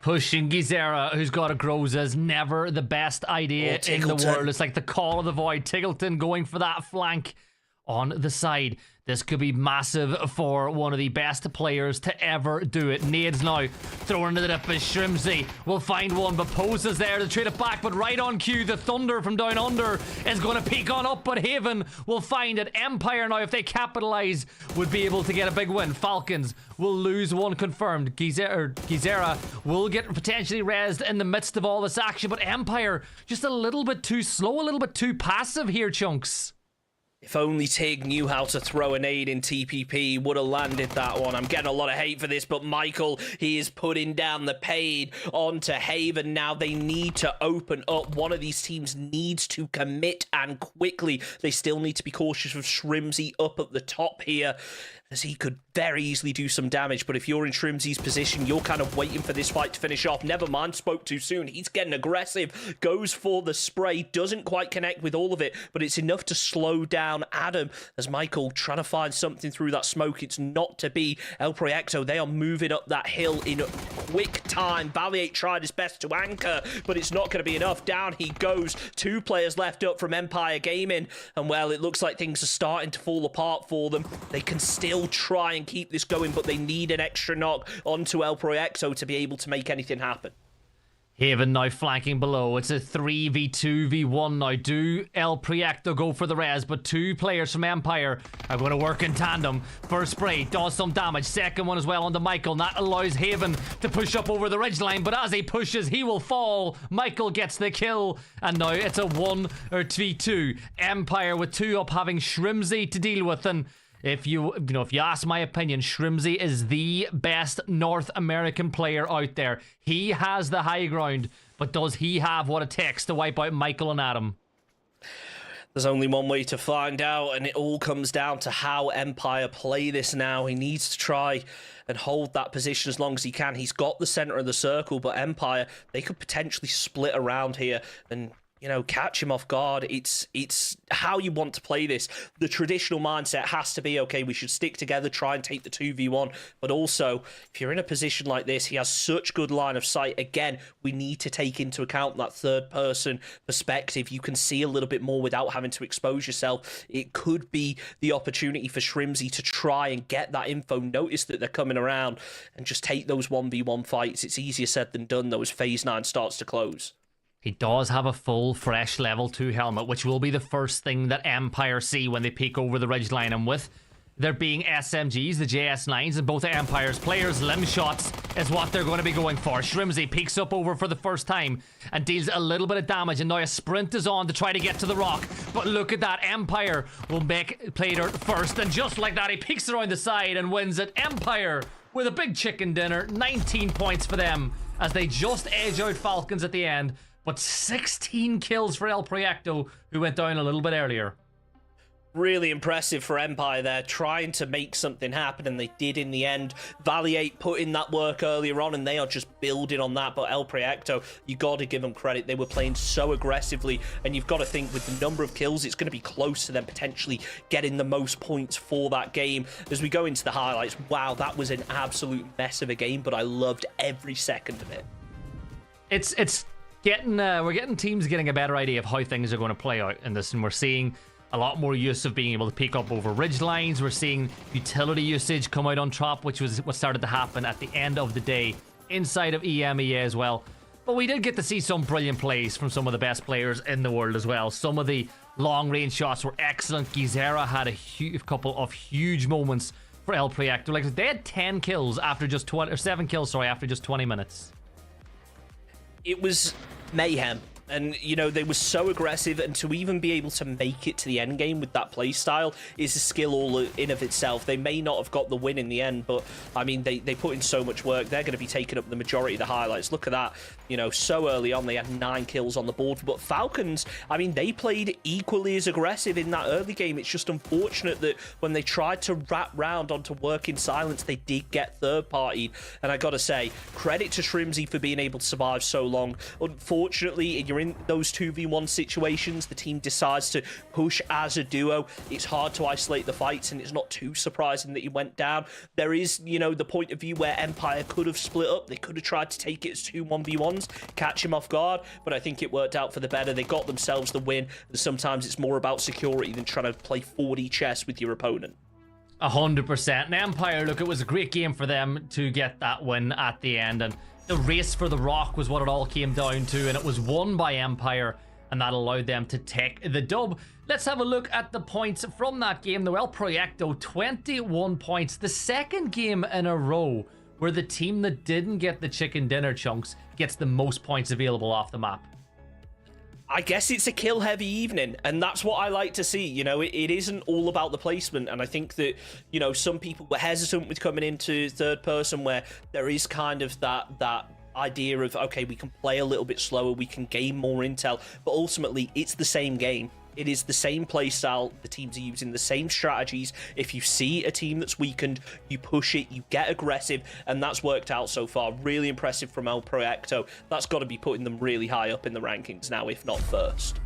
Pushing Gizera, who's got a Groza, is never the best idea in the world. It's like the call of the void. Tiggleton going for that flank on the side. This could be massive for one of the best players to ever do it. Nades now thrown into the dip as Shrimsy will find one, but Pose is there to trade it back. But right on cue, the Thunder from down under is going to peek on up, but Haven will find it. Empire now, if they capitalize, would be able to get a big win. Falcons will lose one confirmed. Gizera will get potentially rezzed in the midst of all this action, but Empire just a little bit too slow, a little bit too passive here, Chunks. If only Tig knew how to throw a nade in TPP, would have landed that one. I'm getting a lot of hate for this, but Michael, he is putting down the paid onto Haven. Now they need to open up. One of these teams needs to commit, and quickly. They still need to be cautious of Shrimsy up at the top here, as he could very easily do some damage. But if you're in Shrimsy's position, you're kind of waiting for this fight to finish off. Never mind, spoke too soon. He's getting aggressive, goes for the spray, doesn't quite connect with all of it, but it's enough to slow down Adam, as Michael trying to find something through that smoke. It's not to be. El Proyecto, they are moving up that hill in quick time. Valiate tried his best to anchor, but it's not going to be enough. Down he goes. 2 players left up from Empire Gaming, and well, it looks like things are starting to fall apart for them. They can still try and keep this going, but they need an extra knock onto El Proyecto to be able to make anything happen. Haven now flanking below. It's a 3v2v1 now. Do El Proyecto go for the res, but 2 players from Empire are going to work in tandem. First spray does some damage. Second one as well onto Michael. And that allows Haven to push up over the ridgeline, but as he pushes, he will fall. Michael gets the kill, and now it's a 1v2. Empire with 2 up, having Shrimsy to deal with, and if you ask my opinion, Shrimsy is the best North American player out there. He has the high ground, but does he have what it takes to wipe out Michael and Adam? There's only one way to find out, and it all comes down to how Empire play this now. He needs to try and hold that position as long as he can. He's got the center of the circle, but Empire, they could potentially split around here and, you know, catch him off guard. It's how you want to play this. The traditional mindset has to be, okay, we should stick together, try and take the 2v1. But also, if you're in a position like this, he has such good line of sight. Again, we need to take into account that third-person perspective. You can see a little bit more without having to expose yourself. It could be the opportunity for Shrimsy to try and get that info, notice that they're coming around, and just take those 1v1 fights. It's easier said than done, though, as Phase 9 starts to close. He does have a full, fresh level 2 helmet, which will be the first thing that Empire see when they peek over the ridgeline. And with there being SMGs, the JS9s, and both Empire's players, limb shots is what they're going to be going for. Shrimsy peeks up over for the first time and deals a little bit of damage, and now a sprint is on to try to get to the rock. But look at that, Empire will make play dirt first, and just like that, he peeks around the side and wins it. Empire with a big chicken dinner, 19 points for them as they just edge out Falcons at the end. But 16 kills for El Proyecto, who went down a little bit earlier. Really impressive for Empire there, trying to make something happen, and they did in the end. Valiate put in that work earlier on, and they are just building on that. But El Proyecto, you got to give them credit. They were playing so aggressively, and you've got to think with the number of kills, it's going to be close to them potentially getting the most points for that game. As we go into the highlights, wow, that was an absolute mess of a game, but I loved every second of it. It's getting we're getting teams getting a better idea of how things are going to play out in this, and we're seeing a lot more use of being able to pick up over ridge lines. We're seeing utility usage come out on top, which was what started to happen at the end of the day inside of EMEA as well. But we did get to see some brilliant plays from some of the best players in the world as well. Some of the long-range shots were excellent. Gizera had a couple of huge moments for El Proyecto. Like, they had 10 kills after just 7 kills, sorry, after just 20 minutes. It was mayhem. And, you know, they were so aggressive, and to even be able to make it to the end game with that play style is a skill all in of itself. They may not have got the win in the end, but, I mean, they put in so much work. They're going to be taking up the majority of the highlights. Look at that. You know, so early on, they had 9 kills on the board. But Falcons, I mean, they played equally as aggressive in that early game. It's just unfortunate that when they tried to wrap round onto work in silence, they did get third-partied. And I got to say, credit to Shrimsy for being able to survive so long. Unfortunately, you're in those 2v1 situations, the team decides to push as a duo. It's hard to isolate the fights, and it's not too surprising that he went down. There is, you know, the point of view where Empire could have split up. They could have tried to take it as 2 1v1s, catch him off guard, but I think it worked out for the better. They got themselves the win, and sometimes it's more about security than trying to play 4D chess with your opponent. 100%. And Empire, look, it was a great game for them to get that win at the end, and the race for the rock was what it all came down to, and it was won by Empire, and that allowed them to take the dub. Let's have a look at the points from that game. The El Proyecto, 21 points. The second game in a row where the team that didn't get the chicken dinner chunks gets the most points available off the map. I guess it's a kill-heavy evening, and that's what I like to see. You know, it isn't all about the placement, and I think that, you know, some people were hesitant with coming into third person, where there is kind of that idea of, okay, we can play a little bit slower, we can gain more intel, but ultimately, it's the same game. It is the same play style. The teams are using the same strategies. If you see a team that's weakened, you push it, you get aggressive, and that's worked out so far. Really impressive from El Proyecto. That's got to be putting them really high up in the rankings now, if not first.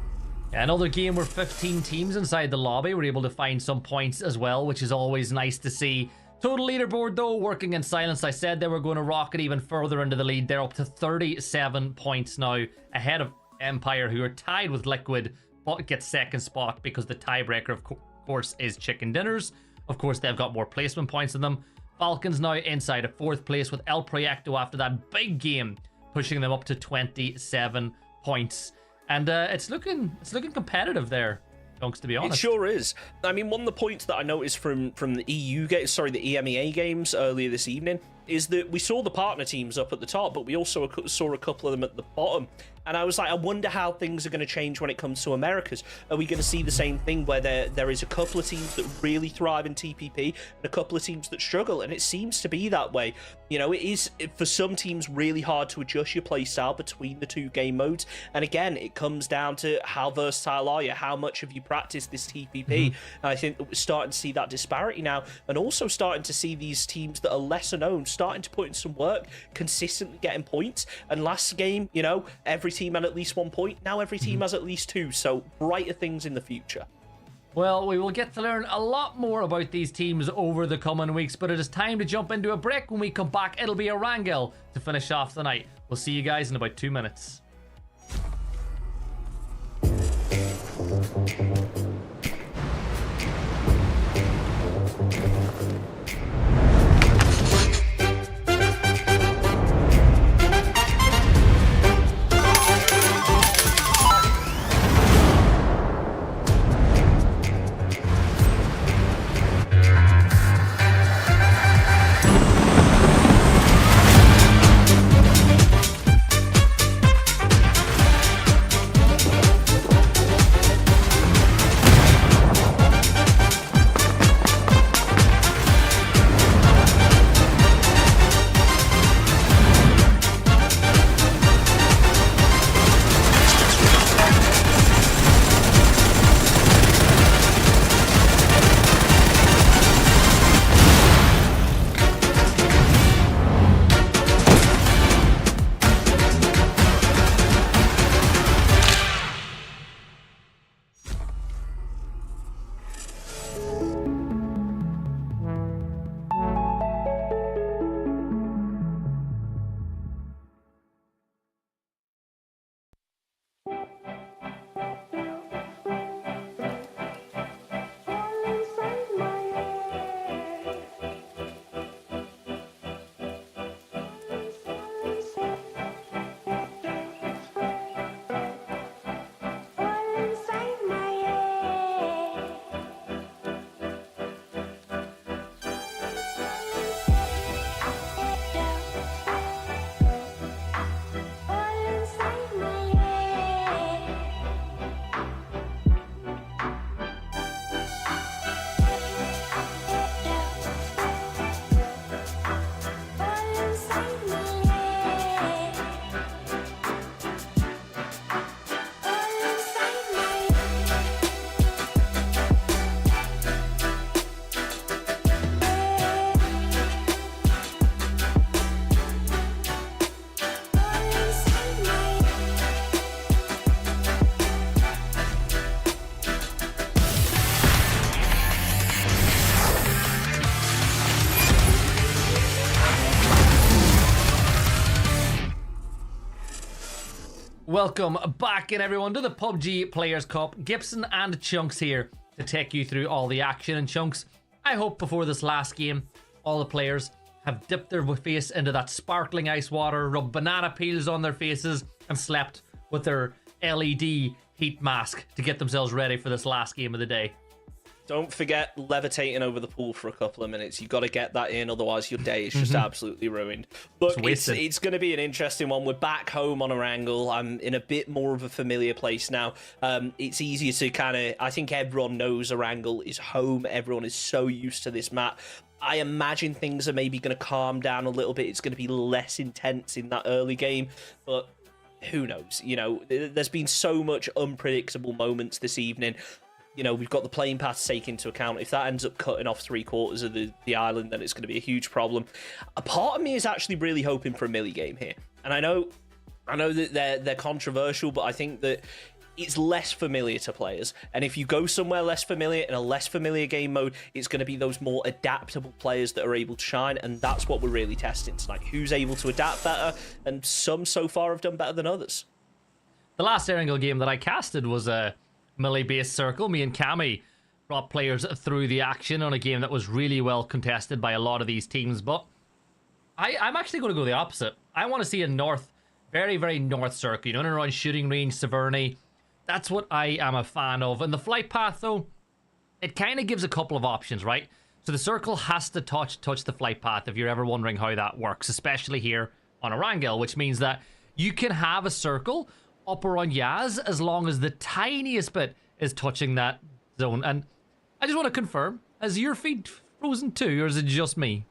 Another game where 15 teams inside the lobby were able to find some points as well, which is always nice to see. Total leaderboard, though, working in silence. I said they were going to rocket even further into the lead. They're up to 37 points now, ahead of Empire, who are tied with Liquid, but gets second spot because the tiebreaker, of course, is chicken dinners. Of course, they've got more placement points than them. Falcons now inside of 4th place with El Proyecto after that big game, pushing them up to 27 points. And it's looking competitive there, Chunks, to be honest. It sure is. I mean, one of the points that I noticed from the the EMEA games earlier this evening is that we saw the partner teams up at the top, but we also saw a couple of them at the bottom. And I was like, I wonder how things are going to change when it comes to Americas. Are we going to see the same thing where there is a couple of teams that really thrive in TPP and a couple of teams that struggle? And it seems to be that way. You know, it is, for some teams, really hard to adjust your play style between the 2 game modes. And again, it comes down to how versatile are you? How much have you practiced this TPP? And I think that we're starting to see that disparity now, and also starting to see these teams that are lesser known starting to put in some work, consistently getting points. And last game, you know, every team had at least 1 point. Now every team has at least 2, so brighter things in the future. Well, we will get to learn a lot more about these teams over the coming weeks, but it is time to jump into a break. When we come back, it'll be Erangel to finish off the night. We'll see you guys in about 2 minutes. Welcome back in, everyone, to the PUBG Players Cup. Gibson and Chunks here to take you through all the action. And Chunks, I hope before this last game, all the players have dipped their face into that sparkling ice water, rubbed banana peels on their faces, and slept with their LED heat mask to get themselves ready for this last game of the day. Don't forget levitating over the pool for a couple of minutes. You've got to get that in, otherwise your day is just absolutely ruined. Look, it's going to be an interesting one. We're back home on Erangel. I'm in a bit more of a familiar place now. It's easier to kind of... I think everyone knows Erangel is home. Everyone is so used to this map. I imagine things are maybe going to calm down a little bit. It's going to be less intense in that early game, but who knows? You know, there's been so much unpredictable moments this evening. You know, we've got the playing path to take into account. If that ends up cutting off 3/4 of the island, then it's going to be a huge problem. A part of me is actually really hoping for a melee game here. And I know that they're controversial, but I think that it's less familiar to players. And if you go somewhere less familiar, in a less familiar game mode, it's going to be those more adaptable players that are able to shine. And that's what we're really testing tonight. Who's able to adapt better? And some so far have done better than others. The last Erangel game that I casted was a melee-based circle. Me and Cammy brought players through the action on a game that was really well contested by a lot of these teams, but I'm actually going to go the opposite. I want to see a north, very, very north circle, you know, in and around shooting range, Severny. That's what I am a fan of. And the flight path, though, it kind of gives a couple of options, right? So the circle has to touch the flight path if you're ever wondering how that works, especially here on Erangel, which means that you can have a circle up around Yaz as long as the tiniest bit is touching that zone. And I just want to confirm, has your feet frozen too, or is it just me?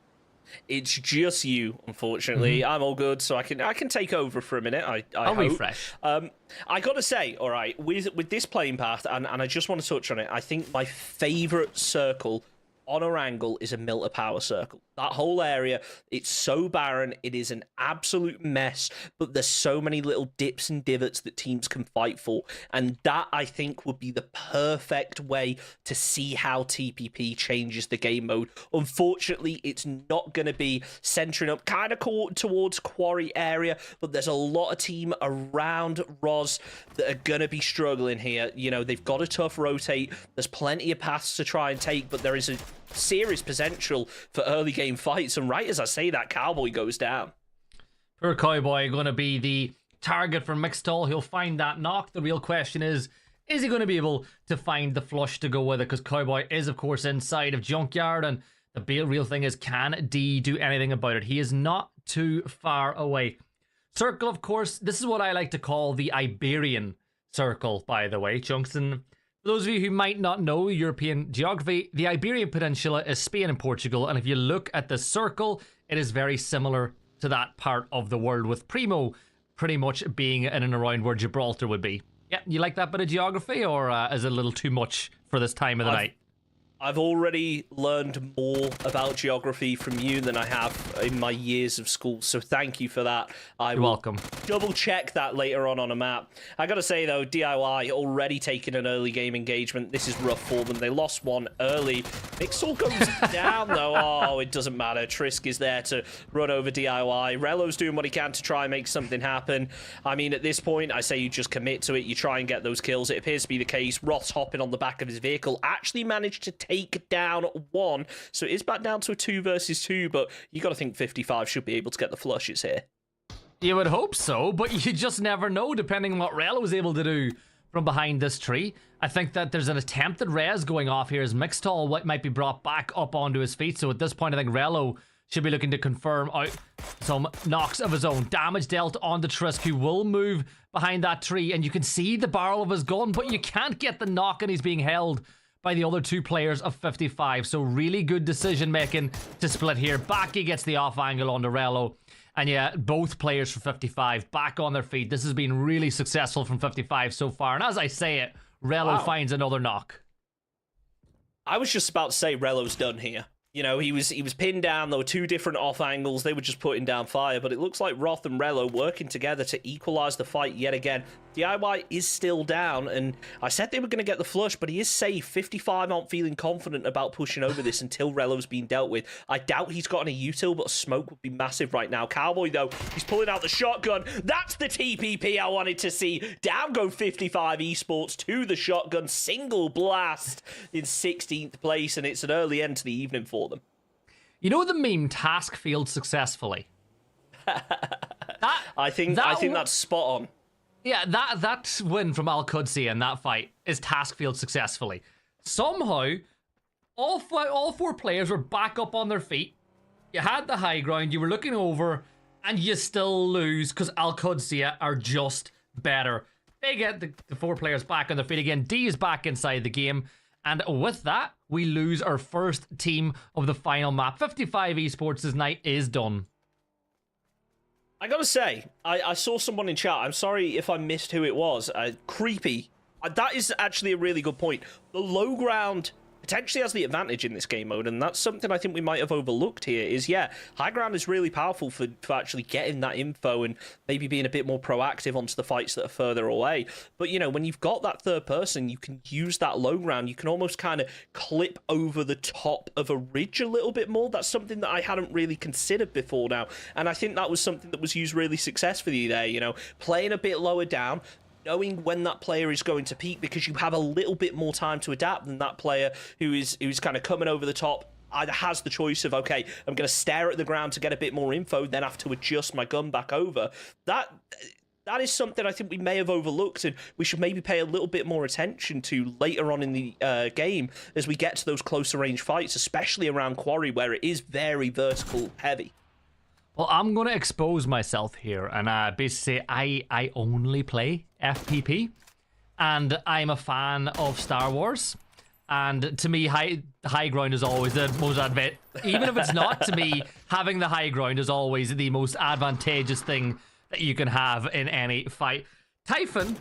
It's just you, unfortunately. I'm all good, so I can take over for a minute. I'll hope. Refresh. I gotta say, all right, with this playing path, and I just want to touch on it. I think my favorite circle on Erangel is a Milta Power Circle. That whole area, it's so barren. It is an absolute mess, but there's so many little dips and divots that teams can fight for. And that, I think, would be the perfect way to see how TPP changes the game mode. Unfortunately, it's not going to be centering up kind of towards Quarry area, but there's a lot of team around Roz that are going to be struggling here. You know, they've got a tough rotate. There's plenty of paths to try and take, but there is a serious potential for early game fights, and right as I say that, Cowboy goes down. Poor Cowboy going to be the target for Mixtall. He'll find that knock. The real question is he going to be able to find the flush to go with it? Because Cowboy is, of course, inside of Junkyard, and the real thing is, can D do anything about it? He is not too far away. Circle, of course, this is what I like to call the Iberian Circle, by the way, Chunks. And for those of you who might not know European geography, the Iberian Peninsula is Spain and Portugal, and if you look at the circle, it is very similar to that part of the world, with Primo pretty much being in and around where Gibraltar would be. Yeah, you like that bit of geography, or is it a little too much for this time of the night? I've already learned more about geography from you than I have in my years of school, so thank you for that. You're welcome. Double check that later on a map. I gotta say though, DIY already taking an early game engagement. This is rough for them. They lost one early. Mixall goes down though. Oh, it doesn't matter. Trisk is there to run over DIY. Relo's doing what he can to try and make something happen. I mean, at this point, I say you just commit to it. You try and get those kills. It appears to be the case. Roth's hopping on the back of his vehicle. Actually managed to take down one. So it is back down to a 2 versus 2, but you got to think 55 should be able to get the flushes here. You would hope so, but you just never know, depending on what Rel was able to do from behind this tree. I think that there's an attempted res going off here as Mixtall might be brought back up onto his feet. So at this point, I think Rello should be looking to confirm out some knocks of his own. Damage dealt onto Trisk, who will move behind that tree, and you can see the barrel of his gun, but you can't get the knock, and he's being held by the other two players of 55. So really good decision making to split here. Baki gets the off angle on Rello. And yeah, both players from 55 back on their feet. This has been really successful from 55 so far. And as I say it, Rello finds another knock. I was just about to say Rello's done here. You know, he was pinned down. There were two different off angles. They were just putting down fire. But it looks like Roth and Rello working together to equalize the fight yet again. DIY is still down, and I said they were going to get the flush, but he is safe. 55 aren't feeling confident about pushing over this until Relo's been dealt with. I doubt he's got any util, but smoke would be massive right now. Cowboy, though, he's pulling out the shotgun. That's the TPP I wanted to see. Down go 55 Esports to the shotgun. Single blast in 16th place, and it's an early end to the evening for them. You know the meme, task failed successfully? I think that's spot on. Yeah, that win from Al Qudsi in that fight is task failed successfully. Somehow, all four players were back up on their feet. You had the high ground, you were looking over, and you still lose because Al Qudsi are just better. They get the four players back on their feet again. D is back inside the game. And with that, we lose our first team of the final map. 55 Esports' night is done. I gotta say, I saw someone in chat. I'm sorry if I missed who it was. Creepy. That is actually a really good point. The low ground potentially has the advantage in this game mode, and that's something I think we might have overlooked here, is, yeah, high ground is really powerful for actually getting that info and maybe being a bit more proactive onto the fights that are further away. But, you know, when you've got that third person, you can use that low ground. You can almost kind of clip over the top of a ridge a little bit more. That's something that I hadn't really considered before now, and I think that was something that was used really successfully there, you know, playing a bit lower down, knowing when that player is going to peak, because you have a little bit more time to adapt than that player who's kind of coming over the top either has the choice of, okay, I'm going to stare at the ground to get a bit more info, then have to adjust my gun back over. That is something I think we may have overlooked, and we should maybe pay a little bit more attention to later on in the game as we get to those closer range fights, especially around Quarry, where it is very vertical heavy. Well, I'm going to expose myself here and basically say I only play FPP, and I'm a fan of Star Wars, and to me high ground is always the most even if it's not, to me having the high ground is always the most advantageous thing that you can have in any fight. Typhon,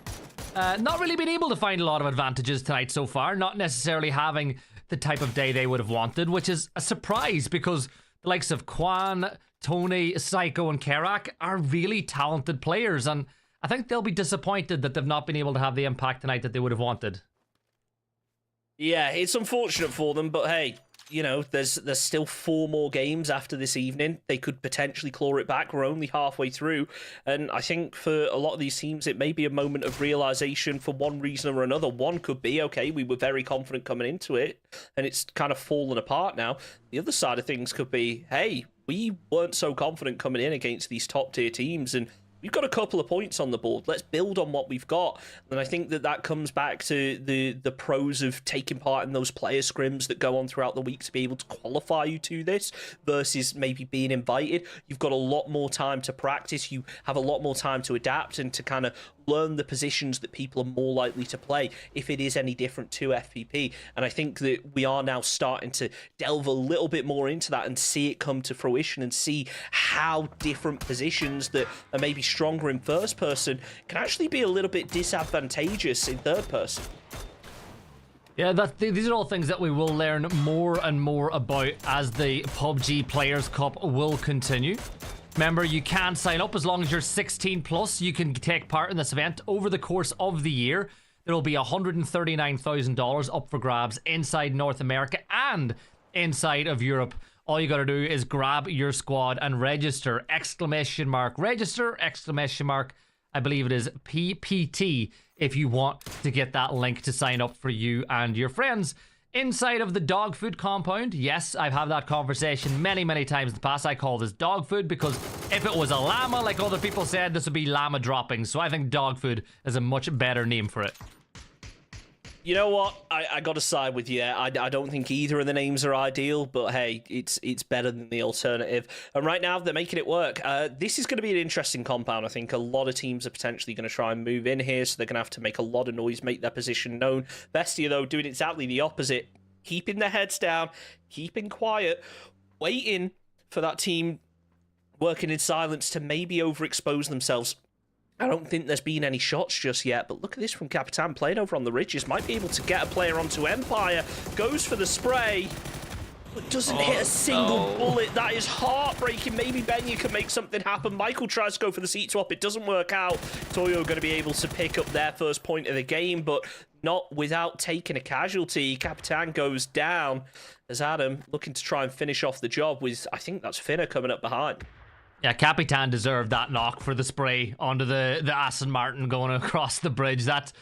not really been able to find a lot of advantages tonight so far, not necessarily having the type of day they would have wanted, which is a surprise because the likes of Quan, Tony, Psycho, and Kerak are really talented players, and I think they'll be disappointed that they've not been able to have the impact tonight that they would have wanted. Yeah, it's unfortunate for them, but hey, you know, there's still 4 more games after this evening. They could potentially claw it back. We're only halfway through, and I think for a lot of these teams, it may be a moment of realization for one reason or another. One could be, okay, we were very confident coming into it, and it's kind of fallen apart now. The other side of things could be, hey, we weren't so confident coming in against these top-tier teams, and we've got a couple of points on the board. Let's build on what we've got. And I think that comes back to the pros of taking part in those player scrims that go on throughout the week to be able to qualify you to this versus maybe being invited. You've got a lot more time to practice. You have a lot more time to adapt and to kind of learn the positions that people are more likely to play if it is any different to FPP. And I think that we are now starting to delve a little bit more into that and see it come to fruition and see how different positions that are maybe stronger in first person can actually be a little bit disadvantageous in third person. Yeah, these are all things that we will learn more and more about as the PUBG Players Cup will continue. Remember, you can sign up as long as you're 16 plus. You can take part in this event over the course of the year. There will be $139,000 up for grabs inside North America and inside of Europe. All you got to do is grab your squad and register, exclamation mark, register, exclamation mark, I believe it is PPT, if you want to get that link to sign up for you and your friends. Inside of the dog food compound, yes, I've had that conversation many times in the past. I call this dog food because if it was a llama, like other people said, this would be llama droppings. So I think dog food is a much better name for it. You know what? I got to side with you. I don't think either of the names are ideal, but hey, it's better than the alternative. And right now, they're making it work. This is going to be an interesting compound. I think a lot of teams are potentially going to try and move in here, so they're going to have to make a lot of noise, make their position known. Bestia, though, doing exactly the opposite. Keeping their heads down, keeping quiet, waiting for that team working in silence to maybe overexpose themselves. I don't think there's been any shots just yet, but look at this from Capitan playing over on the ridges. Might be able to get a player onto Empire. Goes for the spray. but doesn't hit a single bullet. That is heartbreaking. Maybe Benya can make something happen. Michael tries to go for the seat swap. It doesn't work out. Toyo going to be able to pick up their first point of the game, but not without taking a casualty. Capitan goes down as Adam looking to try and finish off the job with, I think that's Finna coming up behind. Yeah, Capitan deserved that knock for the spray onto the Aston Martin going across the bridge. That's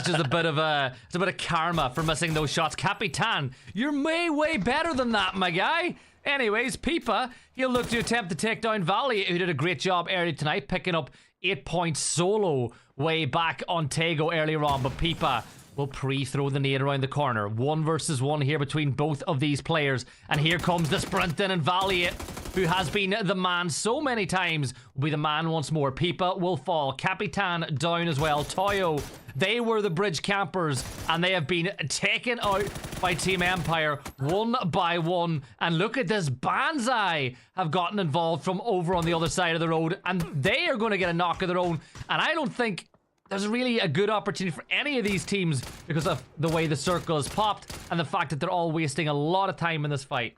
just a bit of karma for missing those shots. Capitan, you're way better than that, my guy. Anyways, Pipa, he'll look to attempt to take down Valley, who did a great job earlier tonight, picking up 8 points solo way back on Taego earlier on. But Pipa will pre-throw the nade around the corner. 1 versus 1 here between both of these players. And here comes the sprint in, and Valley, who has been the man so many times, will be the man once more. Pipa will fall. Capitan down as well. Toyo, they were the bridge campers, and they have been taken out by Team Empire 1 by 1. And look at this, Banzai have gotten involved from over on the other side of the road, and they are going to get a knock of their own. And I don't think there's really a good opportunity for any of these teams because of the way the circle is popped and the fact that they're all wasting a lot of time in this fight.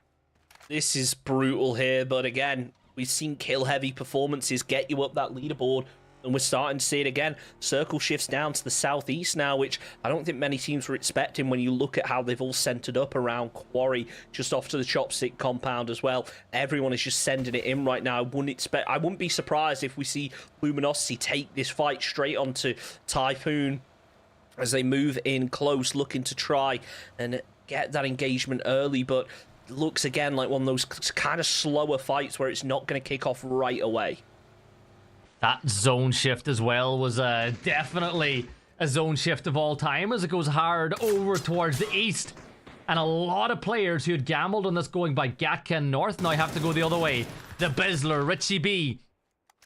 This is brutal here, but again, we've seen kill-heavy performances get you up that leaderboard, and we're starting to see it again. Circle shifts down to the southeast now, which I don't think many teams were expecting when you look at how they've all centered up around Quarry, just off to the Chopstick compound as well. Everyone is just sending it in right now. I wouldn't be surprised if we see Luminosity take this fight straight onto Typhoon as they move in close, looking to try and get that engagement early, but looks again like one of those kind of slower fights where it's not going to kick off right away. That zone shift as well was definitely a zone shift of all time as it goes hard over towards the east. And a lot of players who had gambled on this going by Gatkin North now have to go the other way. The Bizzler, Richie B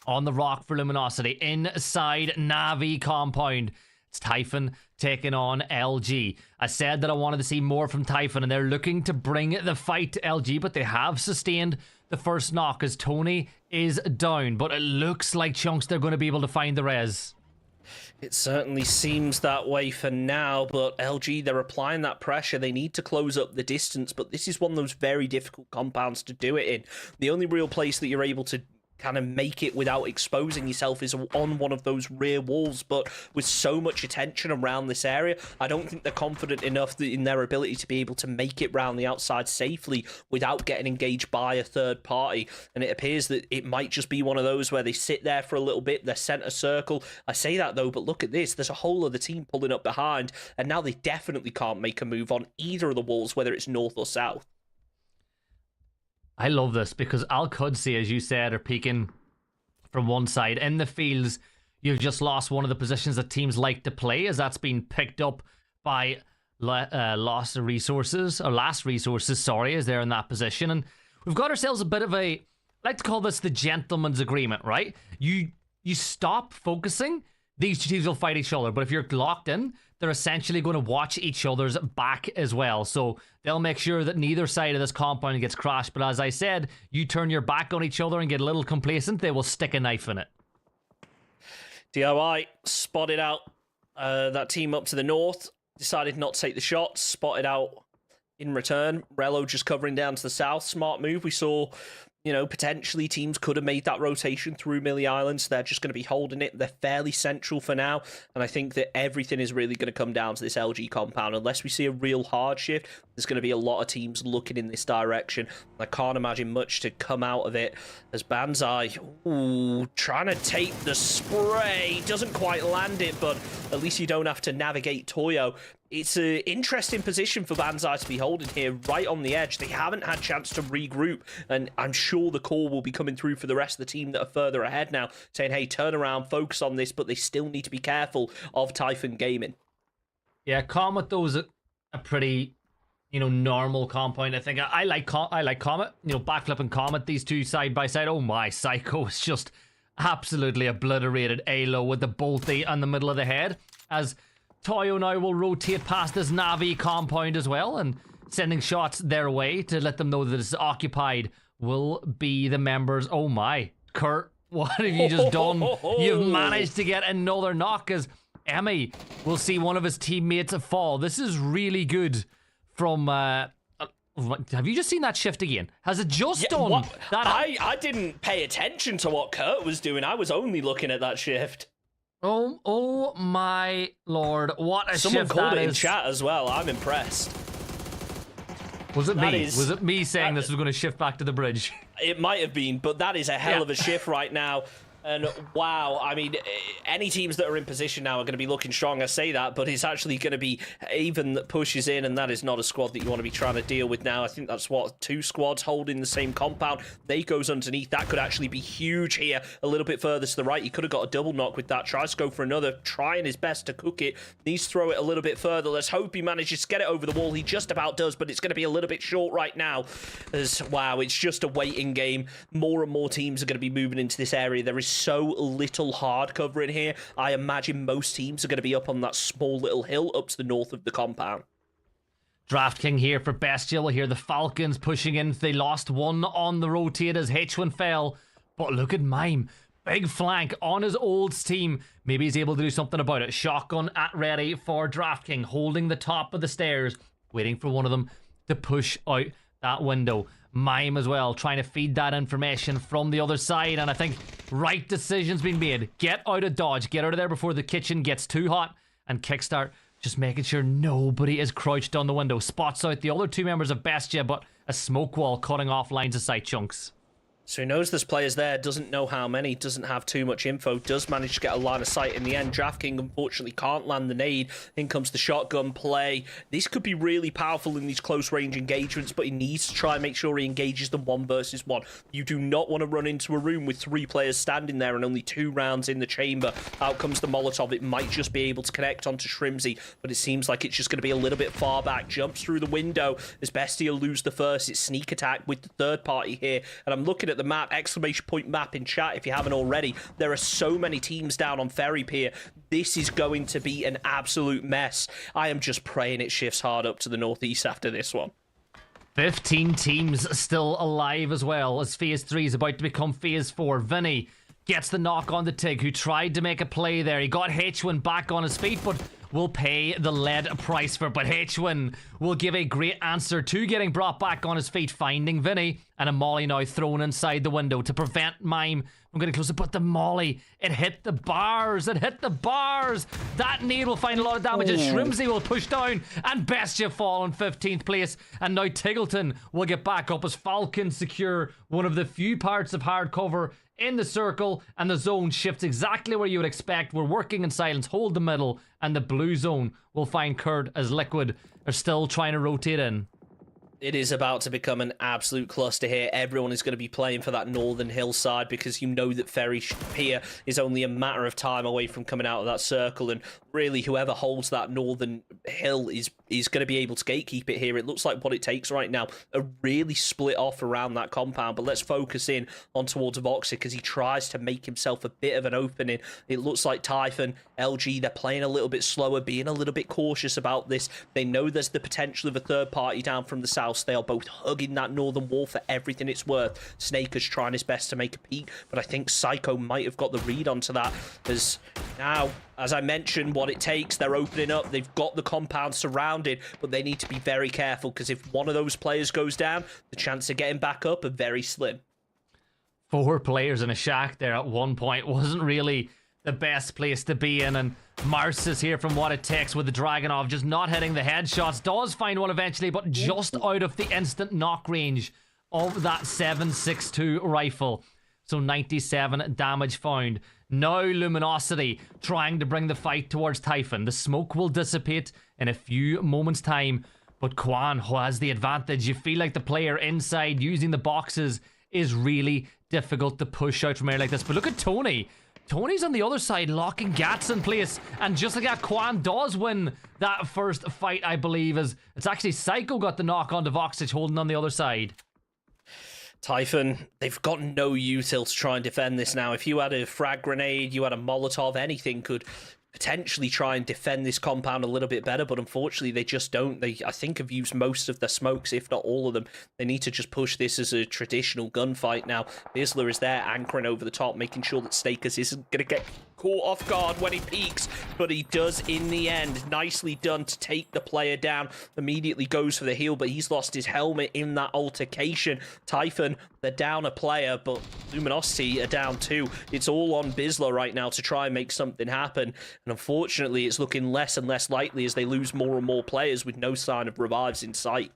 on the rock for Luminosity inside Navi compound. It's Typhon taking on LG. I said that I wanted to see more from Typhon, and they're looking to bring the fight to LG, but they have sustained the first knock as Tony is down. But it looks like Chunks, they're going to be able to find the res. It certainly seems that way for now, but LG, they're applying that pressure. They need to close up the distance, but this is one of those very difficult compounds to do it in. The only real place that you're able to kind of make it without exposing yourself is on one of those rear walls, but with so much attention around this area, I don't think they're confident enough in their ability to be able to make it round the outside safely without getting engaged by a third party. And it appears that it might just be one of those where they sit there for a little bit, they're center circle. I say that though, but look at this, there's a whole other team pulling up behind, and now they definitely can't make a move on either of the walls, whether it's north or south. I love this because Al-Qudsi, as you said, are peeking from one side. In the fields, you've just lost one of the positions that teams like to play, as that's been picked up by last resources, sorry, as they're in that position. And we've got ourselves a bit of a, I like to call this the gentleman's agreement, right? You stop focusing, these two teams will fight each other. But if you're locked in, they're essentially going to watch each other's back as well. So they'll make sure that neither side of this compound gets crashed. But as I said, you turn your back on each other and get a little complacent, they will stick a knife in it. DIY spotted out that team up to the north, decided not to take the shots, spotted out in return. Rello just covering down to the south. Smart move. We saw, you know, potentially teams could have made that rotation through Millie Island, so they're just going to be holding it. They're fairly central for now, and I think that everything is really going to come down to this LG compound. Unless we see a real hard shift, there's going to be a lot of teams looking in this direction. I can't imagine much to come out of it as Banzai, trying to take the spray. Doesn't quite land it, but at least you don't have to navigate Toyo. It's an interesting position for Banzai to be holding here, right on the edge. They haven't had chance to regroup, and I'm sure the call will be coming through for the rest of the team that are further ahead now, saying, hey, turn around, focus on this, but they still need to be careful of Typhon Gaming. Yeah, Comet, though, is a pretty, you know, normal compound. I think I like Comet, you know, backflip and Comet, these two side by side. Oh my, Psycho is just absolutely obliterated Alo with the bolty on the middle of the head, as Toyo now will rotate past this Navi compound as well, and sending shots their way to let them know that it's occupied will be the members. Oh my, Kurt, what have you just done? You've managed to get another knock as Emmy will see one of his teammates fall. This is really good from, well, Have you just seen that shift again? Has it just done that? I didn't pay attention to what Kurt was doing. I was only looking at that shift. Oh my lord! What a Someone shift called that it in is. chat as well. I'm impressed. Was it That me? is- Was it me saying this was going to shift back to the bridge? It might have been, but that is a hell of a shift right now. And wow, I mean, any teams that are in position now are going to be looking strong. I say that, but it's actually going to be Avon that pushes in, and that is not a squad that you want to be trying to deal with now. I think that's what, 2 squads holding the same compound. They goes underneath. That could actually be huge here. A little bit further to the right. He could have got a double knock with that. Tries to go for another, trying his best to cook it. Needs to throw it a little bit further. Let's hope he manages to get it over the wall. He just about does, but it's going to be a little bit short right now. As wow, it's just a waiting game. More and more teams are going to be moving into this area. There is so little hard cover in here. I imagine most teams are going to be up on that small little hill up to the north of the compound. DraftKings here for Bestia. We'll hear the Falcons pushing in. They lost 1 on the rotate as H1 fell. But look at Mime. Big flank on his old team. Maybe he's able to do something about it. Shotgun at ready for DraftKings. Holding the top of the stairs. Waiting for one of them to push out that window. Mime as well, trying to feed that information from the other side, and I think right decisions being made. Get out of dodge, get out of there before the kitchen gets too hot, and kickstart, just making sure nobody is crouched on the window. Spots out the other 2 members of Bestia, but a smoke wall cutting off lines of sight. Chunks. So he knows there's players there, doesn't know how many, doesn't have too much info, does manage to get a line of sight in the end. DraftKings unfortunately can't land the nade. In comes the shotgun play. This could be really powerful in these close range engagements, but he needs to try and make sure he engages them 1 versus 1. You do not want to run into a room with 3 players standing there and only 2 rounds in the chamber. Out comes the Molotov. It might just be able to connect onto Shrimsy, but it seems like it's just going to be a little bit far back. Jumps through the window as Bestia will lose the first. It's sneak attack with the third party here, and I'm looking at the map, exclamation point map in chat if you haven't already. There are so many teams down on Ferry Pier. This is going to be an absolute mess. I am just praying it shifts hard up to the northeast after this one. 15 teams still alive as well as Phase 3 is about to become Phase 4. Vinny gets the knock on the Tig, who tried to make a play there. He got H1 back on his feet, but will pay the lead price for it. But H1 will give a great answer to getting brought back on his feet, finding Vinny, and a molly now thrown inside the window to prevent Mime from getting closer. But the molly, it hit the bars. It hit the bars. That nade will find a lot of damage as Shrimsy will push down, and Bestia fall in 15th place. And now Tiggleton will get back up as Falcons secure one of the few parts of hard cover in the circle, and the zone shifts exactly where you would expect. We're working in silence. Hold the middle, and the blue zone will find Kurt as Liquid are still trying to rotate in. It is about to become an absolute cluster here. Everyone is going to be playing for that northern hillside because you know that Ferry Pier is only a matter of time away from coming out of that circle, and really whoever holds that northern hill is going to be able to gatekeep it here. It looks like what it takes right now are really split off around that compound, but let's focus in on towards Voxer because he tries to make himself a bit of an opening. It looks like Typhon, LG, they're playing a little bit slower, being a little bit cautious about this. They know there's the potential of a third party down from the south. They are both hugging that northern wall for everything it's worth. Snaker's trying his best to make a peek, but I think Psycho might have got the read onto that, as now, as I mentioned, what it takes, they're opening up. They've got the compound surrounded, but they need to be very careful because if one of those players goes down, the chance of getting back up are very slim. 4 players in a shack there at one point wasn't really the best place to be in, and Mars is here from what it takes with the Dragonov, just not hitting the headshots. Does find one eventually, but just out of the instant knock range of that 7.62 rifle. So 97 damage found. Now Luminosity trying to bring the fight towards Typhon. The smoke will dissipate in a few moments' time, but Quan has the advantage. You feel like the player inside using the boxes is really difficult to push out from air like this. But look at Tony. Tony's on the other side, locking Gats in place. And just like that, Quan does win that first fight, I believe. As it's actually Psycho got the knock onto Voxage, holding on the other side. Typhon, they've got no util to try and defend this now. If you had a frag grenade, you had a Molotov, anything could potentially try and defend this compound a little bit better, but unfortunately they just don't. They, I think, have used most of their smokes, if not all of them. They need to just push this as a traditional gunfight now. Bizzler is there anchoring over the top, making sure that Stakers isn't going to get caught off guard when he peeks, but he does in the end. Nicely done to take the player down. Immediately goes for the heal, but he's lost his helmet in that altercation. Typhon, they're down a player, but Luminosity are down 2. It's all on Bizler right now to try and make something happen. And unfortunately, it's looking less and less likely as they lose more and more players with no sign of revives in sight.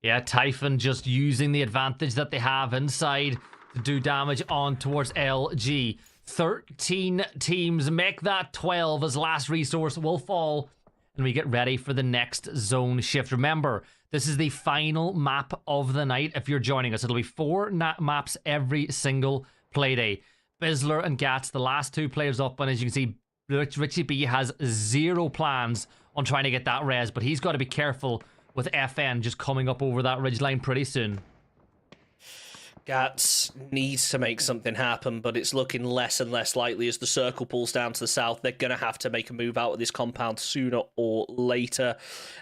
Yeah, Typhon just using the advantage that they have inside to do damage on towards LG. 13 teams make that 12 as last resource will fall, and we get ready for the next zone shift. Remember, this is the final map of the night if you're joining us. It'll be 4 maps every single playday. Bizler and Gats, the last 2 players up, and as you can see, Richie B has 0 plans on trying to get that res, but he's got to be careful with FN just coming up over that ridgeline pretty soon. Gats needs to make something happen, but it's looking less and less likely as the circle pulls down to the south. They're going to have to make a move out of this compound sooner or later.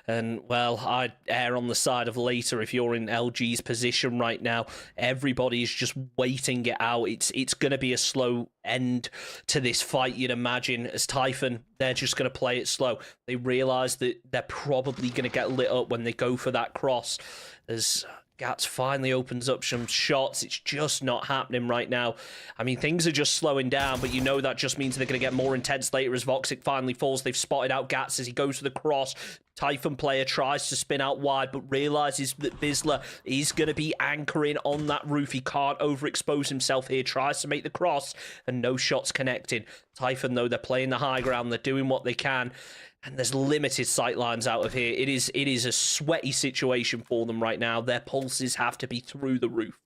And, well, I'd err on the side of later if you're in LG's position right now. Everybody's just waiting it out. It's going to be a slow end to this fight, you'd imagine, as Typhon, they're just going to play it slow. They realise that they're probably going to get lit up when they go for that cross. As Gats finally opens up some shots. It's just not happening right now. I mean, things are just slowing down, but you know that just means they're going to get more intense later as Voxic finally falls. They've spotted out Gats as he goes for the cross. Typhon player tries to spin out wide, but realizes that Bizler is going to be anchoring on that roof. He can't overexpose himself here. Tries to make the cross, and no shots connected. Typhon, though, they're playing the high ground. They're doing what they can. And there's limited sight lines out of here. It is a sweaty situation for them right now. Their pulses have to be through the roof.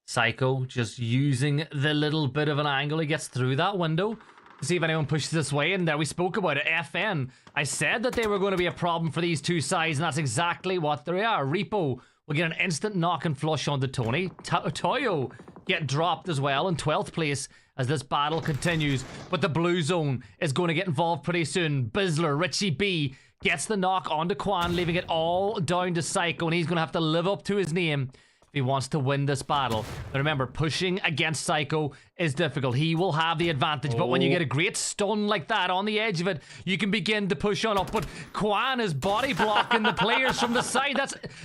Psycho just using the little bit of an angle he gets through that window to see if anyone pushes this way. And there we spoke about it. FN. I said that they were going to be a problem for these two sides, and that's exactly what they are. Repo will get an instant knock and flush onto Tony. Taego get dropped as well in 12th place as this battle continues, but the blue zone is going to get involved pretty soon. Bizler, Richie B, gets the knock onto Quan, leaving it all down to Psycho, and he's going to have to live up to his name if he wants to win this battle. But remember, pushing against Psycho is difficult. He will have the advantage, but when you get a great stun like that on the edge of it, you can begin to push on up. But Quan is body blocking the players from the side.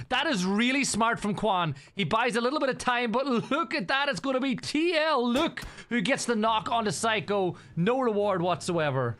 That is really smart from Quan. He buys a little bit of time, but look at that. It's going to be TL, look, who gets the knock onto Psycho. No reward whatsoever.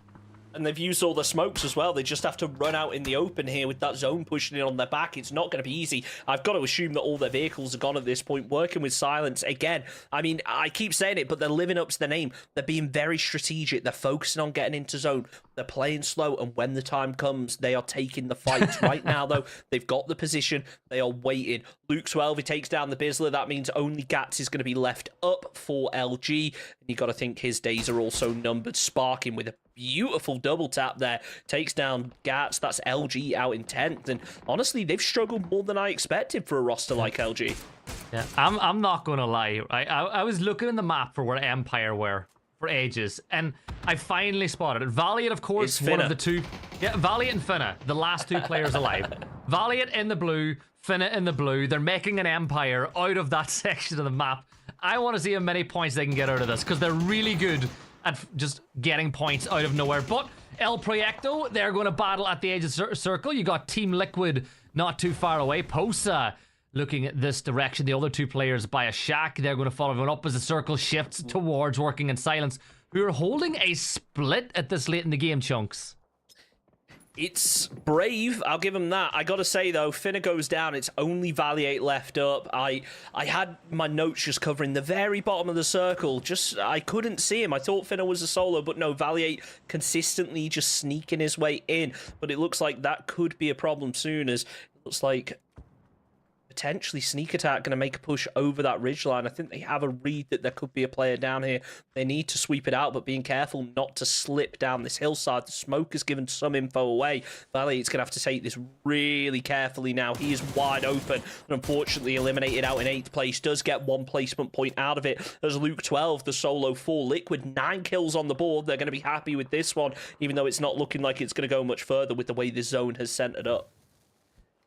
And they've used all the smokes as well. They just have to run out in the open here with that zone pushing in on their back. It's not going to be easy. I've got to assume that all their vehicles are gone at this point. Working with silence again. I mean, I keep saying it, but they're living up to the name. They're being very strategic. They're focusing on getting into zone. They're playing slow, and when the time comes, they are taking the fight. Right now, though, they've got the position. They are waiting. Luke 12, he takes down the Bizler. That means only Gats is going to be left up for LG. And you got to think his days are also numbered. Sparking with a beautiful double tap there. Takes down Gats. That's LG out in 10th. And honestly, they've struggled more than I expected for a roster like LG. Yeah, I'm not going to lie. I was looking in the map for where Empire were for ages, and I finally spotted it. Valiant, of course, one of the two. Yeah, Valiant and Finna, the last 2 players alive. Valiant in the blue, Finna in the blue. They're making an Empire out of that section of the map. I want to see how many points they can get out of this, because they're really good at just getting points out of nowhere. But El Proyecto, they're going to battle at the edge of the circle. You got Team Liquid not too far away. Posa looking at this direction. The other 2 players by a shack. They're going to follow everyone up as the circle shifts towards Working in Silence, who are holding a split at this late in the game, Chunks. It's brave, I'll give him that. I gotta say though, Finna goes down, it's only Valiate left up. I had my notes just covering the very bottom of the circle. I couldn't see him. I thought Finna was a solo, but no, Valiate consistently just sneaking his way in. But it looks like that could be a problem soon, as it looks like potentially Sneak Attack going to make a push over that ridgeline. I think they have a read that there could be a player down here. They need to sweep it out, but being careful not to slip down this hillside. The smoke has given some info away. Valiant's going to have to take this really carefully now. He is wide open, and unfortunately eliminated out in 8th place. Does get 1 placement point out of it, as Luke 12, the solo for Liquid, 9 kills on the board. They're going to be happy with this one, even though it's not looking like it's going to go much further with the way this zone has centered up.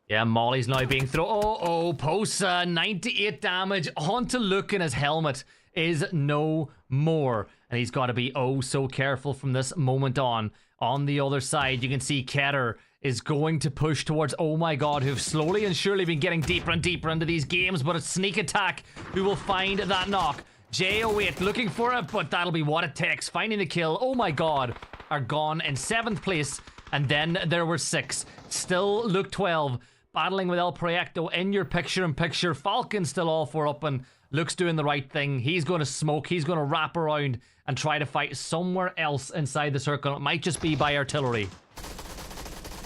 Yeah, Molly's now being thrown. Oh, Posa, 98 damage onto Luke in his helmet. is no more. And he's got to be oh so careful from this moment on. On the other side, you can see Keter is going to push towards, oh my god, who've slowly and surely been getting deeper and deeper into these games, but it's Sneak Attack who will find that knock. J08 looking for it, but that'll be what it takes. Finding the kill, oh my god, are gone in 7th place, and then there were 6. Still Luke 12, battling with El Proyecto in your picture-in-picture. Falcon still all 4 up, and Luke's doing the right thing. He's going to smoke, he's going to wrap around and try to fight somewhere else inside the circle. It might just be by artillery.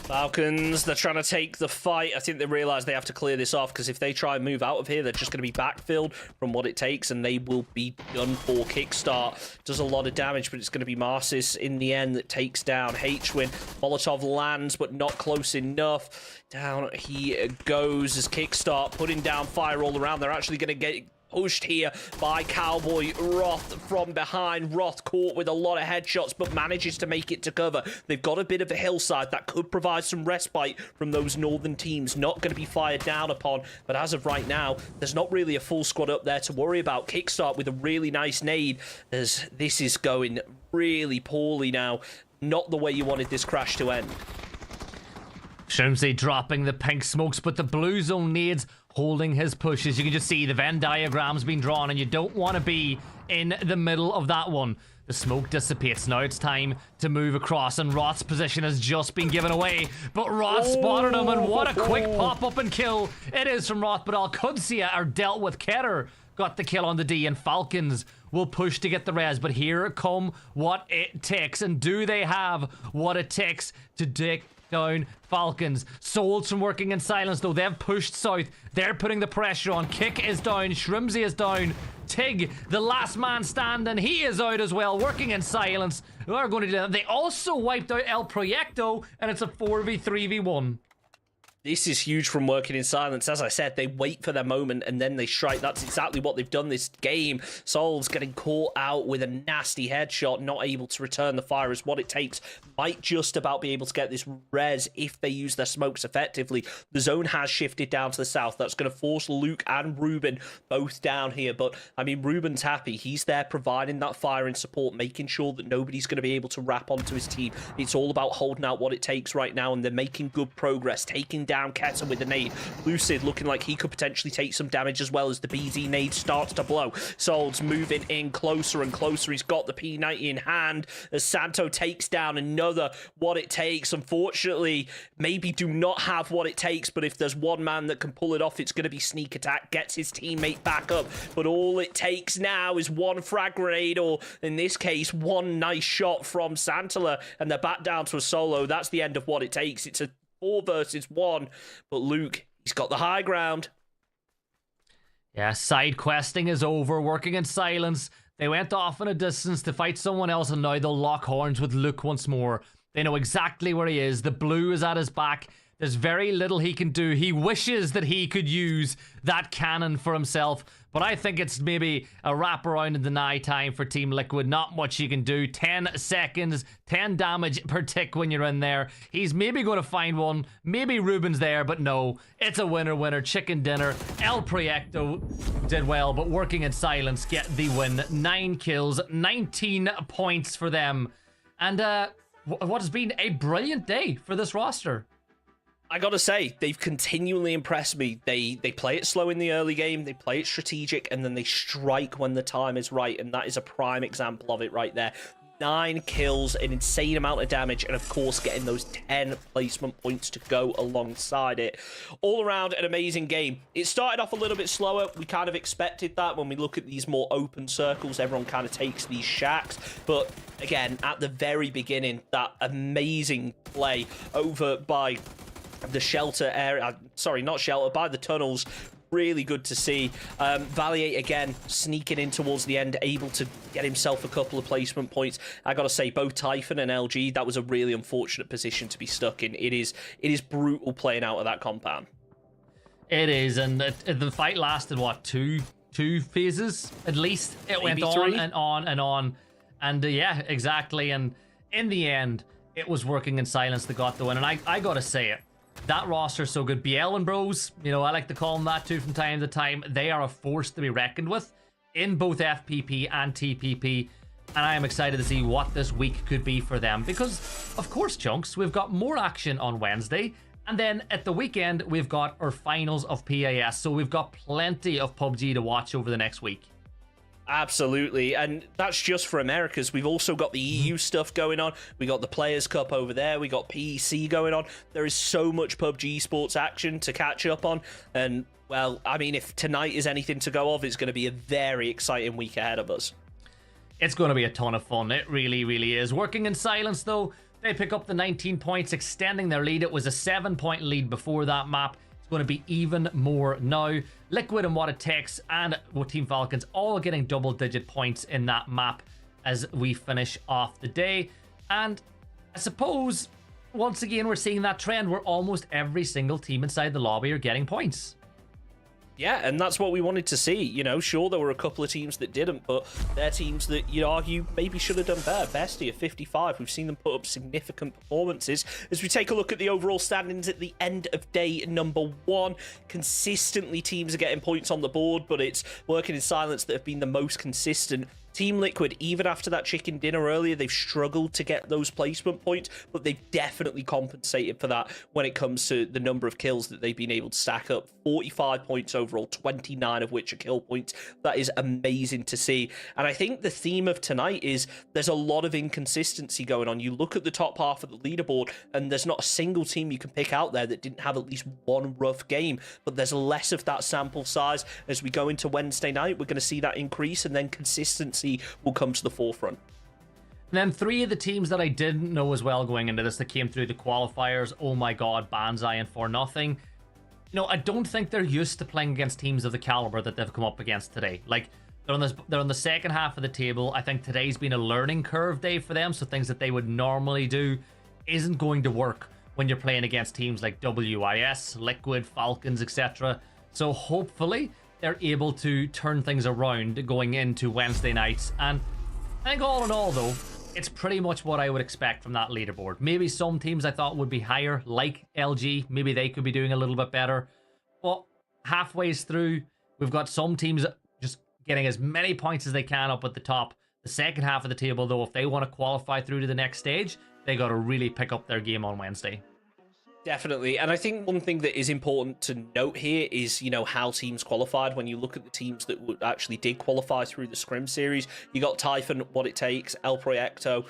Falcons, they're trying to take the fight. I think they realize they have to clear this off, because if they try and move out of here, they're just going to be backfilled from what it takes, and they will be done for. Kickstart does a lot of damage, but it's going to be Marcis in the end that takes down H-Win. Molotov lands, but not close enough. Down he goes as Kickstart putting down fire all around. They're actually going to get pushed here by Cowboy Roth from behind. Roth caught with a lot of headshots, but manages to make it to cover. They've got a bit of a hillside that could provide some respite from those northern teams. Not going to be fired down upon, but as of right now, there's not really a full squad up there to worry about. Kickstart with a really nice nade, as this is going really poorly now. Not the way you wanted this crash to end. Shrimsy dropping the pink smokes, but the blue zone nades holding his pushes. You can just see the Venn diagram's been drawn, and you don't want to be in the middle of that one. The smoke dissipates. Now it's time to move across, and Roth's position has just been given away, but Roth spotted him, and what a quick pop-up and kill it is from Roth. But Alcudia are dealt with. Keter got the kill on the D, and Falcons will push to get the res. But here come what it takes, and do they have what it takes to take down Falcons? Souls from working in silence, though. They've pushed south. They're putting the pressure on. Kick is down. Shrimsy is down. Tig, the last man standing, he is out as well. Working in silence. They're going to do that. They also wiped out El Proyecto, and it's a 4v3v1. This is huge from working in silence. As I said, they wait for their moment and then they strike. That's exactly what they've done this game. Souls getting caught out with a nasty headshot, not able to return the fire is what it takes. Might just about be able to get this res if they use their smokes effectively. The zone has shifted down to the south. That's going to force Luke and Ruben both down here. But, I mean, Ruben's happy. He's there providing that fire and support, making sure that nobody's going to be able to wrap onto his team. It's all about holding out what it takes right now, and they're making good progress, taking down Keter with the nade. Lucid looking like he could potentially take some damage as well as the BZ nade starts to blow. Solds moving in closer and closer. He's got the P90 in hand as Santo takes down another what it takes. Unfortunately, maybe do not have what it takes, but if there's one man that can pull it off, it's going to be Sneak Attack. Gets his teammate back up, but all it takes now is one frag grenade, or in this case, one nice shot from Santala, and they're back down to a solo. That's the end of what it takes. It's a 4 versus 1, but Luke, he's got the high ground. Yeah, side questing is over. Working in silence, they went off in a distance to fight someone else, and now they'll lock horns with Luke once more. They know exactly where he is. The blue is at his back. There's very little he can do. He wishes that he could use that cannon for himself, but I think it's maybe a wraparound and deny time for Team Liquid. Not much you can do. 10 seconds, 10 damage per tick when you're in there. He's maybe going to find one. Maybe Ruben's there, but no. It's a winner-winner chicken dinner. El Proyecto did well, but working in silence get the win. 9 kills, 19 points for them. And what has been a brilliant day for this roster. I gotta say, they've continually impressed me. They play it slow in the early game, they play it strategic, and then they strike when the time is right, and that is a prime example of it right there. 9 kills, an insane amount of damage, and of course getting those 10 placement points to go alongside it. All around an amazing game. It started off a little bit slower. We kind of expected that when we look at these more open circles. Everyone kind of takes these shacks, but again, at the very beginning, that amazing play over by the shelter area, sorry, not shelter, by the tunnels. Really good to see. Valiate again sneaking in towards the end, able to get himself a couple of placement points. I gotta say, both Typhon and LG, that was a really unfortunate position to be stuck in. It is brutal playing out of that compound. It is, and the fight lasted what, two phases at least. It Maybe went 3. on and on and on, and yeah, exactly. And in the end, it was working in silence that got the win. And I gotta say it. That roster's so good. BL and Bros, you know, I like to call them that too from time to time. They are a force to be reckoned with. in both FPP and TPP. And I am excited to see what this week could be for them. Because, of course, Chunks, we've got more action on Wednesday. And then at the weekend, we've got our finals of PAS. So we've got plenty of PUBG to watch over the next week. Absolutely, and that's just for Americas. We've also got the EU stuff going on. We got the Players Cup over there. We got PEC going on. There is so much PUBG Esports action to catch up on. And, well, I mean, if tonight is anything to go of, it's going to be a very exciting week ahead of us. It's going to be a ton of fun. It really, really is. Working in Silence, though, they pick up the 19 points, extending their lead. It was a 7-point lead before that map. Going to be even more now. Liquid and What It Takes and Team Falcons all getting double-digit points in that map as we finish off the day. And I suppose, once again, we're seeing that trend where almost every single team inside the lobby are getting points. Yeah, and that's what we wanted to see. You know, sure, there were a couple of teams that didn't, but they're teams that you'd argue maybe should have done better. Bestie at 55, we've seen them put up significant performances. As we take a look at the overall standings at the end of day number 1, consistently teams are getting points on the board, but it's Working in Silence that have been the most consistent. Team Liquid, even after that chicken dinner earlier, they've struggled to get those placement points, but they've definitely compensated for that when it comes to the number of kills that they've been able to stack up. 45 points overall, 29 of which are kill points. That is amazing to see. And I think the theme of tonight is there's a lot of inconsistency going on. You look at the top half of the leaderboard, and there's not a single team you can pick out there that didn't have at least one rough game, but there's less of that sample size. As we go into Wednesday night, we're going to see that increase, and then consistency will come to the forefront. And then 3 of the teams that I didn't know as well going into this that came through the qualifiers. Oh my god, Banzai and For Nothing. You know, I don't think they're used to playing against teams of the caliber that they've come up against today. Like, they're on the second half of the table. I think today's been a learning curve day for them, so things that they would normally do isn't going to work when you're playing against teams like WIS, Liquid, Falcons, etc. So hopefully they're able to turn things around going into Wednesday nights. And I think all in all, though, it's pretty much what I would expect from that leaderboard. Maybe some teams I thought would be higher, like LG. Maybe they could be doing a little bit better. But halfway through, we've got some teams just getting as many points as they can up at the top. The second half of the table, though, if they want to qualify through to the next stage, they got to really pick up their game on Wednesday. Definitely, and I think one thing that is important to note here is, you know, how teams qualified. When you look at the teams that actually did qualify through the Scrim series, you got Typhon, What It Takes, El Proyecto.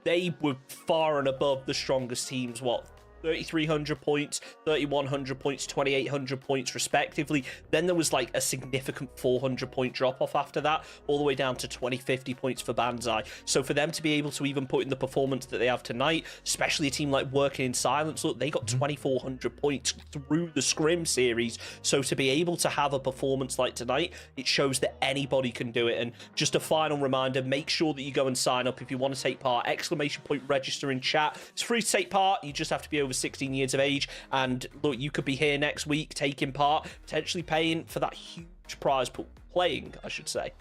They were far and above the strongest teams, 3,300 points, 3,100 points, 2,800 points respectively. Then there was like a significant 400 point drop off after that, all the way down to 2,050 points for Banzai. So for them to be able to even put in the performance that they have tonight, especially a team like Working in Silence, look, they got 2,400 points through the Scrim series. So to be able to have a performance like tonight, it shows that anybody can do it. And just a final reminder, make sure that you go and sign up if you want to take part. !register in chat. It's free to take part. You just have to be over 16 years of age, and look, you could be here next week taking part, potentially paying for that huge prize pool, playing I should say.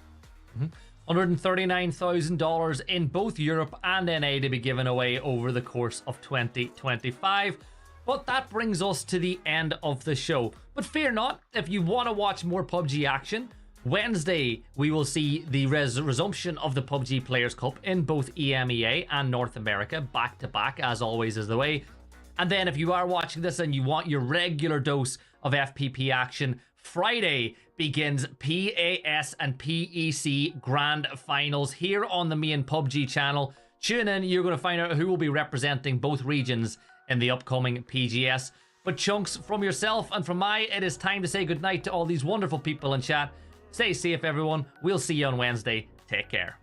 $139,000 in both Europe and NA to be given away over the course of 2025. But that brings us to the end of the show. But fear not, if you want to watch more PUBG action, Wednesday we will see the resumption of the PUBG Players Cup in both EMEA and North America, back to back, as always is the way. And then if you are watching this and you want your regular dose of FPP action, Friday begins PAS and PEC Grand Finals here on the main PUBG channel. Tune in, you're going to find out who will be representing both regions in the upcoming PGS. But Chunks, from yourself and from it is time to say goodnight to all these wonderful people in chat. Stay safe, everyone. We'll see you on Wednesday. Take care.